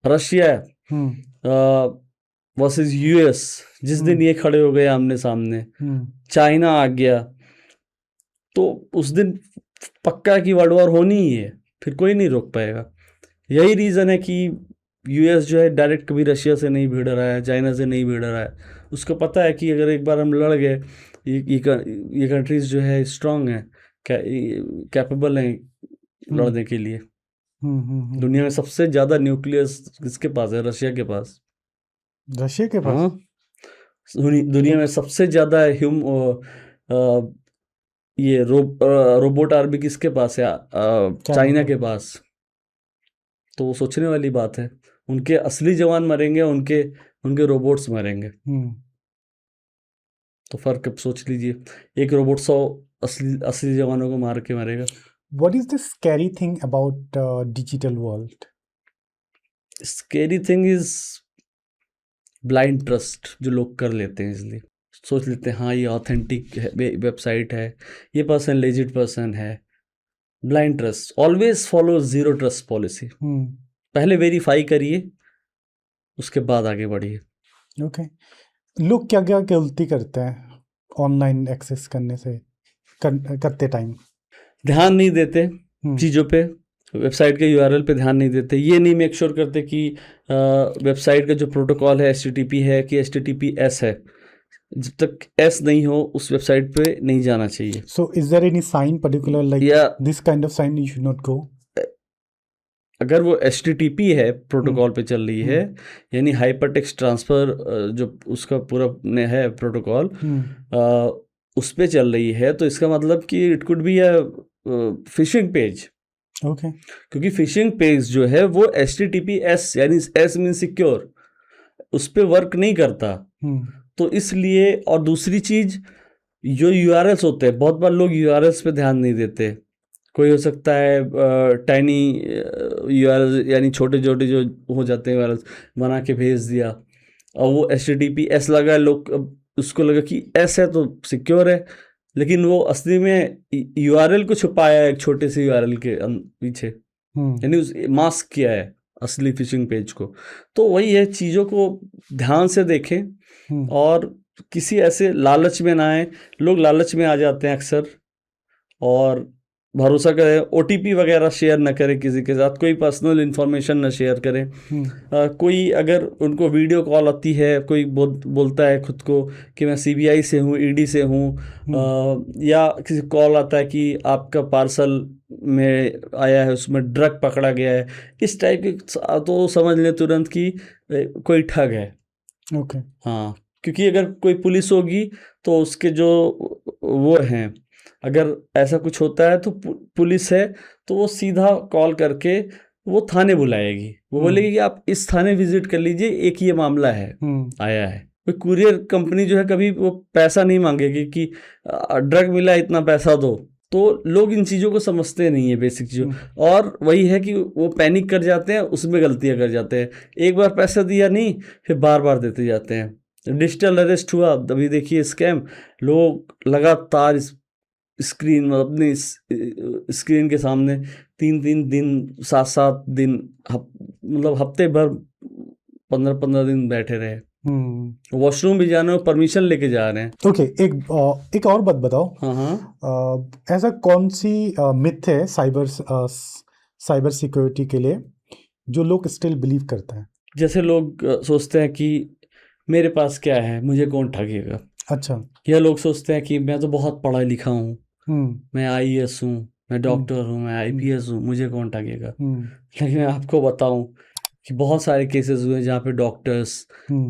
रशिया वर्सेस यूएस, जिस दिन ये खड़े हो गए आमने सामने, चाइना आ गया, तो उस दिन पक्का की वर्ल्ड वॉर होनी ही है, फिर कोई नहीं रोक पाएगा। यही रीज़न है कि यूएस जो है डायरेक्ट कभी रशिया से नहीं भिड़ रहा है, चाइना से नहीं भिड़ रहा है। उसको पता है कि अगर एक बार हम लड़ गए, ये कंट्रीज जो है स्ट्रांग है, कैपेबल हैं लड़ने के लिए। दुनिया में सबसे ज़्यादा न्यूक्लियस किसके पास है? रशिया के पास। रशिया के पास? हाँ, दुनिया में सबसे ज़्यादा ये रोबोट आर्मी किसके पास है? चाइना के पास। तो वो सोचने वाली बात है, उनके असली जवान मरेंगे, उनके रोबोट्स मरेंगे। तो फर्क अब सोच लीजिए, एक रोबोट 100 असली जवानों को मार के मरेगा। What is the scary thing about digital world? Scary thing is blind trust, जो लोग कर लेते हैं, इसलिए सोच लेते हैं हाँ ये ऑथेंटिक वेबसाइट है, ये पर्सन लेजिट पर्सन है। Blind trust, always follow zero trust policy. पहले वेरीफाई करिए, उसके बाद आगे बढ़िए। ओके, लोग क्या क्या गलती करते हैं ऑनलाइन एक्सेस करने से करते टाइम? ध्यान नहीं देते चीज़ों पे, वेबसाइट के यूआरएल पे ध्यान नहीं देते, ये नहीं मेक श्योर करते कि वेबसाइट का जो प्रोटोकॉल है HTTP है कि HTTPS है। जब तक S नहीं हो उस वेबसाइट पे नहीं जाना चाहिए। So is there any sign particular like this kind of sign you should not go? अगर वो HTTP है, प्रोटोकॉल पे चल रही है, यानी हाइपर टेक्स्ट ट्रांसफ़र, जो उसका पूरा है प्रोटोकॉल, उस पे चल रही है, तो इसका मतलब कि it could be a fishing page. Okay, क्योंकि फिशिंग पेज जो है वो HTTPS यानी S मीन सिक्योर, उस पे वर्क नहीं करता। तो इसलिए, और दूसरी चीज़, जो URLs होते हैं, बहुत बार लोग URLs पे ध्यान नहीं देते। कोई हो सकता है टाइनी URLs, यानी छोटे छोटे जो हो जाते हैं URLs, बना के भेज दिया, और वो HTTPS लगा, लोग उसको लगा कि S है तो सिक्योर है, लेकिन वो असली में URL को छुपाया है एक छोटे से URL के पीछे, यानी उस मास्क किया है असली फिशिंग पेज को। तो वही है, चीज़ों को ध्यान से देखें और किसी ऐसे लालच में ना आए। लोग लालच में आ जाते हैं अक्सर, और भरोसा करें, ओटीपी वगैरह शेयर ना करें किसी के साथ, कोई पर्सनल इन्फॉर्मेशन ना शेयर करें। कोई अगर उनको वीडियो कॉल आती है, कोई बोलता है खुद को कि मैं सीबीआई से हूँ, ईडी से हूँ, या किसी कॉल आता है कि आपका पार्सल में आया है, उसमें ड्रग पकड़ा गया है, इस टाइप की, तो समझ लें तुरंत कि कोई ठग है। ओके। हाँ, क्योंकि अगर कोई पुलिस होगी तो उसके जो वो हैं, अगर ऐसा कुछ होता है तो पुलिस है तो वो सीधा कॉल करके वो थाने बुलाएगी, वो बोलेगी कि आप इस थाने विजिट कर लीजिए, एक ये मामला है आया है। कोई कुरियर कंपनी जो है कभी वो पैसा नहीं मांगेगी कि ड्रग मिला इतना पैसा दो। तो लोग इन चीज़ों को समझते नहीं है, बेसिक चीज़ों, और वही है कि वो पैनिक कर जाते हैं, उसमें गलतियां कर जाते हैं। एक बार पैसा दिया नहीं, फिर बार बार देते जाते हैं। डिजिटल अरेस्ट हुआ, अभी देखिए स्कैम, लोग लगातार स्क्रीन, अपनी स्क्रीन के सामने 3-3 दिन, 7-7 दिन, मतलब हफ्ते भर, 15-15 दिन बैठे रहे। वॉशरूम भी जाना हो परमिशन लेके जा रहे हैं। ओके, एक और बात बताओ। हाँ, ऐसा कौन सी मिथ है साइबर सिक्योरिटी के लिए जो लोग स्टिल बिलीव करते हैं? जैसे लोग सोचते हैं कि मेरे पास क्या है, मुझे कौन ठगेगा। अच्छा। या लोग सोचते हैं कि मैं तो बहुत पढ़ा लिखा हूँ, मैं आईएएस हूँ, मैं डॉक्टर हूँ, मैं आईपीएस हूँ, मुझे कौन ठगेगा। लेकिन मैं आपको बताऊं कि बहुत सारे केसेस हुए जहाँ पे doctors,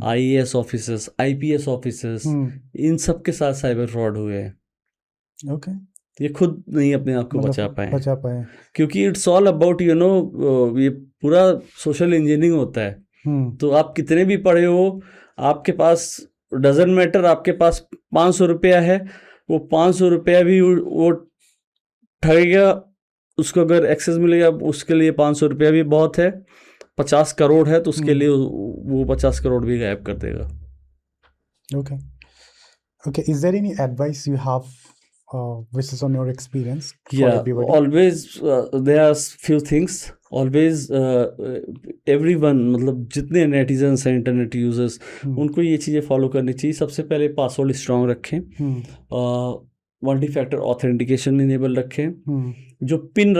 IAS officers, IPS officers, इन सब के साथ साइबर फ्रॉड हुए हैं। ओके। ये खुद नहीं अपने आप को बचा पाए क्योंकि इट्स ऑल अबाउट ये पूरा सोशल इंजीनियरिंग होता है। तो आप कितने भी पढ़े हो, आपके पास डजन मैटर, आपके पास 500 रुपया है, वो 500 रुपया भी वो ठगेगा, उसको अगर एक्सेस मिलेगा उसके लिए 500 रुपया भी बहुत है। 50 करोड़ है तो उसके लिए वो 50 करोड़ भी गायब कर देगा। Okay, is there any advice you have which is on your experience for Yeah, everybody? always there are few things, always everyone, मतलब जितने नेटिजन्स हैं, इंटरनेट यूजर्स, उनको ये चीज़ें फॉलो करनी चाहिए। सबसे पहले पासवर्ड स्ट्रांग रखें, मल्टी फैक्टर ऑथेंटिकेशन इनेबल रखें, जो पिन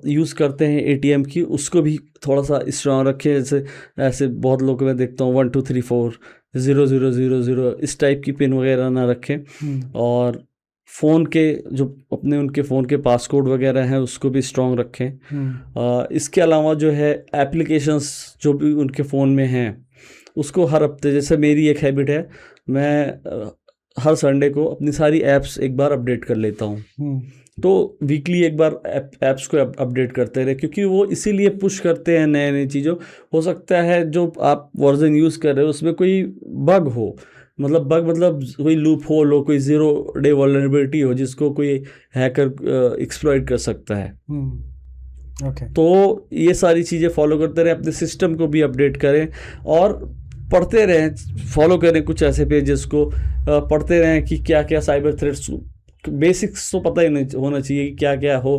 यूज़ करते हैं एटीएम की उसको भी थोड़ा सा स्ट्रांग रखें। जैसे ऐसे बहुत लोग मैं देखता हूँ 1 2 3 4 0 0 0 0 इस टाइप की पिन वगैरह ना रखें। और फ़ोन के जो अपने उनके फ़ोन के पासकोड वगैरह हैं उसको भी स्ट्रांग रखें। इसके अलावा जो है एप्लीकेशंस जो भी उनके फ़ोन में हैं उसको हर हफ्ते, जैसे मेरी एक हैबिट है, मैं हर संडे को अपनी सारी ऐप्स एक बार अपडेट कर लेता हूँ। तो वीकली एक बार ऐप्स को अपडेट करते रहे, क्योंकि वो इसीलिए पुश करते हैं नए नई चीज़ों। हो सकता है जो आप वर्जन यूज़ कर रहे हो उसमें कोई बग हो, मतलब कोई लूप होल हो, कोई 0 डे वल्नरेबिलिटी हो जिसको कोई हैकर एक्सप्लॉइट कर सकता है। तो ये सारी चीज़ें फॉलो करते रहे, अपने सिस्टम को भी अपडेट करें और पढ़ते रहें, फॉलो करें कुछ ऐसे पेजेस को, पढ़ते रहें कि क्या क्या साइबर थ्रेट्स, बेसिक्स तो पता ही नहीं होना चाहिए कि क्या क्या हो।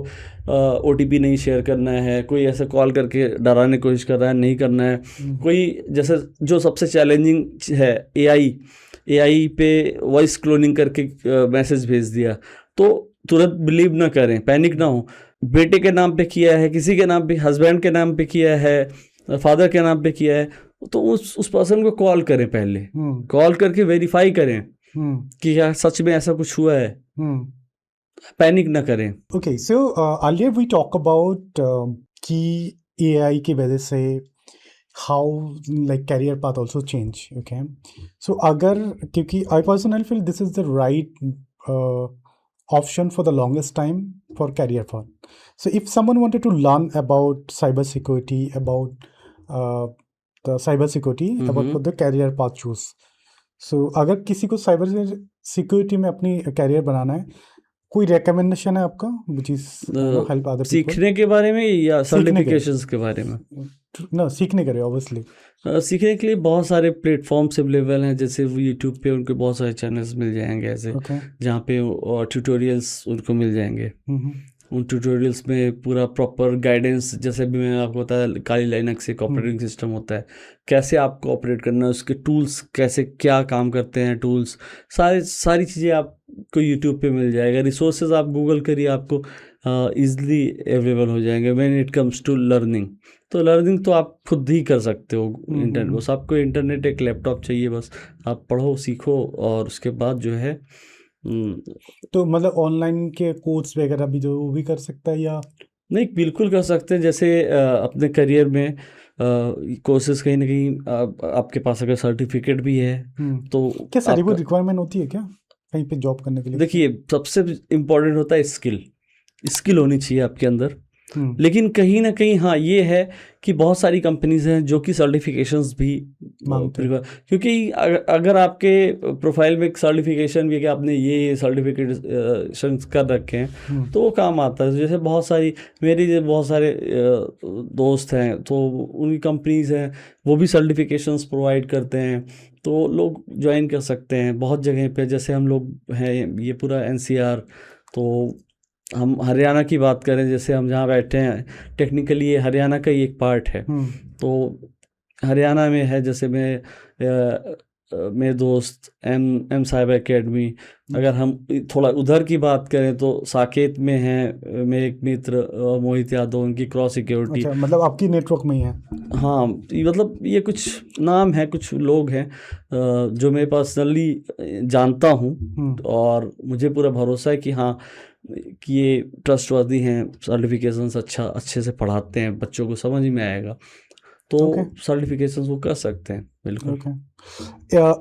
ओटीपी नहीं शेयर करना है, कोई ऐसे कॉल करके डराने की कोशिश कर रहा है नहीं करना है। कोई जैसे जो सबसे चैलेंजिंग है एआई पे वॉइस क्लोनिंग करके मैसेज भेज दिया, तो तुरंत बिलीव ना करें, पैनिक ना हो। बेटे के नाम पे किया है, किसी के नाम पे, हस्बैंड के नाम पे किया है, फादर के नाम पे किया है, तो उस पर्सन को कॉल करें, पहले कॉल करके वेरीफाई करें कि क्या सच में ऐसा कुछ हुआ है। पैनिक ना करें। Okay, so earlier we talk about कि एआई की वजह से how like career path also change. Okay, so अगर, क्योंकि I personally feel this is the right option for the longest time for career path. So if someone wanted to learn about cyber security, about about for the career path choose. So अगर किसी को cyber security में अपनी career बनाना है, कोई recommendation है आपका which is help other people? सीखने के बारे में या सर्टिफिकेशंस के बारे में? सीखने के लिए ऑब्वियसली। सीखने के लिए बहुत सारे प्लेटफॉर्म्स अवेलेबल हैं, जैसे यूट्यूब पे उनके बहुत सारे चैनल्स मिल जाएंगे ऐसे, जहाँ पे ट्यूटोरियल्स उनको मिल जाएंगे। उन ट्यूटोरियल्स में पूरा प्रॉपर गाइडेंस, जैसे भी मैंने आपको बताया काली लाइनक्स एक ऑपरेटिंग सिस्टम होता है, कैसे आपको ऑपरेट करना है, उसके टूल्स कैसे क्या काम करते हैं, टूल्स सारी चीज़ें आपको यूट्यूब पे मिल जाएगा। रिसोर्सेज आप गूगल करिए, आपको ईजिली अवेलेबल हो जाएंगे when it comes to learning. तो लर्निंग तो आप खुद ही कर सकते हो इंटरनेट, बस आपको इंटरनेट एक लैपटॉप चाहिए, बस आप पढ़ो सीखो और उसके बाद जो है तो मतलब ऑनलाइन के कोर्स वगैरह भी जो वो भी कर सकता है या? नहीं, बिल्कुल कर सकते हैं। जैसे अपने करियर में कोर्सेज कहीं ना कहीं आपके पास अगर सर्टिफिकेट भी है तो क्या सर्टिफिकेट रिक्वायरमेंट होती है क्या कहीं पे जॉब करने के लिए? देखिए, सबसे इम्पोर्टेंट होता है स्किल होनी चाहिए आपके अंदर। लेकिन कहीं ना कहीं हाँ ये है कि बहुत सारी कंपनीज हैं जो कि सर्टिफिकेशंस भी क्योंकि अगर आपके प्रोफाइल में एक सर्टिफिकेशन भी है कि आपने ये सर्टिफिकेशन कर रखे हैं तो वो काम आता है। जैसे बहुत सारी मेरी बहुत सारे दोस्त हैं तो उनकी कंपनीज हैं, वो भी सर्टिफिकेशंस प्रोवाइड करते हैं, तो लोग ज्वाइन कर सकते हैं बहुत जगह पे। जैसे हम लोग हैं ये पूरा NCR, तो हम हरियाणा की बात करें, जैसे हम जहाँ बैठे हैं टेक्निकली ये हरियाणा का ही एक पार्ट है। तो हरियाणा में है, जैसे मेरे दोस्त एम साहिब एकेडमी। अगर हम थोड़ा उधर की बात करें तो साकेत में है मेरे एक मित्र मोहित यादव, उनकी क्रॉस सिक्योरिटी। अच्छा, मतलब आपकी नेटवर्क में ही है? हाँ, मतलब ये कुछ नाम है, कुछ लोग हैं जो मैं पर्सनली जानता हूँ और मुझे पूरा भरोसा है कि हाँ कि ये ट्रस्टवर्दी हैं, सर्टिफिकेशंस अच्छे से पढ़ाते हैं, बच्चों को समझ में आएगा, तो सर्टिफिकेशंस वो कर सकते हैं बिल्कुल।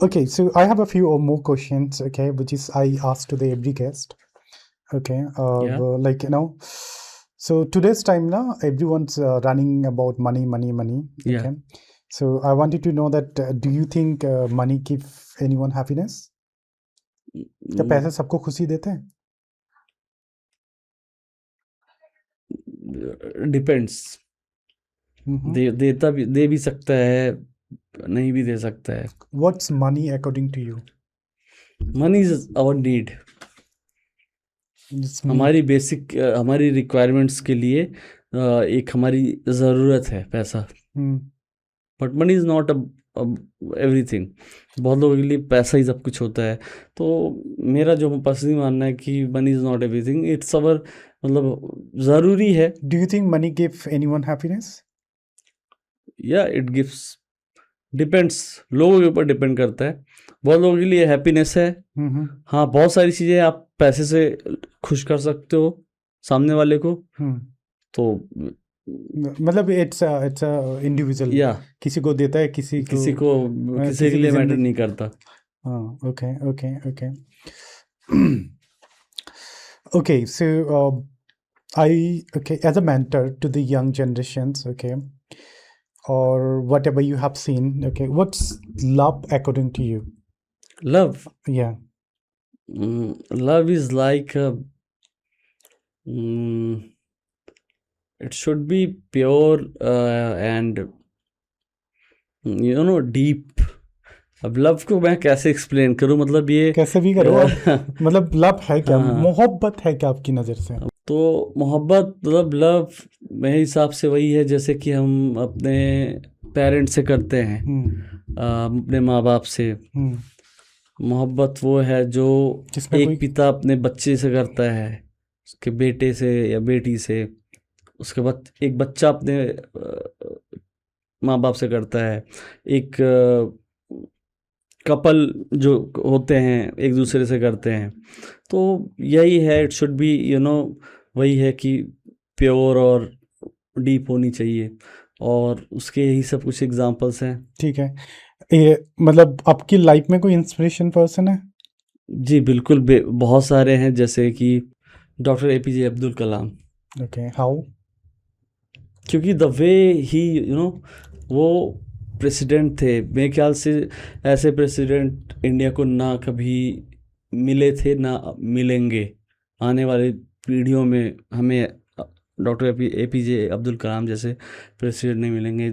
Okay, so I have a few more questions, okay, which is I ask to the every guest. Okay, like so today's time now everyone's running about money. Okay, so I wanted to know that do you think money give anyone happiness? क्या पैसे सबको खुशी देते हैं? Depends, दे भी सकता है, नहीं भी दे सकता है। What's money according to you? Money is our need. हमारी बेसिक हमारी रिक्वायरमेंट्स के लिए एक हमारी ज़रूरत है पैसा। But money is not everything. बहुत लोगों के लिए पैसा ही सब कुछ होता है। तो मेरा जो पर्सनली मानना है कि money is not everything, it's our, मतलब ज़रूरी है। Do you think money give anyone happiness? या इट गिव्स, डिपेंड्स, लोगों के ऊपर डिपेंड करता है। बहुत लोगों के लिए हैप्पीनेस है। हाँ, बहुत सारी चीज़ें आप पैसे से खुश कर सकते हो सामने वाले को। तो मतलब इट्स इंडिविजुअल, या किसी को देता है, किसी के लिए मैटर नहीं करता। Okay, so as a mentor to the young generations, okay, or whatever you have seen, okay, what's love according to you? Love? Yeah. Love is like it should be pure and deep. अब love को मैं कैसे explain करूं, मतलब ये कैसे भी करो मतलब लव है क्या? मोहब्बत है क्या आपकी नज़र से? तो मोहब्बत, मतलब लव मेरे हिसाब से वही है जैसे कि हम अपने पेरेंट्स से करते हैं, अपने माँ बाप से। मोहब्बत वो है जो एक पिता अपने बच्चे से करता है, उसके बेटे से या बेटी से। उसके बाद एक बच्चा अपने माँ बाप से करता है। एक कपल जो होते हैं एक दूसरे से करते हैं। तो यही है, इट शुड बी वही है कि प्योर और डीप होनी चाहिए, और उसके यही सब कुछ एग्जांपल्स हैं। ठीक है, ये मतलब आपकी लाइफ में कोई इंस्पिरेशन पर्सन है? जी बिल्कुल, बहुत सारे हैं, जैसे कि doctor APJ Abdul Kalam. Okay, how? क्योंकि द वे ही वो प्रेसिडेंट थे, मेरे ख्याल से ऐसे प्रेसिडेंट इंडिया को ना कभी मिले थे ना मिलेंगे। आने वाली पीढ़ियों में हमें डॉक्टर APJ अब्दुल कलाम जैसे प्रेसिडेंट नहीं मिलेंगे।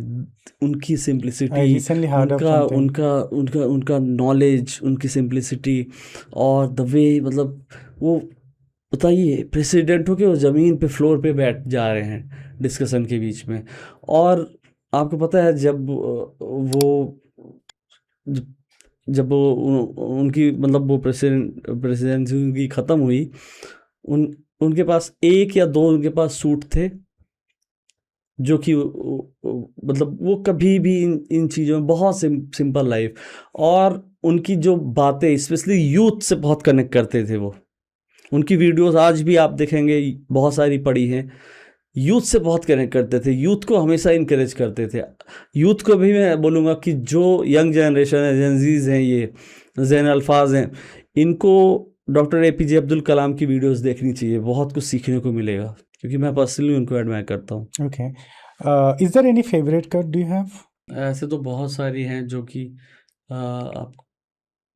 उनकी सिंप्लिसिटी, उनका नॉलेज, उनकी सिंप्लिसिटी और द वे, मतलब वो बताइए, प्रेसिडेंट हो के वो ज़मीन पे फ्लोर पे बैठ जा रहे हैं डिस्कशन के बीच में। और आपको पता है जब वो जब जब वो उनकी मतलब वो प्रेसिडेंसी उनकी ख़त्म हुई, उनके पास एक या दो उनके पास सूट थे, जो कि मतलब वो कभी भी इन चीज़ों में बहुत सिंपल लाइफ, और उनकी जो बातें स्पेशली यूथ से बहुत कनेक्ट करते थे। वो उनकी वीडियोस आज भी आप देखेंगे, बहुत सारी पड़ी हैं, यूथ से बहुत कनेक्ट करते थे, यूथ को हमेशा इनकरेज करते थे। यूथ को भी मैं बोलूँगा कि जो यंग जनरेशन है, जेनजीज हैं, ये जैन अल्फाज हैं, इनको डॉक्टर APJ अब्दुल कलाम की वीडियोस देखनी चाहिए, बहुत कुछ सीखने को मिलेगा, क्योंकि मैं पर्सनली उनको एडमायर करता हूँ। Okay. Is there any favorite quote do you have? ऐसे तो बहुत सारी हैं जो कि आपको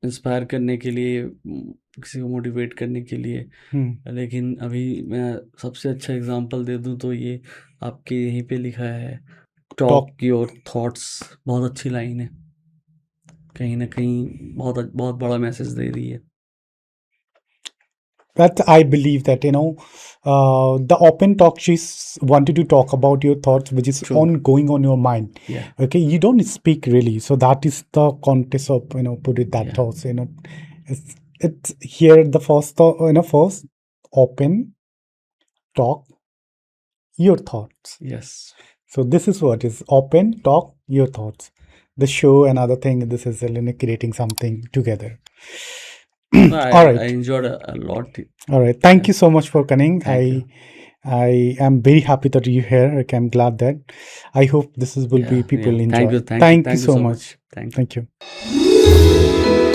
इंस्पायर करने के लिए, किसी को मोटिवेट करने के लिए, लेकिन अभी मैं सबसे अच्छा एग्जांपल दे दूं तो ये आपके यहीं पे लिखा है, टॉक योर थॉट्स। बहुत अच्छी लाइन है, कहीं ना कहीं बहुत बहुत बड़ा मैसेज दे रही है। That I believe that, you know, the open talk, she's wanted to talk about your thoughts, which is True. ongoing on your mind. Yeah. Okay, you don't speak really, so that is the context of, you know, put it that Yeah. thoughts. You know, it's here the first thought, you know, first open talk your thoughts. Yes. So this is what is open talk your thoughts. The show, another thing, this is creating something together. All right. I enjoyed a lot. All right. Thank you so much for coming. Thank you. I am very happy that you're here. Okay, I'm glad that. I hope this will be people enjoy. Thank you. Thank you so much. Thank you. Thank you.